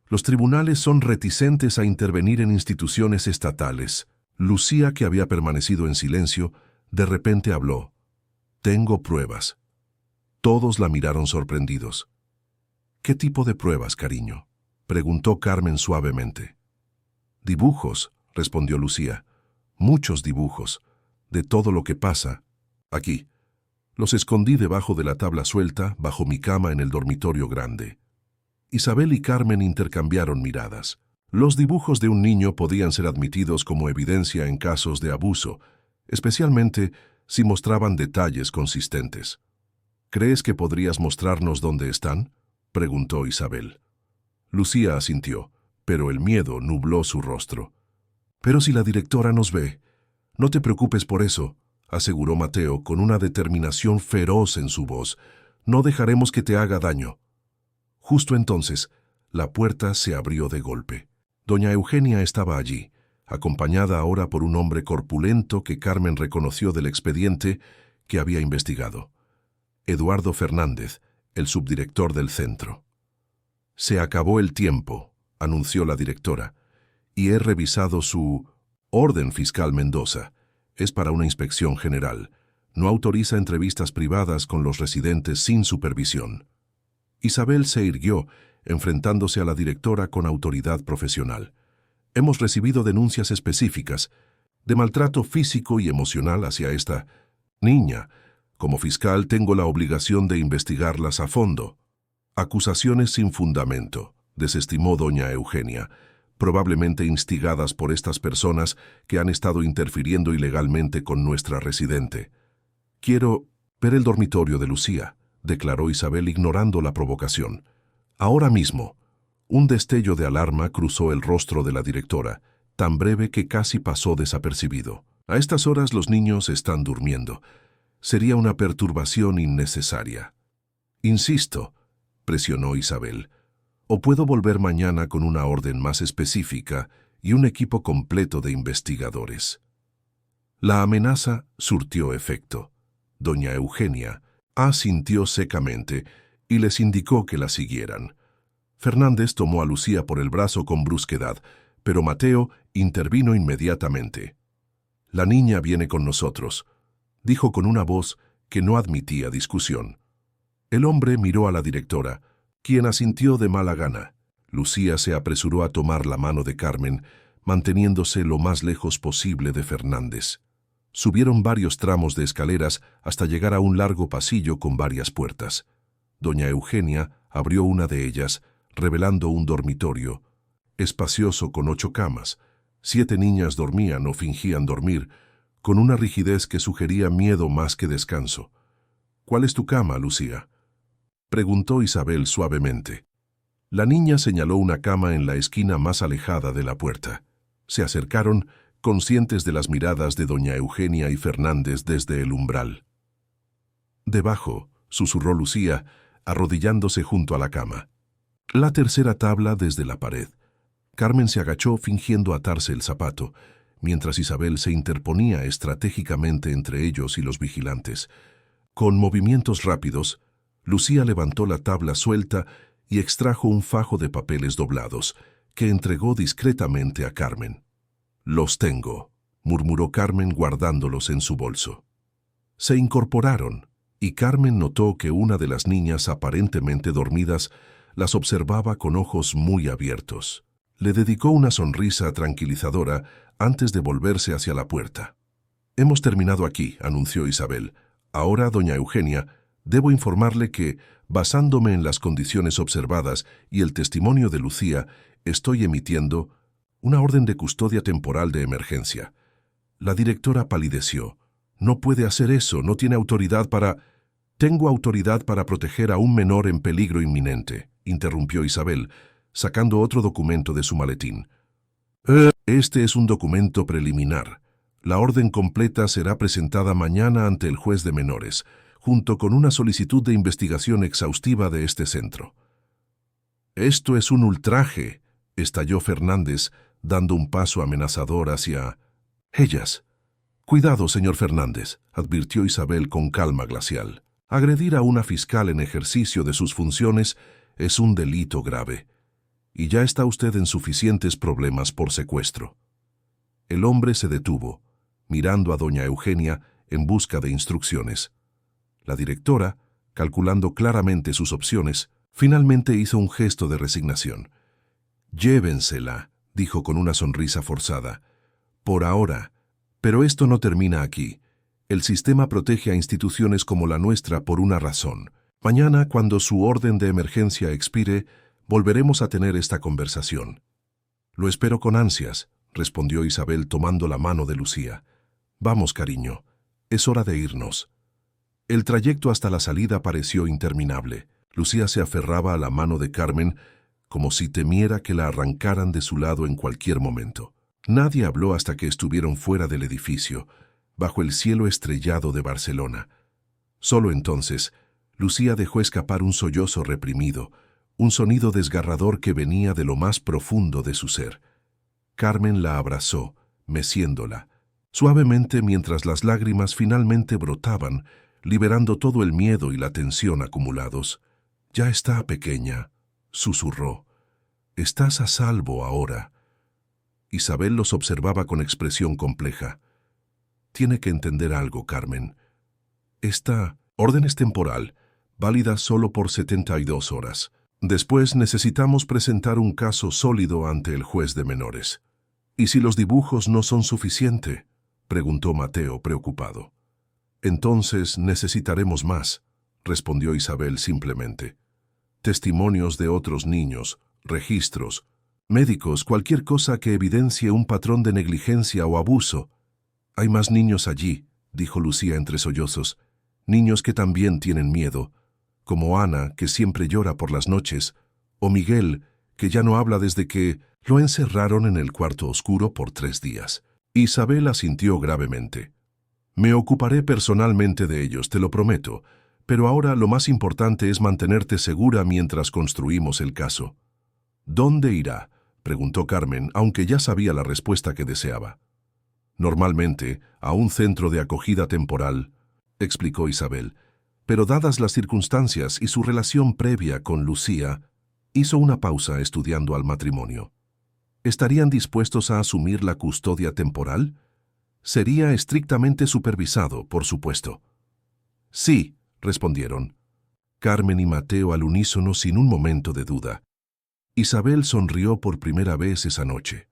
Los tribunales son reticentes a intervenir en instituciones estatales. Lucía, que había permanecido en silencio, de repente habló. Tengo pruebas. Todos la miraron sorprendidos. ¿Qué tipo de pruebas, cariño?, preguntó Carmen suavemente. Dibujos, respondió Lucía. Muchos dibujos, de todo lo que pasa. Aquí. Los escondí debajo de la tabla suelta, bajo mi cama en el dormitorio grande. Isabel y Carmen intercambiaron miradas. Los dibujos de un niño podían ser admitidos como evidencia en casos de abuso, especialmente si mostraban detalles consistentes. ¿Crees que podrías mostrarnos dónde están?, preguntó Isabel. Lucía asintió, pero el miedo nubló su rostro. Pero si la directora nos ve, no te preocupes por eso, aseguró Mateo con una determinación feroz en su voz. No dejaremos que te haga daño. Justo entonces, la puerta se abrió de golpe. Doña Eugenia estaba allí, acompañada ahora por un hombre corpulento que Carmen reconoció del expediente que había investigado. Eduardo Fernández, el subdirector del centro. Se acabó el tiempo, anunció la directora, y he revisado su orden fiscal Mendoza. Es para una inspección general. No autoriza entrevistas privadas con los residentes sin supervisión. Isabel se irguió, enfrentándose a la directora con autoridad profesional. Hemos recibido denuncias específicas de maltrato físico y emocional hacia esta niña. Como fiscal tengo la obligación de investigarlas a fondo. Acusaciones sin fundamento, desestimó doña Eugenia, probablemente instigadas por estas personas que han estado interfiriendo ilegalmente con nuestra residente. Quiero ver el dormitorio de Lucía, declaró Isabel ignorando la provocación. Ahora mismo. Un destello de alarma cruzó el rostro de la directora, tan breve que casi pasó desapercibido. A estas horas los niños están durmiendo. Sería una perturbación innecesaria. Insisto, presionó Isabel, o puedo volver mañana con una orden más específica y un equipo completo de investigadores. La amenaza surtió efecto. Doña Eugenia asintió secamente y les indicó que la siguieran. Fernández tomó a Lucía por el brazo con brusquedad, pero Mateo intervino inmediatamente. «La niña viene con nosotros», dijo con una voz que no admitía discusión. El hombre miró a la directora, quien asintió de mala gana. Lucía se apresuró a tomar la mano de Carmen, manteniéndose lo más lejos posible de Fernández. Subieron varios tramos de escaleras hasta llegar a un largo pasillo con varias puertas. Doña Eugenia abrió una de ellas, revelando un dormitorio, espacioso con 8 camas. 7 niñas dormían o fingían dormir, con una rigidez que sugería miedo más que descanso. «¿Cuál es tu cama, Lucía?», preguntó Isabel suavemente. La niña señaló una cama en la esquina más alejada de la puerta. Se acercaron, conscientes de las miradas de doña Eugenia y Fernández desde el umbral. «Debajo», susurró Lucía, arrodillándose junto a la cama. La tercera tabla desde la pared. Carmen se agachó fingiendo atarse el zapato, mientras Isabel se interponía estratégicamente entre ellos y los vigilantes. Con movimientos rápidos, Lucía levantó la tabla suelta y extrajo un fajo de papeles doblados, que entregó discretamente a Carmen. «Los tengo», murmuró Carmen guardándolos en su bolso. Se incorporaron, y Carmen notó que una de las niñas aparentemente dormidas las observaba con ojos muy abiertos. Le dedicó una sonrisa tranquilizadora antes de volverse hacia la puerta. «Hemos terminado aquí», anunció Isabel. «Ahora, doña Eugenia, debo informarle que, basándome en las condiciones observadas y el testimonio de Lucía, estoy emitiendo una orden de custodia temporal de emergencia». La directora palideció. «No puede hacer eso, no tiene autoridad para...» «Tengo autoridad para proteger a un menor en peligro inminente», interrumpió Isabel, sacando otro documento de su maletín. «Este es un documento preliminar. La orden completa será presentada mañana ante el juez de menores, junto con una solicitud de investigación exhaustiva de este centro». «Esto es un ultraje», estalló Fernández, dando un paso amenazador hacia ellas. «Cuidado, señor Fernández», advirtió Isabel con calma glacial. «Agredir a una fiscal en ejercicio de sus funciones es un delito grave, y ya está usted en suficientes problemas por secuestro». El hombre se detuvo, mirando a doña Eugenia en busca de instrucciones. La directora, calculando claramente sus opciones, finalmente hizo un gesto de resignación. «Llévensela», dijo con una sonrisa forzada. «Por ahora. Pero esto no termina aquí. El sistema protege a instituciones como la nuestra por una razón. Mañana, cuando su orden de emergencia expire, volveremos a tener esta conversación». «Lo espero con ansias», respondió Isabel tomando la mano de Lucía. «Vamos, cariño. Es hora de irnos». El trayecto hasta la salida pareció interminable. Lucía se aferraba a la mano de Carmen como si temiera que la arrancaran de su lado en cualquier momento. Nadie habló hasta que estuvieron fuera del edificio, bajo el cielo estrellado de Barcelona. Solo entonces, Lucía dejó escapar un sollozo reprimido, un sonido desgarrador que venía de lo más profundo de su ser. Carmen la abrazó, meciéndola, suavemente mientras las lágrimas finalmente brotaban, liberando todo el miedo y la tensión acumulados. «Ya está, pequeña», susurró. «Estás a salvo ahora». Isabel los observaba con expresión compleja. Tiene que entender algo, Carmen. Esta orden es temporal, válida solo por 72 horas. Después necesitamos presentar un caso sólido ante el juez de menores. ¿Y si los dibujos no son suficiente?, preguntó Mateo preocupado. Entonces necesitaremos más, respondió Isabel simplemente. Testimonios de otros niños, registros, médicos, cualquier cosa que evidencie un patrón de negligencia o abuso. Hay más niños allí, dijo Lucía entre sollozos, niños que también tienen miedo, como Ana, que siempre llora por las noches, o Miguel, que ya no habla desde que lo encerraron en el cuarto oscuro por 3 días. Isabel asintió gravemente. Me ocuparé personalmente de ellos, te lo prometo, pero ahora lo más importante es mantenerte segura mientras construimos el caso. ¿Dónde irá?, preguntó Carmen, aunque ya sabía la respuesta que deseaba. Normalmente, a un centro de acogida temporal, explicó Isabel, pero dadas las circunstancias y su relación previa con Lucía, hizo una pausa estudiando al matrimonio. ¿Estarían dispuestos a asumir la custodia temporal? Sería estrictamente supervisado, por supuesto. Sí, respondieron. Carmen y Mateo al unísono sin un momento de duda. Isabel sonrió por primera vez esa noche.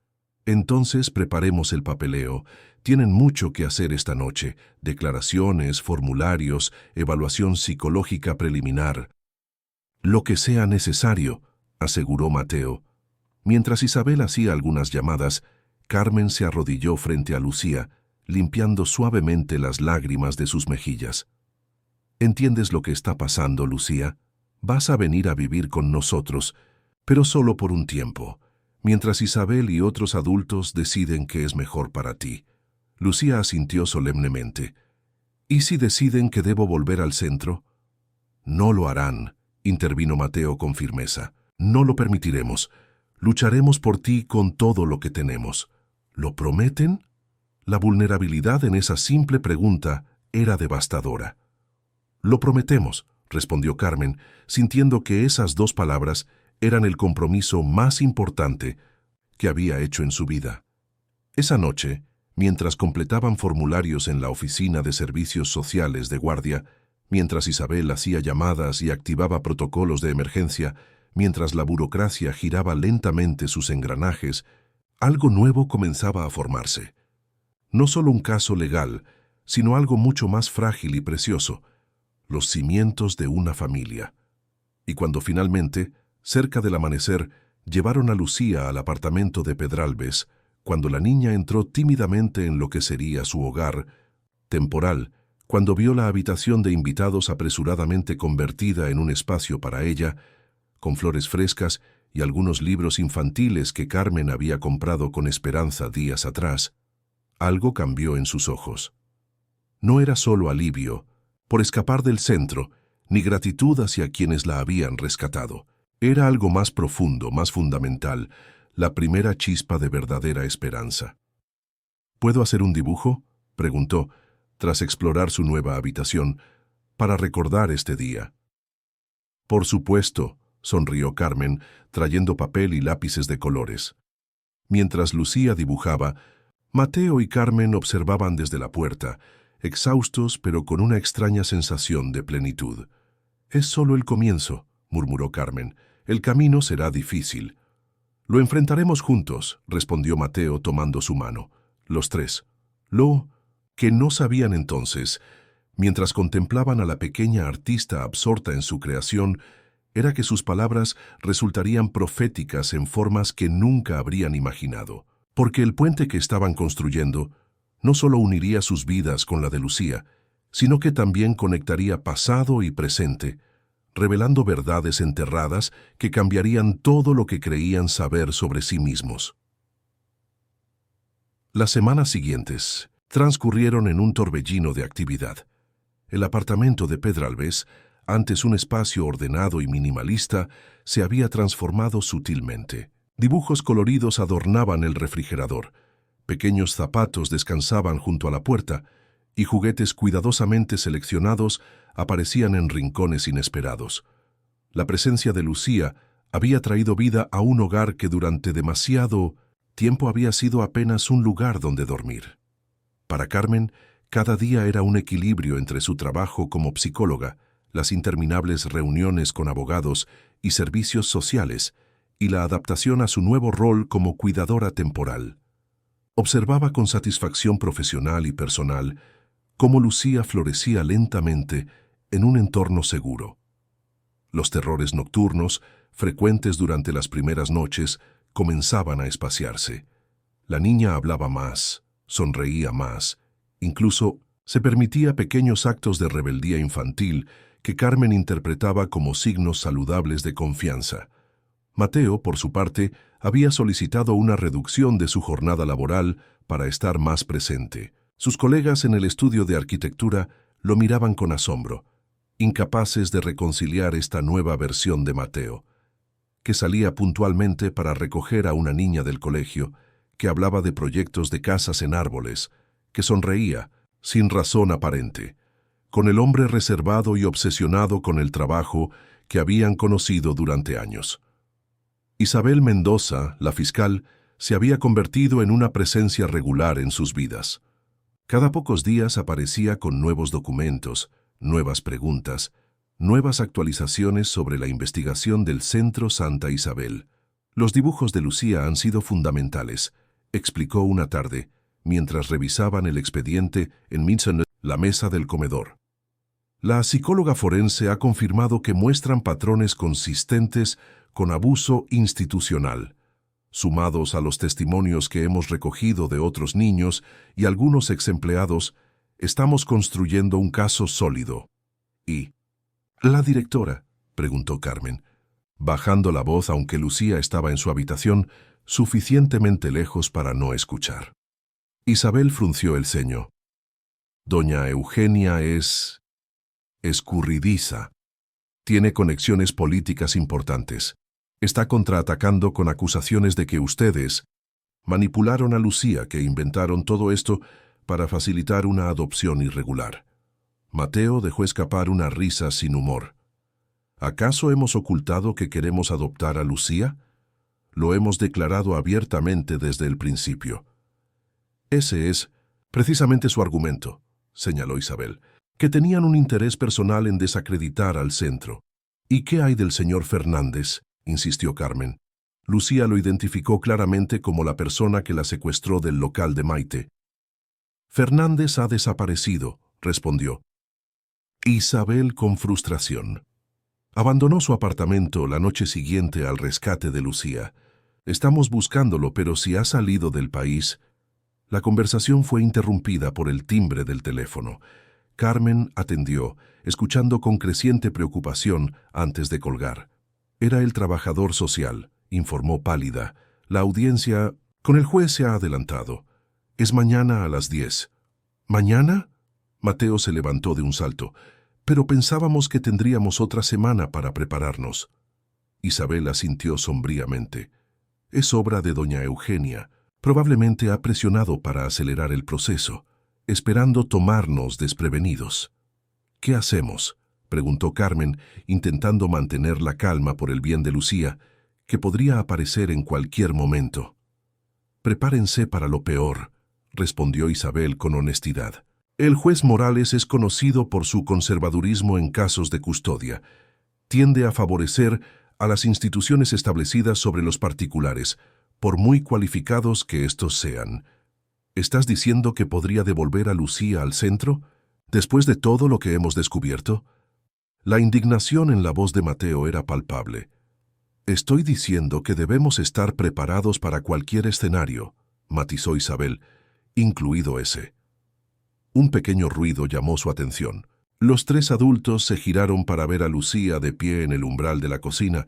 Entonces preparemos el papeleo. Tienen mucho que hacer esta noche. Declaraciones, formularios, evaluación psicológica preliminar. Lo que sea necesario, aseguró Mateo. Mientras Isabel hacía algunas llamadas, Carmen se arrodilló frente a Lucía, limpiando suavemente las lágrimas de sus mejillas. ¿Entiendes lo que está pasando, Lucía? Vas a venir a vivir con nosotros, pero solo por un tiempo, mientras Isabel y otros adultos deciden qué es mejor para ti. Lucía asintió solemnemente. ¿Y si deciden que debo volver al centro? No lo harán, intervino Mateo con firmeza. No lo permitiremos. Lucharemos por ti con todo lo que tenemos. ¿Lo prometen? La vulnerabilidad en esa simple pregunta era devastadora. Lo prometemos, respondió Carmen, sintiendo que esas 2 palabras eran el compromiso más importante que había hecho en su vida. Esa noche, mientras completaban formularios en la oficina de servicios sociales de guardia, mientras Isabel hacía llamadas y activaba protocolos de emergencia, mientras la burocracia giraba lentamente sus engranajes, algo nuevo comenzaba a formarse. No solo un caso legal, sino algo mucho más frágil y precioso, los cimientos de una familia. Y cuando finalmente, cerca del amanecer, llevaron a Lucía al apartamento de Pedralbes, cuando la niña entró tímidamente en lo que sería su hogar, temporal, cuando vio la habitación de invitados apresuradamente convertida en un espacio para ella, con flores frescas y algunos libros infantiles que Carmen había comprado con esperanza días atrás, algo cambió en sus ojos. No era solo alivio por escapar del centro, ni gratitud hacia quienes la habían rescatado. Era algo más profundo, más fundamental, la primera chispa de verdadera esperanza. ¿Puedo hacer un dibujo?, preguntó, tras explorar su nueva habitación, para recordar este día. Por supuesto, sonrió Carmen, trayendo papel y lápices de colores. Mientras Lucía dibujaba, Mateo y Carmen observaban desde la puerta, exhaustos pero con una extraña sensación de plenitud. «Es solo el comienzo», murmuró Carmen. «El camino será difícil». «Lo enfrentaremos juntos», respondió Mateo tomando su mano. Los 3. Lo que no sabían entonces, mientras contemplaban a la pequeña artista absorta en su creación, era que sus palabras resultarían proféticas en formas que nunca habrían imaginado. Porque el puente que estaban construyendo no solo uniría sus vidas con la de Lucía, sino que también conectaría pasado y presente, revelando verdades enterradas que cambiarían todo lo que creían saber sobre sí mismos. Las semanas siguientes transcurrieron en un torbellino de actividad. El apartamento de Pedralbes, antes un espacio ordenado y minimalista, se había transformado sutilmente. Dibujos coloridos adornaban el refrigerador, pequeños zapatos descansaban junto a la puerta, y juguetes cuidadosamente seleccionados aparecían en rincones inesperados. La presencia de Lucía había traído vida a un hogar que durante demasiado tiempo había sido apenas un lugar donde dormir. Para Carmen, cada día era un equilibrio entre su trabajo como psicóloga, las interminables reuniones con abogados y servicios sociales, y la adaptación a su nuevo rol como cuidadora temporal. Observaba con satisfacción profesional y personal cómo Lucía florecía lentamente en un entorno seguro. Los terrores nocturnos, frecuentes durante las primeras noches, comenzaban a espaciarse. La niña hablaba más, sonreía más, incluso se permitía pequeños actos de rebeldía infantil que Carmen interpretaba como signos saludables de confianza. Mateo, por su parte, había solicitado una reducción de su jornada laboral para estar más presente. Sus colegas en el estudio de arquitectura lo miraban con asombro, incapaces de reconciliar esta nueva versión de Mateo, que salía puntualmente para recoger a una niña del colegio, que hablaba de proyectos de casas en árboles, que sonreía, sin razón aparente, con el hombre reservado y obsesionado con el trabajo que habían conocido durante años. Isabel Mendoza, la fiscal, se había convertido en una presencia regular en sus vidas. Cada pocos días aparecía con nuevos documentos, nuevas preguntas, nuevas actualizaciones sobre la investigación del Centro Santa Isabel. Los dibujos de Lucía han sido fundamentales, explicó una tarde, mientras revisaban el expediente en la mesa del comedor. La psicóloga forense ha confirmado que muestran patrones consistentes con abuso institucional. Sumados a los testimonios que hemos recogido de otros niños y algunos exempleados, estamos construyendo un caso sólido. ¿Y la directora?, preguntó Carmen, bajando la voz aunque Lucía estaba en su habitación, suficientemente lejos para no escuchar. Isabel frunció el ceño. Doña Eugenia es escurridiza. Tiene conexiones políticas importantes. Está contraatacando con acusaciones de que ustedes manipularon a Lucía, que inventaron todo esto para facilitar una adopción irregular. Mateo dejó escapar una risa sin humor. ¿Acaso hemos ocultado que queremos adoptar a Lucía? Lo hemos declarado abiertamente desde el principio. Ese es precisamente su argumento, señaló Isabel, que tenían un interés personal en desacreditar al centro. ¿Y qué hay del señor Fernández?, insistió Carmen. Lucía lo identificó claramente como la persona que la secuestró del local de Maite. Fernández ha desaparecido, respondió. Isabel con frustración. Abandonó su apartamento la noche siguiente al rescate de Lucía. Estamos buscándolo, pero si ha salido del país. La conversación fue interrumpida por el timbre del teléfono. Carmen atendió, escuchando con creciente preocupación antes de colgar. Era el trabajador social, informó pálida. La audiencia con el juez se ha adelantado. Es mañana a las 10. ¿Mañana? Mateo se levantó de un salto. Pero pensábamos que tendríamos otra semana para prepararnos. Isabel asintió sombríamente. Es obra de doña Eugenia. Probablemente ha presionado para acelerar el proceso, esperando tomarnos desprevenidos. ¿Qué hacemos?, preguntó Carmen, intentando mantener la calma por el bien de Lucía, que podría aparecer en cualquier momento. Prepárense para lo peor, respondió Isabel con honestidad. El juez Morales es conocido por su conservadurismo en casos de custodia. Tiende a favorecer a las instituciones establecidas sobre los particulares, por muy cualificados que estos sean. ¿Estás diciendo que podría devolver a Lucía al centro, después de todo lo que hemos descubierto? La indignación en la voz de Mateo era palpable. Estoy diciendo que debemos estar preparados para cualquier escenario, matizó Isabel, incluido ese. Un pequeño ruido llamó su atención. Los tres adultos se giraron para ver a Lucía de pie en el umbral de la cocina,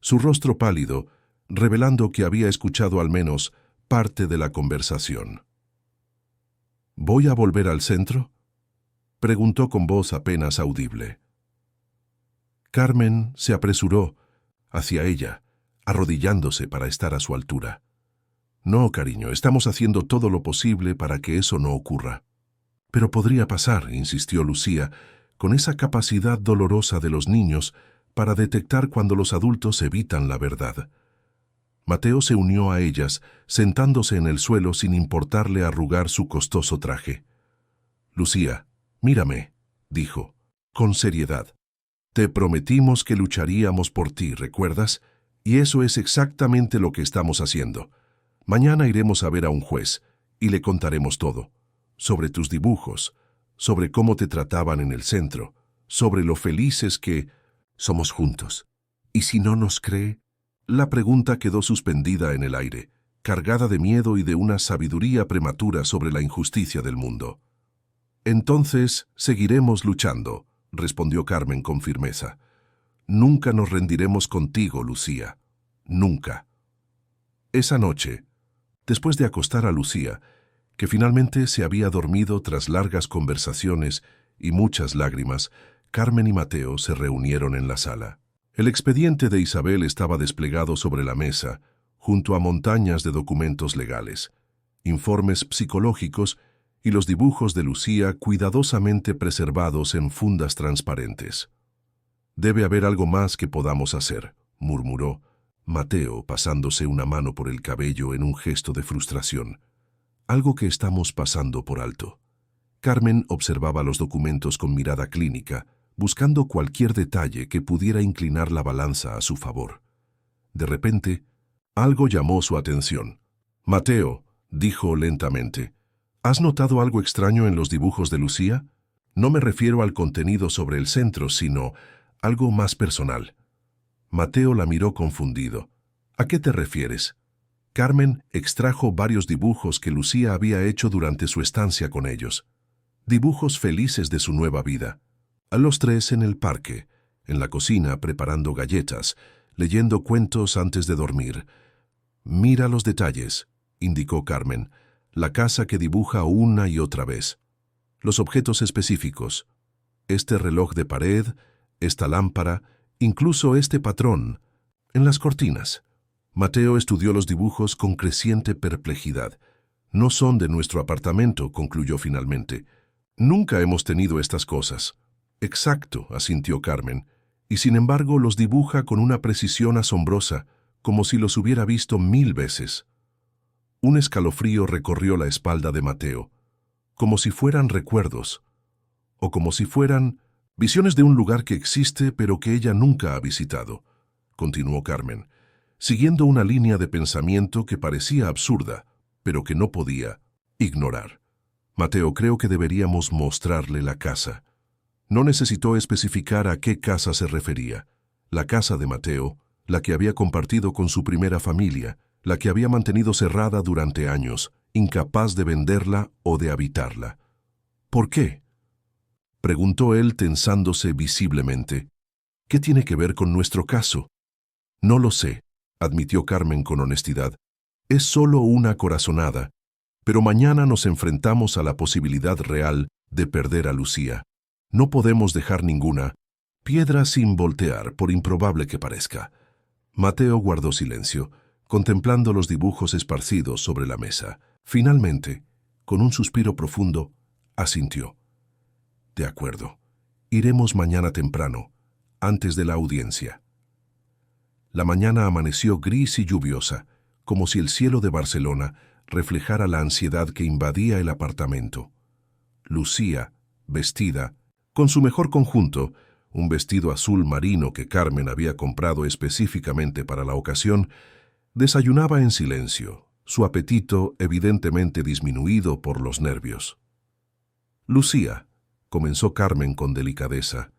su rostro pálido, revelando que había escuchado al menos parte de la conversación. ¿Voy a volver al centro?, preguntó con voz apenas audible. Carmen se apresuró hacia ella, arrodillándose para estar a su altura. No, cariño, estamos haciendo todo lo posible para que eso no ocurra. Pero podría pasar, insistió Lucía, con esa capacidad dolorosa de los niños para detectar cuando los adultos evitan la verdad. Mateo se unió a ellas, sentándose en el suelo sin importarle arrugar su costoso traje. «Lucía, mírame», dijo, con seriedad. «Te prometimos que lucharíamos por ti, ¿recuerdas? Y eso es exactamente lo que estamos haciendo. Mañana iremos a ver a un juez y le contaremos todo, sobre tus dibujos, sobre cómo te trataban en el centro, sobre lo felices que somos juntos. ¿Y si no nos cree?». La pregunta quedó suspendida en el aire, cargada de miedo y de una sabiduría prematura sobre la injusticia del mundo. «Entonces seguiremos luchando», respondió Carmen con firmeza. «Nunca nos rendiremos contigo, Lucía. Nunca». Esa noche, después de acostar a Lucía, que finalmente se había dormido tras largas conversaciones y muchas lágrimas, Carmen y Mateo se reunieron en la sala. El expediente de Isabel estaba desplegado sobre la mesa, junto a montañas de documentos legales, informes psicológicos y los dibujos de Lucía cuidadosamente preservados en fundas transparentes. «Debe haber algo más que podamos hacer», murmuró Mateo, pasándose una mano por el cabello en un gesto de frustración. «Algo que estamos pasando por alto». Carmen observaba los documentos con mirada clínica, buscando cualquier detalle que pudiera inclinar la balanza a su favor. De repente, algo llamó su atención. «Mateo», dijo lentamente, «¿has notado algo extraño en los dibujos de Lucía? No me refiero al contenido sobre el centro, sino algo más personal». Mateo la miró confundido. «¿A qué te refieres?». Carmen extrajo varios dibujos que Lucía había hecho durante su estancia con ellos. Dibujos felices de su nueva vida. A los tres en el parque, en la cocina preparando galletas, leyendo cuentos antes de dormir. «Mira los detalles», indicó Carmen, «la casa que dibuja una y otra vez. Los objetos específicos. Este reloj de pared, esta lámpara, incluso este patrón, en las cortinas». Mateo estudió los dibujos con creciente perplejidad. «No son de nuestro apartamento», concluyó finalmente. «Nunca hemos tenido estas cosas». «Exacto», asintió Carmen, «y sin embargo los dibuja con una precisión asombrosa, como si los hubiera visto 1000 veces». Un escalofrío recorrió la espalda de Mateo, como si fueran recuerdos, o como si fueran visiones de un lugar que existe pero que ella nunca ha visitado, continuó Carmen, siguiendo una línea de pensamiento que parecía absurda, pero que no podía ignorar. «Mateo, creo que deberíamos mostrarle la casa». No necesitó especificar a qué casa se refería. La casa de Mateo, la que había compartido con su primera familia, la que había mantenido cerrada durante años, incapaz de venderla o de habitarla. «¿Por qué?», preguntó él tensándose visiblemente. «¿Qué tiene que ver con nuestro caso?». «No lo sé», admitió Carmen con honestidad. «Es solo una corazonada, pero mañana nos enfrentamos a la posibilidad real de perder a Lucía. No podemos dejar ninguna piedra sin voltear, por improbable que parezca». Mateo guardó silencio, contemplando los dibujos esparcidos sobre la mesa. Finalmente, con un suspiro profundo, asintió. «De acuerdo. Iremos mañana temprano, antes de la audiencia». La mañana amaneció gris y lluviosa, como si el cielo de Barcelona reflejara la ansiedad que invadía el apartamento. Lucía, vestida, con su mejor conjunto, un vestido azul marino que Carmen había comprado específicamente para la ocasión, desayunaba en silencio, su apetito evidentemente disminuido por los nervios. «Lucía», comenzó Carmen con delicadeza,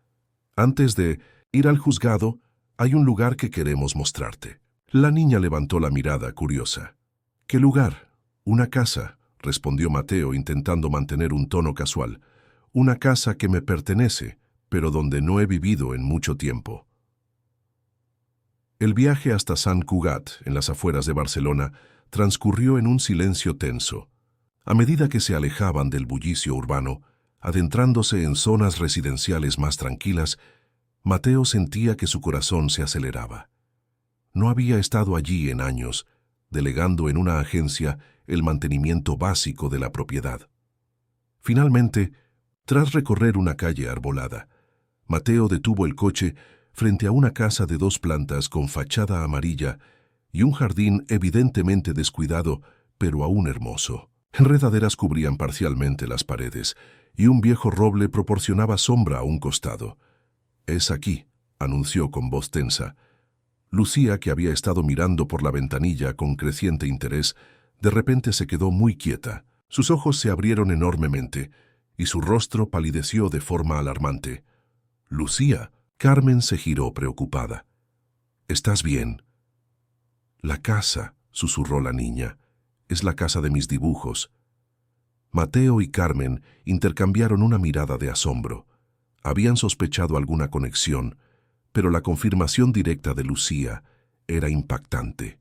«antes de ir al juzgado, hay un lugar que queremos mostrarte». La niña levantó la mirada curiosa. «¿Qué lugar?». «Una casa», respondió Mateo intentando mantener un tono casual. «Una casa que me pertenece, pero donde no he vivido en mucho tiempo». El viaje hasta Sant Cugat, en las afueras de Barcelona, transcurrió en un silencio tenso. A medida que se alejaban del bullicio urbano, adentrándose en zonas residenciales más tranquilas, Mateo sentía que su corazón se aceleraba. No había estado allí en años, delegando en una agencia el mantenimiento básico de la propiedad. Finalmente, tras recorrer una calle arbolada, Mateo detuvo el coche frente a una casa de 2 plantas con fachada amarilla y un jardín evidentemente descuidado, pero aún hermoso. Enredaderas cubrían parcialmente las paredes, y un viejo roble proporcionaba sombra a un costado. «Es aquí», anunció con voz tensa. Lucía, que había estado mirando por la ventanilla con creciente interés, de repente se quedó muy quieta. Sus ojos se abrieron enormemente, y su rostro palideció de forma alarmante. «Lucía», Carmen se giró preocupada. «¿Estás bien?» «La casa», susurró la niña, «es la casa de mis dibujos». Mateo y Carmen intercambiaron una mirada de asombro. Habían sospechado alguna conexión, pero la confirmación directa de Lucía era impactante.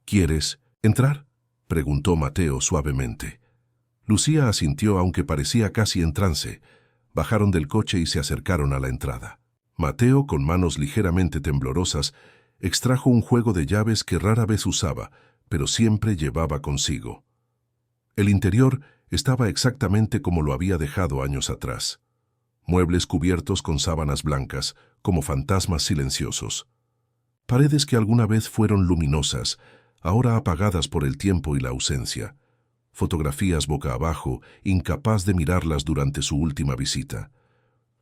«¿Quieres entrar?», preguntó Mateo suavemente. Lucía asintió, aunque parecía casi en trance. Bajaron del coche y se acercaron a la entrada. Mateo, con manos ligeramente temblorosas, extrajo un juego de llaves que rara vez usaba, pero siempre llevaba consigo. El interior estaba exactamente como lo había dejado años atrás. Muebles cubiertos con sábanas blancas, como fantasmas silenciosos. Paredes que alguna vez fueron luminosas, ahora apagadas por el tiempo y la ausencia. Fotografías boca abajo, incapaz de mirarlas durante su última visita.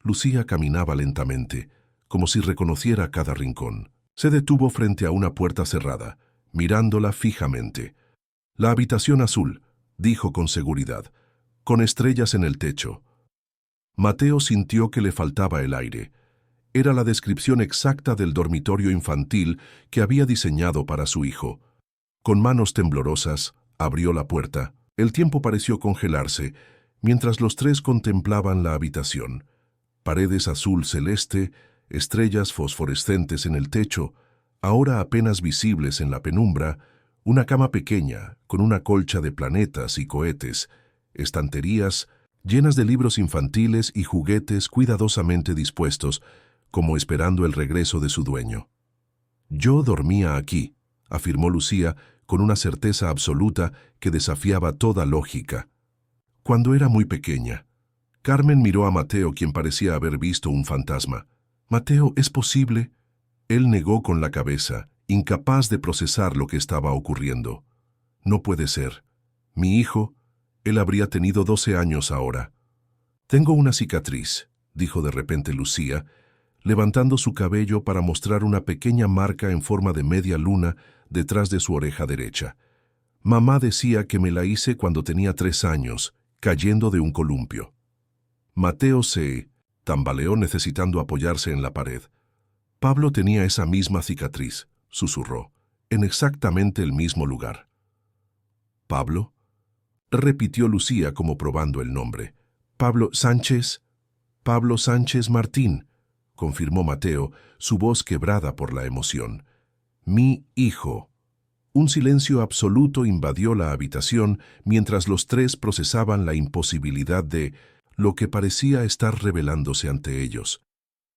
Lucía caminaba lentamente, como si reconociera cada rincón. Se detuvo frente a una puerta cerrada, mirándola fijamente. «La habitación azul», dijo con seguridad, «con estrellas en el techo». Mateo sintió que le faltaba el aire. Era la descripción exacta del dormitorio infantil que había diseñado para su hijo. Con manos temblorosas, abrió la puerta. El tiempo pareció congelarse, mientras los tres contemplaban la habitación. Paredes azul celeste, estrellas fosforescentes en el techo, ahora apenas visibles en la penumbra, una cama pequeña, con una colcha de planetas y cohetes, estanterías llenas de libros infantiles y juguetes cuidadosamente dispuestos, como esperando el regreso de su dueño. «Yo dormía aquí», afirmó Lucía con una certeza absoluta que desafiaba toda lógica. «Cuando era muy pequeña». Carmen miró a Mateo, quien parecía haber visto un fantasma. «Mateo, ¿es posible?». Él negó con la cabeza, incapaz de procesar lo que estaba ocurriendo. «No puede ser. Mi hijo, él habría tenido 12 años ahora». «Tengo una cicatriz», dijo de repente Lucía, levantando su cabello para mostrar una pequeña marca en forma de media luna detrás de su oreja derecha. «Mamá decía que me la hice cuando tenía 3 años, cayendo de un columpio». Mateo se tambaleó necesitando apoyarse en la pared. «Pablo tenía esa misma cicatriz», susurró, «en exactamente el mismo lugar». «¿Pablo?», repitió Lucía como probando el nombre. «Pablo Sánchez Martín», confirmó Mateo, su voz quebrada por la emoción. «Mi hijo». Un silencio absoluto invadió la habitación mientras los tres procesaban la imposibilidad de lo que parecía estar revelándose ante ellos.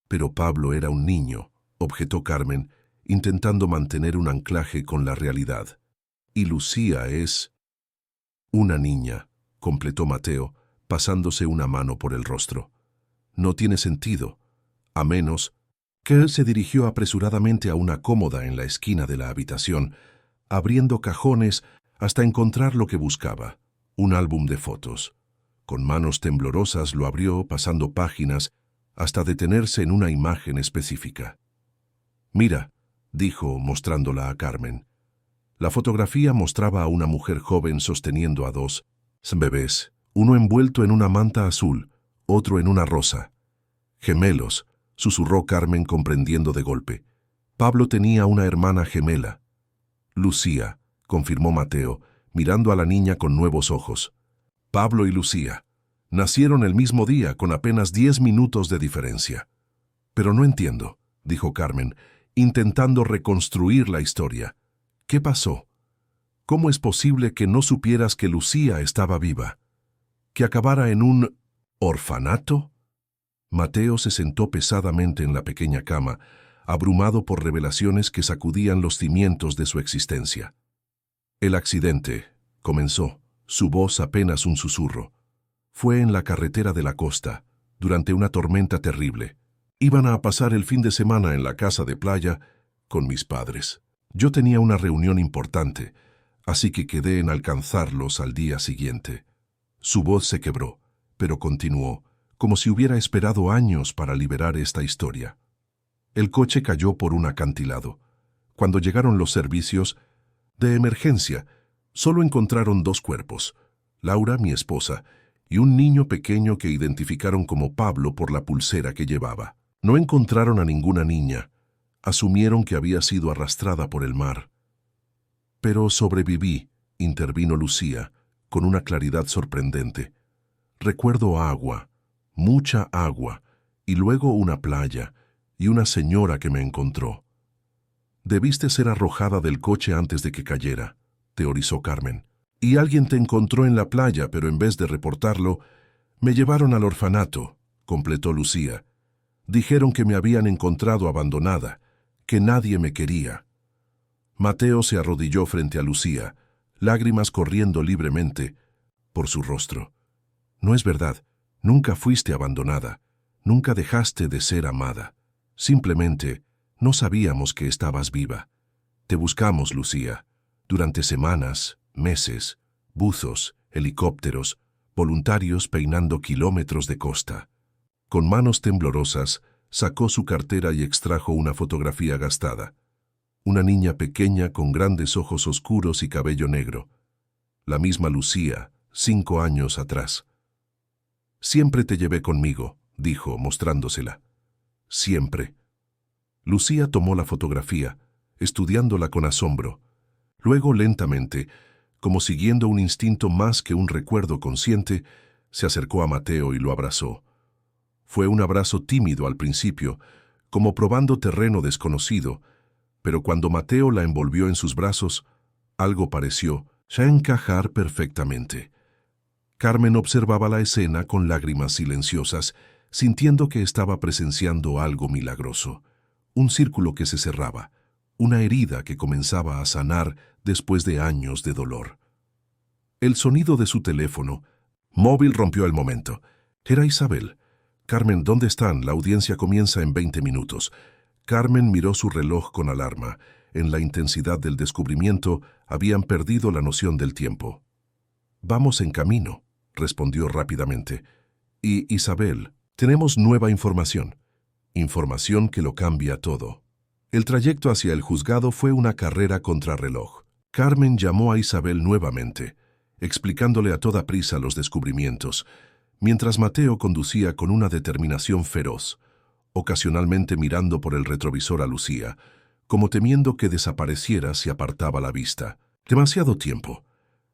«Pero Pablo era un niño», objetó Carmen, intentando mantener un anclaje con la realidad. «Y Lucía es...». «Una niña», completó Mateo, pasándose una mano por el rostro. «No tiene sentido, a menos...». Que él se dirigió apresuradamente a una cómoda en la esquina de la habitación, abriendo cajones hasta encontrar lo que buscaba, un álbum de fotos. Con manos temblorosas lo abrió, pasando páginas, hasta detenerse en una imagen específica. «Mira», dijo, mostrándola a Carmen. La fotografía mostraba a una mujer joven sosteniendo a 2 bebés, uno envuelto en una manta azul, otro en una rosa. «Gemelos», susurró Carmen comprendiendo de golpe. Pablo tenía una hermana gemela. «Lucía», confirmó Mateo, mirando a la niña con nuevos ojos. «Pablo y Lucía. Nacieron el mismo día, con apenas 10 minutos de diferencia». «Pero no entiendo», dijo Carmen, intentando reconstruir la historia. «¿Qué pasó? ¿Cómo es posible que no supieras que Lucía estaba viva? ¿Que acabara en un orfanato?» Mateo se sentó pesadamente en la pequeña cama, abrumado por revelaciones que sacudían los cimientos de su existencia. «El accidente», comenzó, su voz apenas un susurro. «Fue en la carretera de la costa, durante una tormenta terrible. Iban a pasar el fin de semana en la casa de playa con mis padres. Yo tenía una reunión importante, así que quedé en alcanzarlos al día siguiente. Su voz se quebró, pero continuó, como si hubiera esperado años para liberar esta historia. El coche cayó por un acantilado. Cuando llegaron los servicios de emergencia, solo encontraron 2 cuerpos, Laura, mi esposa, y un niño pequeño que identificaron como Pablo por la pulsera que llevaba. No encontraron a ninguna niña. Asumieron que había sido arrastrada por el mar. Pero sobreviví, intervino Lucía, con una claridad sorprendente. Recuerdo agua, mucha agua, y luego una playa, y una señora que me encontró. Debiste ser arrojada del coche antes de que cayera, teorizó Carmen. Y alguien te encontró en la playa, pero en vez de reportarlo, me llevaron al orfanato, completó Lucía. Dijeron que me habían encontrado abandonada, que nadie me quería. Mateo se arrodilló frente a Lucía, lágrimas corriendo libremente por su rostro. No es verdad, nunca fuiste abandonada, nunca dejaste de ser amada. Simplemente no sabíamos que estabas viva. Te buscamos, Lucía, durante semanas, meses, buzos, helicópteros, voluntarios peinando kilómetros de costa. Con manos temblorosas, sacó su cartera y extrajo una fotografía gastada. Una niña pequeña con grandes ojos oscuros y cabello negro. La misma Lucía, 5 años atrás. Siempre te llevé conmigo, dijo, mostrándosela. Siempre. Lucía tomó la fotografía, estudiándola con asombro. Luego, lentamente, como siguiendo un instinto más que un recuerdo consciente, se acercó a Mateo y lo abrazó. Fue un abrazo tímido al principio, como probando terreno desconocido, pero cuando Mateo la envolvió en sus brazos, algo pareció ya encajar perfectamente. Carmen observaba la escena con lágrimas silenciosas, sintiendo que estaba presenciando algo milagroso. Un círculo que se cerraba, una herida que comenzaba a sanar después de años de dolor. El sonido de su teléfono móvil rompió el momento. Era Isabel. Carmen, ¿dónde están? La audiencia comienza en 20 minutos. Carmen miró su reloj con alarma. En la intensidad del descubrimiento habían perdido la noción del tiempo. Vamos en camino, respondió rápidamente. Y Isabel, tenemos nueva información. Información que lo cambia todo. El trayecto hacia el juzgado fue una carrera contrarreloj. Carmen llamó a Isabel nuevamente, explicándole a toda prisa los descubrimientos, mientras Mateo conducía con una determinación feroz, ocasionalmente mirando por el retrovisor a Lucía, como temiendo que desapareciera si apartaba la vista. Demasiado tiempo.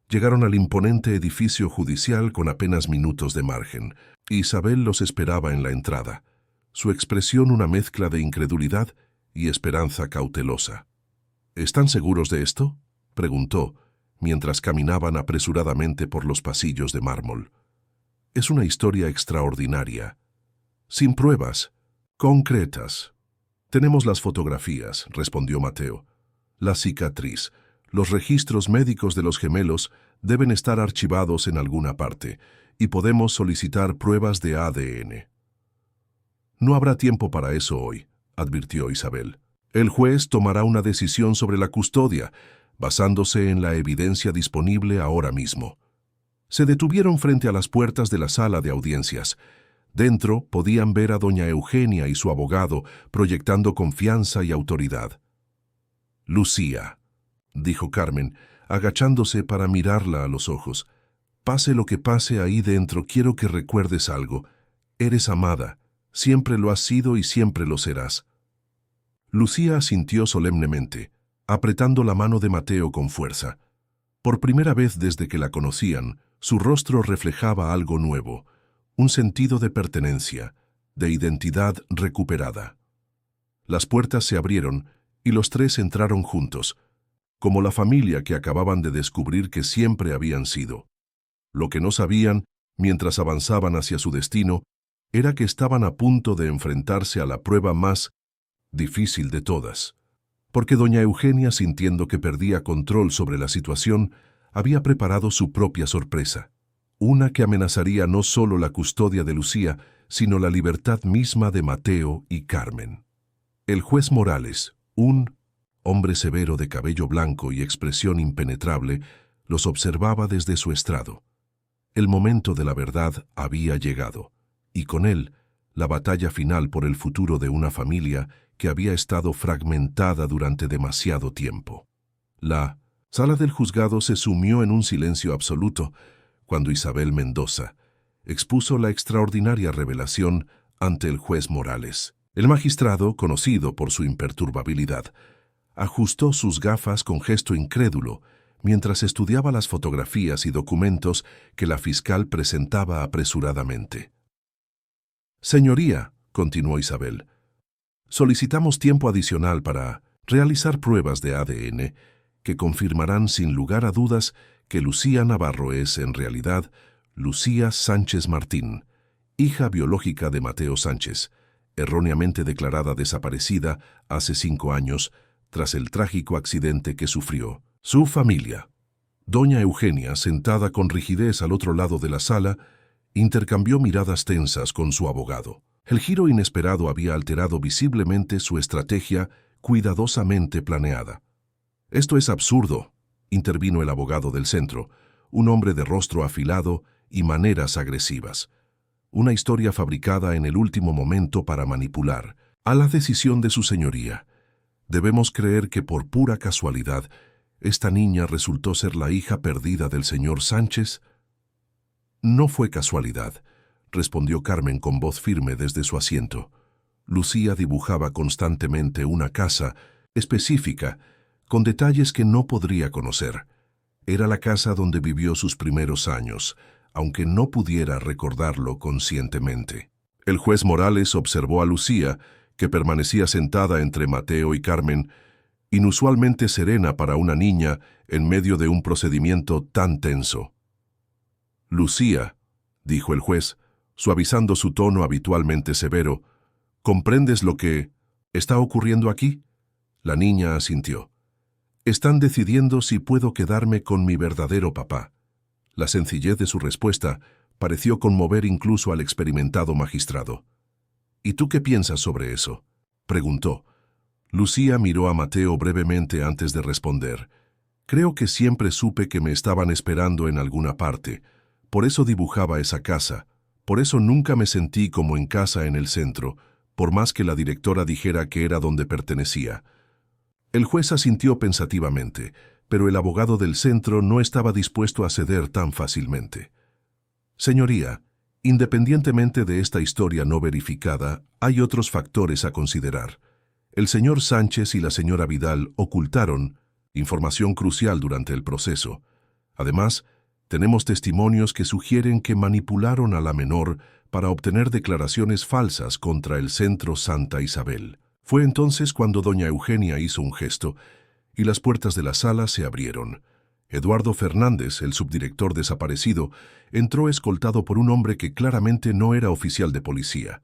Llegaron al imponente edificio judicial con apenas minutos de margen. Isabel los esperaba en la entrada, su expresión una mezcla de incredulidad y esperanza cautelosa. ¿Están seguros de esto?, preguntó, mientras caminaban apresuradamente por los pasillos de mármol. Es una historia extraordinaria, sin pruebas, concretas. Tenemos las fotografías, respondió Mateo. La cicatriz, los registros médicos de los gemelos deben estar archivados en alguna parte, y podemos solicitar pruebas de ADN. No habrá tiempo para eso hoy, advirtió Isabel. El juez tomará una decisión sobre la custodia, basándose en la evidencia disponible ahora mismo. Se detuvieron frente a las puertas de la sala de audiencias. Dentro podían ver a doña Eugenia y su abogado proyectando confianza y autoridad. Lucía, dijo Carmen, agachándose para mirarla a los ojos. Pase lo que pase ahí dentro, quiero que recuerdes algo. Eres amada, siempre lo has sido y siempre lo serás. Lucía asintió solemnemente, apretando la mano de Mateo con fuerza. Por primera vez desde que la conocían, su rostro reflejaba algo nuevo, un sentido de pertenencia, de identidad recuperada. Las puertas se abrieron y los tres entraron juntos, como la familia que acababan de descubrir que siempre habían sido. Lo que no sabían, mientras avanzaban hacia su destino, era que estaban a punto de enfrentarse a la prueba más difícil de todas. Porque doña Eugenia, sintiendo que perdía control sobre la situación, había preparado su propia sorpresa, una que amenazaría no solo la custodia de Lucía, sino la libertad misma de Mateo y Carmen. El juez Morales, un hombre severo de cabello blanco y expresión impenetrable, los observaba desde su estrado. El momento de la verdad había llegado, y con él, la batalla final por el futuro de una familia que había estado fragmentada durante demasiado tiempo. La sala del juzgado se sumió en un silencio absoluto cuando Isabel Mendoza expuso la extraordinaria revelación ante el juez Morales. El magistrado, conocido por su imperturbabilidad, ajustó sus gafas con gesto incrédulo mientras estudiaba las fotografías y documentos que la fiscal presentaba apresuradamente. «Señoría», continuó Isabel, «solicitamos tiempo adicional para realizar pruebas de ADN que confirmarán sin lugar a dudas que Lucía Navarro es, en realidad, Lucía Sánchez Martín, hija biológica de Mateo Sánchez, erróneamente declarada desaparecida hace 5 años tras el trágico accidente que sufrió. Su familia». Doña Eugenia, sentada con rigidez al otro lado de la sala, intercambió miradas tensas con su abogado. El giro inesperado había alterado visiblemente su estrategia cuidadosamente planeada. «Esto es absurdo», intervino el abogado del centro, un hombre de rostro afilado y maneras agresivas. «Una historia fabricada en el último momento para manipular a la decisión de su señoría. Debemos creer que por pura casualidad esta niña resultó ser la hija perdida del señor Sánchez». «No fue casualidad», respondió Carmen con voz firme desde su asiento. Lucía dibujaba constantemente una casa específica, con detalles que no podría conocer. Era la casa donde vivió sus primeros años, aunque no pudiera recordarlo conscientemente. El juez Morales observó a Lucía, que permanecía sentada entre Mateo y Carmen, inusualmente serena para una niña en medio de un procedimiento tan tenso. «Lucía», dijo el juez, suavizando su tono habitualmente severo, «¿comprendes lo que está ocurriendo aquí?» La niña asintió. «Están decidiendo si puedo quedarme con mi verdadero papá». La sencillez de su respuesta pareció conmover incluso al experimentado magistrado. «¿Y tú qué piensas sobre eso?», preguntó. Lucía miró a Mateo brevemente antes de responder. «Creo que siempre supe que me estaban esperando en alguna parte. Por eso dibujaba esa casa. Por eso nunca me sentí como en casa en el centro, por más que la directora dijera que era donde pertenecía». El juez asintió pensativamente, pero el abogado del centro no estaba dispuesto a ceder tan fácilmente. «Señoría, independientemente de esta historia no verificada, hay otros factores a considerar. El señor Sánchez y la señora Vidal ocultaron información crucial durante el proceso. Además, tenemos testimonios que sugieren que manipularon a la menor para obtener declaraciones falsas contra el Centro Santa Isabel». Fue entonces cuando doña Eugenia hizo un gesto y las puertas de la sala se abrieron. Eduardo Fernández, el subdirector desaparecido, entró escoltado por un hombre que claramente no era oficial de policía.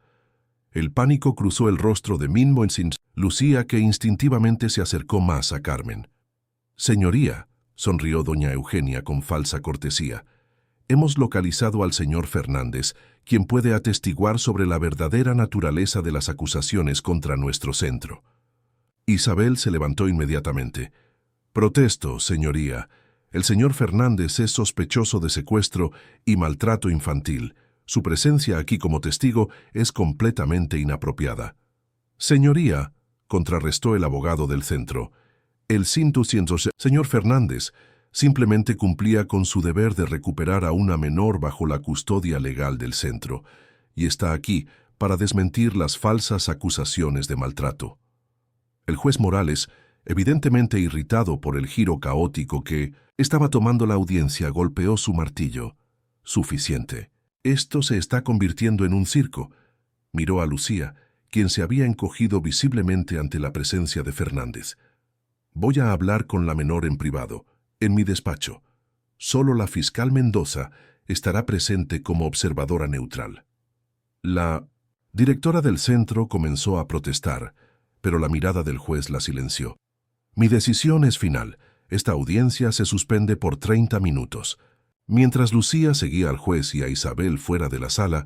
El pánico cruzó el rostro de Min Moensin, Lucía, que instintivamente se acercó más a Carmen. «Señoría», sonrió doña Eugenia con falsa cortesía, «hemos localizado al señor Fernández, quien puede atestiguar sobre la verdadera naturaleza de las acusaciones contra nuestro centro». Isabel se levantó inmediatamente. «Protesto, señoría. El señor Fernández es sospechoso de secuestro y maltrato infantil. Su presencia aquí como testigo es completamente inapropiada». «Señoría», contrarrestó el abogado del centro, «el señor Fernández simplemente cumplía con su deber de recuperar a una menor bajo la custodia legal del centro, y está aquí para desmentir las falsas acusaciones de maltrato». El juez Morales, evidentemente irritado por el giro caótico que estaba tomando la audiencia, golpeó su martillo. «Suficiente. Esto se está convirtiendo en un circo». Miró a Lucía, quien se había encogido visiblemente ante la presencia de Fernández. «Voy a hablar con la menor en privado, en mi despacho. Solo la fiscal Mendoza estará presente como observadora neutral». La directora del centro comenzó a protestar, pero la mirada del juez la silenció. «Mi decisión es final. Esta audiencia se suspende por 30 minutos». Mientras Lucía seguía al juez y a Isabel fuera de la sala,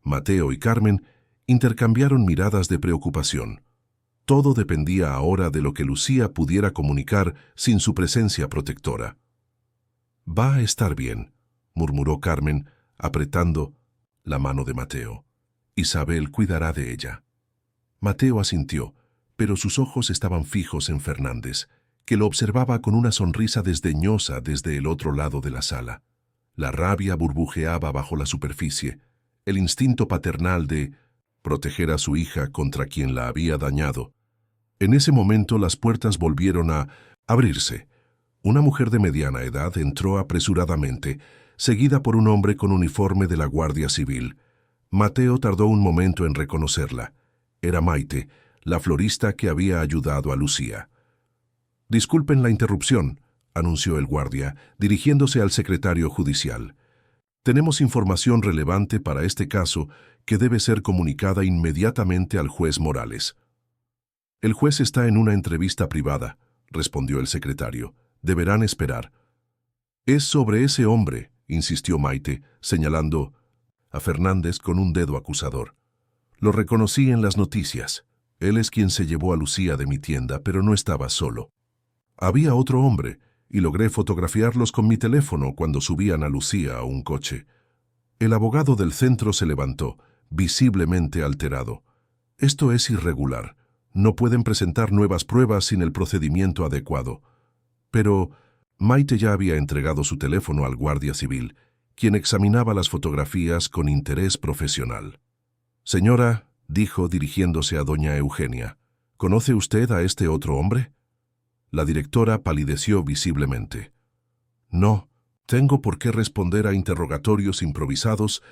Mateo y Carmen intercambiaron miradas de preocupación. Todo dependía ahora de lo que Lucía pudiera comunicar sin su presencia protectora. «Va a estar bien», murmuró Carmen, apretando la mano de Mateo. «Isabel cuidará de ella». Mateo asintió, pero sus ojos estaban fijos en Fernández, que lo observaba con una sonrisa desdeñosa desde el otro lado de la sala. La rabia burbujeaba bajo la superficie, el instinto paternal de proteger a su hija contra quien la había dañado. En ese momento las puertas volvieron a abrirse. Una mujer de mediana edad entró apresuradamente, seguida por un hombre con uniforme de la Guardia Civil. Mateo tardó un momento en reconocerla. Era Maite, la florista que había ayudado a Lucía. «Disculpen la interrupción», anunció el guardia, dirigiéndose al secretario judicial. «Tenemos información relevante para este caso que debe ser comunicada inmediatamente al juez Morales». «El juez está en una entrevista privada», respondió el secretario. «Deberán esperar». «Es sobre ese hombre», insistió Maite, señalando a Fernández con un dedo acusador. «Lo reconocí en las noticias. Él es quien se llevó a Lucía de mi tienda, pero no estaba solo. Había otro hombre, y logré fotografiarlos con mi teléfono cuando subían a Lucía a un coche». El abogado del centro se levantó, visiblemente alterado. «Esto es irregular. No pueden presentar nuevas pruebas sin el procedimiento adecuado». Pero Maite ya había entregado su teléfono al guardia civil, quien examinaba las fotografías con interés profesional. «Señora», dijo dirigiéndose a doña Eugenia, «¿conoce usted a este otro hombre?» La directora palideció visiblemente. «No, tengo por qué responder a interrogatorios improvisados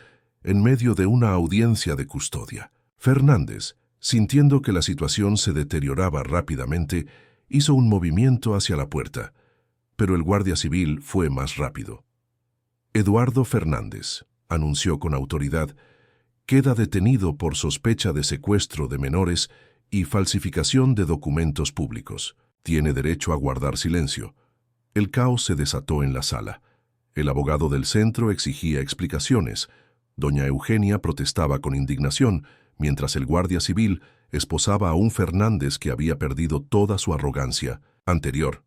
en medio de una audiencia de custodia». Fernández, sintiendo que la situación se deterioraba rápidamente, hizo un movimiento hacia la puerta, pero el guardia civil fue más rápido. «Eduardo Fernández», anunció con autoridad, «queda detenido por sospecha de secuestro de menores y falsificación de documentos públicos. Tiene derecho a guardar silencio». El caos se desató en la sala. El abogado del centro exigía explicaciones. Doña Eugenia protestaba con indignación, mientras el guardia civil esposaba a un Fernández que había perdido toda su arrogancia anterior.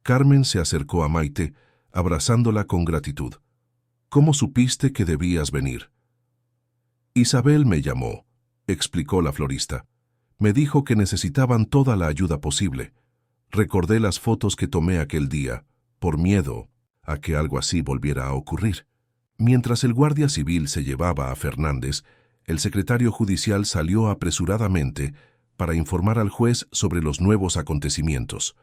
Carmen se acercó a Maite, abrazándola con gratitud. «¿Cómo supiste que debías venir?» «Isabel me llamó», explicó la florista. «Me dijo que necesitaban toda la ayuda posible. Recordé las fotos que tomé aquel día, por miedo a que algo así volviera a ocurrir». Mientras el guardia civil se llevaba a Fernández, el secretario judicial salió apresuradamente para informar al juez sobre los nuevos acontecimientos.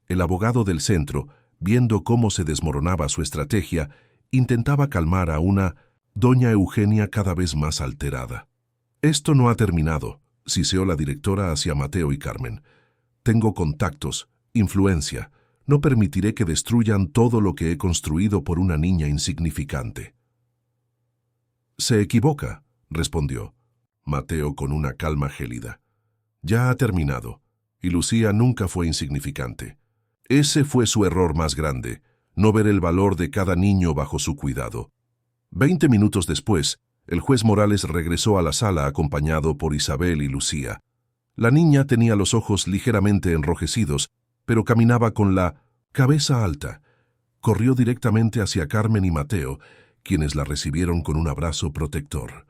El abogado del centro, viendo cómo se desmoronaba su estrategia, intentaba calmar a una doña Eugenia cada vez más alterada. «Esto no ha terminado», siseó la directora hacia Mateo y Carmen. «Tengo contactos, influencia. No permitiré que destruyan todo lo que he construido por una niña insignificante». «Se equivoca», respondió Mateo con una calma gélida. «Ya ha terminado, y Lucía nunca fue insignificante. Ese fue su error más grande, no ver el valor de cada niño bajo su cuidado». 20 minutos después, el juez Morales regresó a la sala acompañado por Isabel y Lucía. La niña tenía los ojos ligeramente enrojecidos, pero caminaba con la cabeza alta. Corrió directamente hacia Carmen y Mateo, quienes la recibieron con un abrazo protector.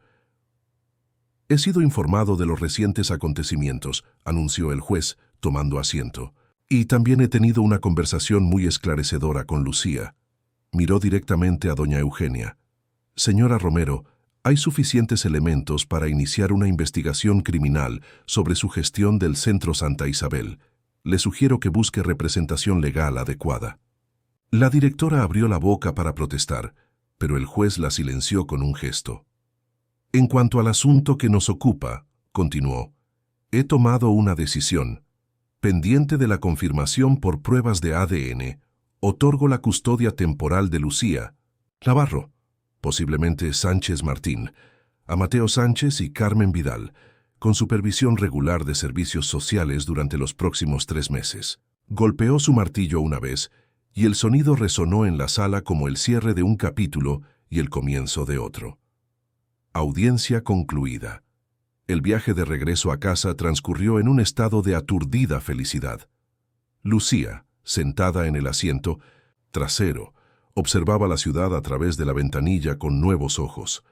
«He sido informado de los recientes acontecimientos», anunció el juez, tomando asiento. «Y también he tenido una conversación muy esclarecedora con Lucía». Miró directamente a doña Eugenia. «Señora Romero, hay suficientes elementos para iniciar una investigación criminal sobre su gestión del Centro Santa Isabel. Le sugiero que busque representación legal adecuada». La directora abrió la boca para protestar, pero el juez la silenció con un gesto. «En cuanto al asunto que nos ocupa», continuó, «he tomado una decisión. Pendiente de la confirmación por pruebas de ADN, otorgo la custodia temporal de Lucía Navarro, posiblemente Sánchez Martín, a Mateo Sánchez y Carmen Vidal, con supervisión regular de servicios sociales durante los próximos 3 meses. Golpeó su martillo una vez, y el sonido resonó en la sala como el cierre de un capítulo y el comienzo de otro. Audiencia concluida. El viaje de regreso a casa transcurrió en un estado de aturdida felicidad. Lucía, sentada en el asiento trasero, observaba la ciudad a través de la ventanilla con nuevos ojos.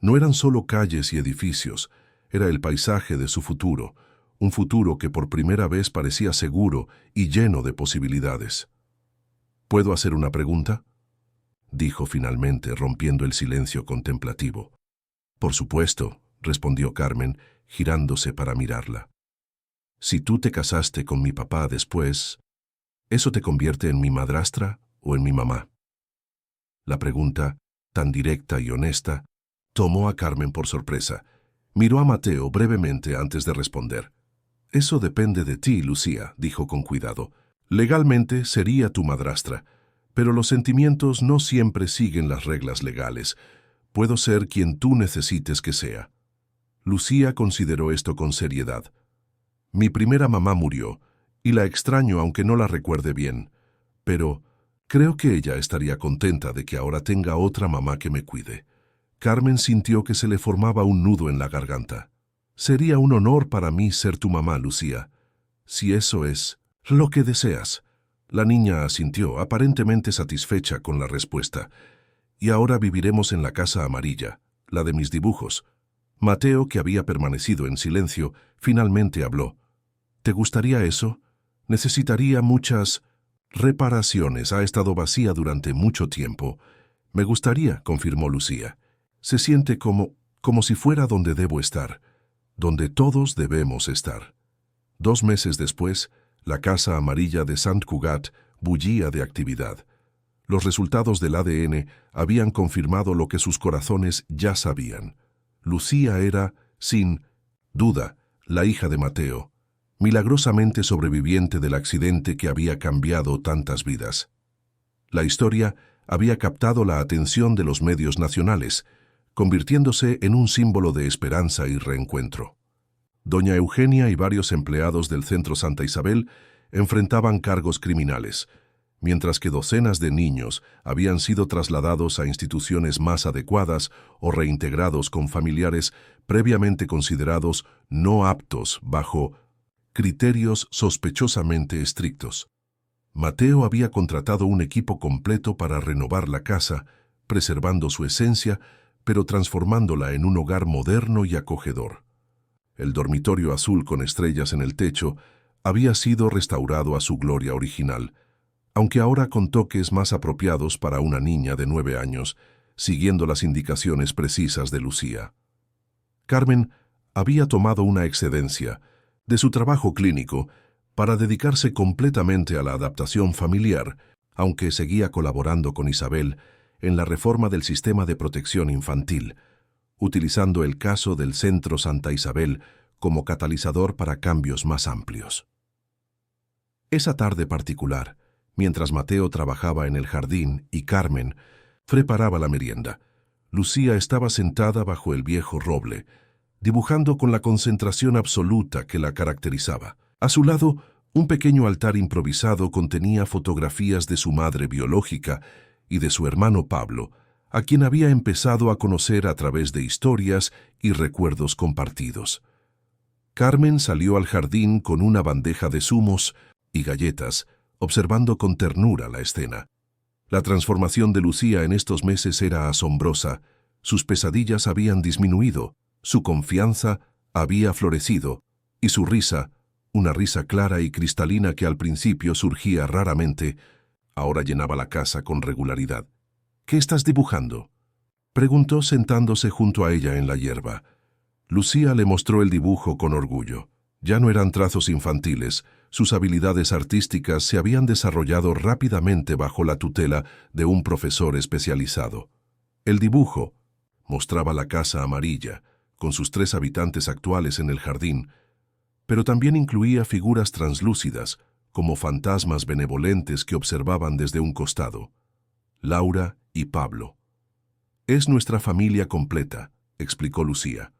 No eran solo calles y edificios, era el paisaje de su futuro, un futuro que por primera vez parecía seguro y lleno de posibilidades. ¿Puedo hacer una pregunta?, dijo finalmente, rompiendo el silencio contemplativo. Por supuesto, respondió Carmen, girándose para mirarla. Si tú te casaste con mi papá después, ¿eso te convierte en mi madrastra o en mi mamá? La pregunta, tan directa y honesta, tomó a Carmen por sorpresa. Miró a Mateo brevemente antes de responder. Eso depende de ti, Lucía, dijo con cuidado. Legalmente sería tu madrastra, pero los sentimientos no siempre siguen las reglas legales. Puedo ser quien tú necesites que sea. Lucía consideró esto con seriedad. Mi primera mamá murió, y la extraño aunque no la recuerde bien, pero creo que ella estaría contenta de que ahora tenga otra mamá que me cuide. Carmen sintió que se le formaba un nudo en la garganta. Sería un honor para mí ser tu mamá, Lucía, si eso es lo que deseas. La niña asintió, aparentemente satisfecha con la respuesta. Y ahora viviremos en la casa amarilla, la de mis dibujos. Mateo, que había permanecido en silencio, finalmente habló. ¿Te gustaría eso? Necesitaría muchas reparaciones. Ha estado vacía durante mucho tiempo. Me gustaría, confirmó Lucía. Se siente como si fuera donde debo estar, donde todos debemos estar. 2 meses después, la casa amarilla de Sant Cugat bullía de actividad. Los resultados del ADN habían confirmado lo que sus corazones ya sabían. Lucía era, sin duda, la hija de Mateo, milagrosamente sobreviviente del accidente que había cambiado tantas vidas. La historia había captado la atención de los medios nacionales, convirtiéndose en un símbolo de esperanza y reencuentro. Doña Eugenia y varios empleados del Centro Santa Isabel enfrentaban cargos criminales, mientras que docenas de niños habían sido trasladados a instituciones más adecuadas o reintegrados con familiares previamente considerados no aptos bajo criterios sospechosamente estrictos. Mateo había contratado un equipo completo para renovar la casa, preservando su esencia, pero transformándola en un hogar moderno y acogedor. El dormitorio azul con estrellas en el techo había sido restaurado a su gloria original, aunque ahora con toques más apropiados para una niña de 9 años, siguiendo las indicaciones precisas de Lucía. Carmen había tomado una excedencia de su trabajo clínico para dedicarse completamente a la adaptación familiar, aunque seguía colaborando con Isabel en la reforma del sistema de protección infantil, utilizando el caso del Centro Santa Isabel como catalizador para cambios más amplios. Esa tarde particular, mientras Mateo trabajaba en el jardín y Carmen preparaba la merienda, Lucía estaba sentada bajo el viejo roble, dibujando con la concentración absoluta que la caracterizaba. A su lado, un pequeño altar improvisado contenía fotografías de su madre biológica y de su hermano Pablo, a quien había empezado a conocer a través de historias y recuerdos compartidos. Carmen salió al jardín con una bandeja de zumos y galletas, observando con ternura la escena. La transformación de Lucía en estos meses era asombrosa. Sus pesadillas habían disminuido, su confianza había florecido, y su risa, una risa clara y cristalina que al principio surgía raramente, ahora llenaba la casa con regularidad. ¿Qué estás dibujando?, preguntó sentándose junto a ella en la hierba. Lucía le mostró el dibujo con orgullo. Ya no eran trazos infantiles, sus habilidades artísticas se habían desarrollado rápidamente bajo la tutela de un profesor especializado. El dibujo mostraba la casa amarilla, con sus 3 habitantes actuales en el jardín, pero también incluía figuras translúcidas, como fantasmas benevolentes que observaban desde un costado. Laura y Pablo. Es nuestra familia completa, explicó Lucía.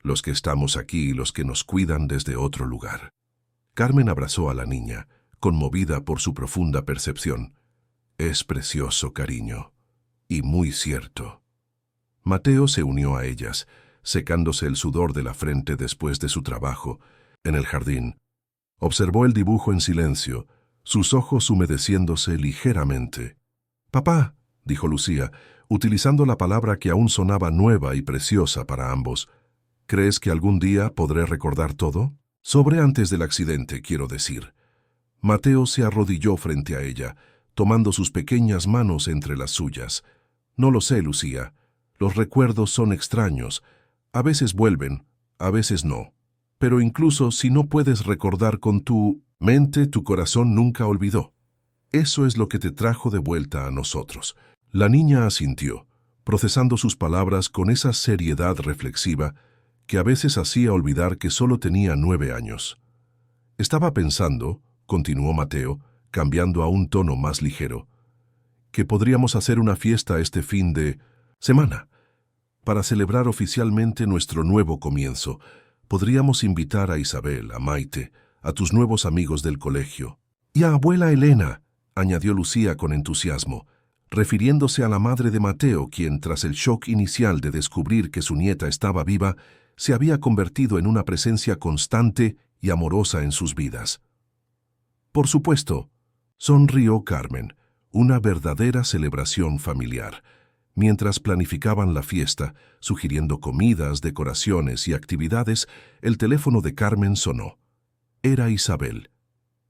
Los que estamos aquí y los que nos cuidan desde otro lugar. Carmen abrazó a la niña, conmovida por su profunda percepción. Es precioso, cariño, y muy cierto. Mateo se unió a ellas, secándose el sudor de la frente después de su trabajo, en el jardín. Observó el dibujo en silencio, sus ojos humedeciéndose ligeramente. «Papá», dijo Lucía, utilizando la palabra que aún sonaba nueva y preciosa para ambos, «¿crees que algún día podré recordar todo?» Sobre antes del accidente, quiero decir. Mateo se arrodilló frente a ella, tomando sus pequeñas manos entre las suyas. «No lo sé, Lucía. Los recuerdos son extraños. A veces vuelven, a veces no. Pero incluso si no puedes recordar con tu mente, tu corazón nunca olvidó. Eso es lo que te trajo de vuelta a nosotros». La niña asintió, procesando sus palabras con esa seriedad reflexiva que a veces hacía olvidar que solo tenía 9 años. «Estaba pensando», continuó Mateo, cambiando a un tono más ligero, «que podríamos hacer una fiesta este fin de semana. Para celebrar oficialmente nuestro nuevo comienzo, podríamos invitar a Isabel, a Maite, a tus nuevos amigos del colegio. Y a abuela Elena», añadió Lucía con entusiasmo, refiriéndose a la madre de Mateo, quien, tras el shock inicial de descubrir que su nieta estaba viva, se había convertido en una presencia constante y amorosa en sus vidas. «Por supuesto», sonrió Carmen, una verdadera celebración familiar. Mientras planificaban la fiesta, sugiriendo comidas, decoraciones y actividades, el teléfono de Carmen sonó. Era Isabel.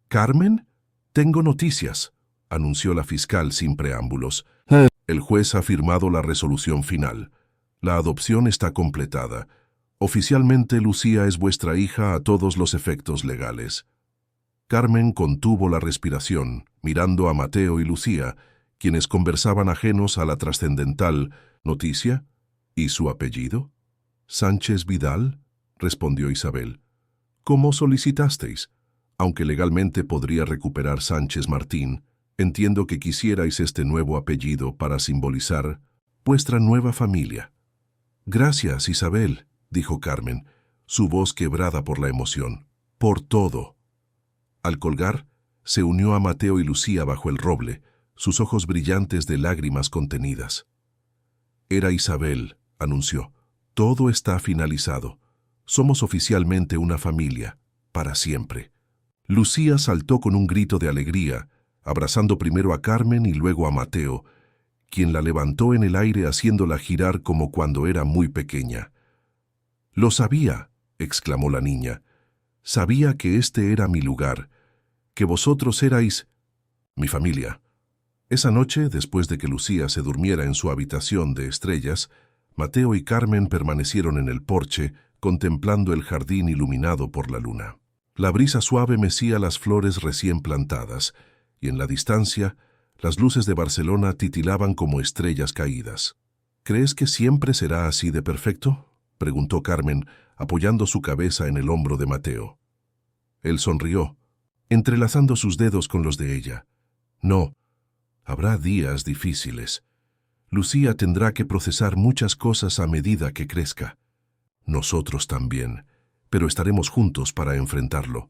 «¿Carmen? Tengo noticias», anunció la fiscal sin preámbulos. «El juez ha firmado la resolución final. La adopción está completada. Oficialmente Lucía es vuestra hija a todos los efectos legales». Carmen contuvo la respiración, mirando a Mateo y Lucía, quienes conversaban ajenos a la trascendental noticia. «¿Y su apellido?» «Sánchez Vidal», respondió Isabel. «¿Cómo solicitasteis? Aunque legalmente podría recuperar Sánchez Martín, entiendo que quisierais este nuevo apellido para simbolizar vuestra nueva familia». «Gracias, Isabel», dijo Carmen, su voz quebrada por la emoción. «Por todo». Al colgar, se unió a Mateo y Lucía bajo el roble, sus ojos brillantes de lágrimas contenidas. «Era Isabel», anunció. «Todo está finalizado. Somos oficialmente una familia, para siempre». Lucía saltó con un grito de alegría, abrazando primero a Carmen y luego a Mateo, quien la levantó en el aire haciéndola girar como cuando era muy pequeña. «Lo sabía», exclamó la niña. «Sabía que este era mi lugar, que vosotros erais mi familia». Esa noche, después de que Lucía se durmiera en su habitación de estrellas, Mateo y Carmen permanecieron en el porche, contemplando el jardín iluminado por la luna. La brisa suave mecía las flores recién plantadas, y en la distancia, las luces de Barcelona titilaban como estrellas caídas. «¿Crees que siempre será así de perfecto?», preguntó Carmen, apoyando su cabeza en el hombro de Mateo. Él sonrió, entrelazando sus dedos con los de ella. «No, habrá días difíciles. Lucía tendrá que procesar muchas cosas a medida que crezca. Nosotros también, pero estaremos juntos para enfrentarlo».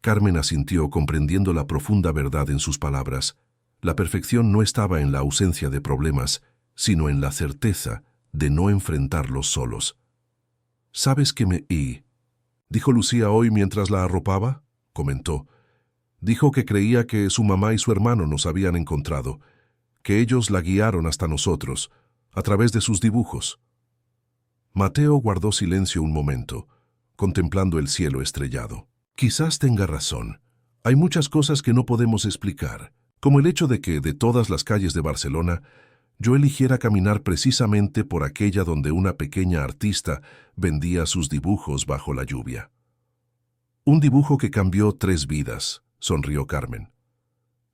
Carmen asintió, comprendiendo la profunda verdad en sus palabras. La perfección no estaba en la ausencia de problemas, sino en la certeza de no enfrentarlos solos. «¿Sabes que me dijo Lucía hoy mientras la arropaba?», comentó. «Dijo que creía que su mamá y su hermano nos habían encontrado, que ellos la guiaron hasta nosotros, a través de sus dibujos». Mateo guardó silencio un momento, contemplando el cielo estrellado. «Quizás tenga razón. Hay muchas cosas que no podemos explicar, como el hecho de que, de todas las calles de Barcelona, yo eligiera caminar precisamente por aquella donde una pequeña artista vendía sus dibujos bajo la lluvia». «Un dibujo que cambió 3 vidas», sonrió Carmen.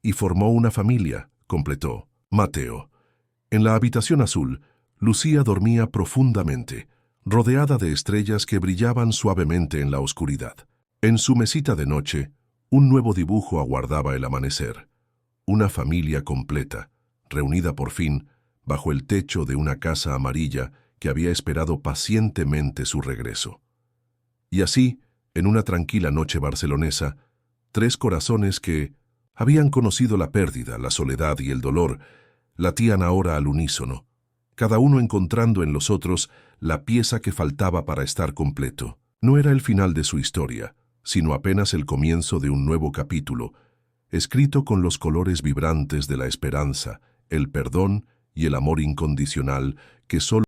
«Y formó una familia», completó Mateo. En la habitación azul, Lucía dormía profundamente, rodeada de estrellas que brillaban suavemente en la oscuridad. En su mesita de noche, un nuevo dibujo aguardaba el amanecer. Una familia completa, reunida por fin, bajo el techo de una casa amarilla que había esperado pacientemente su regreso. Y así, en una tranquila noche barcelonesa, 3 corazones que habían conocido la pérdida, la soledad y el dolor, latían ahora al unísono, cada uno encontrando en los otros la pieza que faltaba para estar completo. No era el final de su historia, sino apenas el comienzo de un nuevo capítulo, escrito con los colores vibrantes de la esperanza, el perdón y el amor incondicional que solo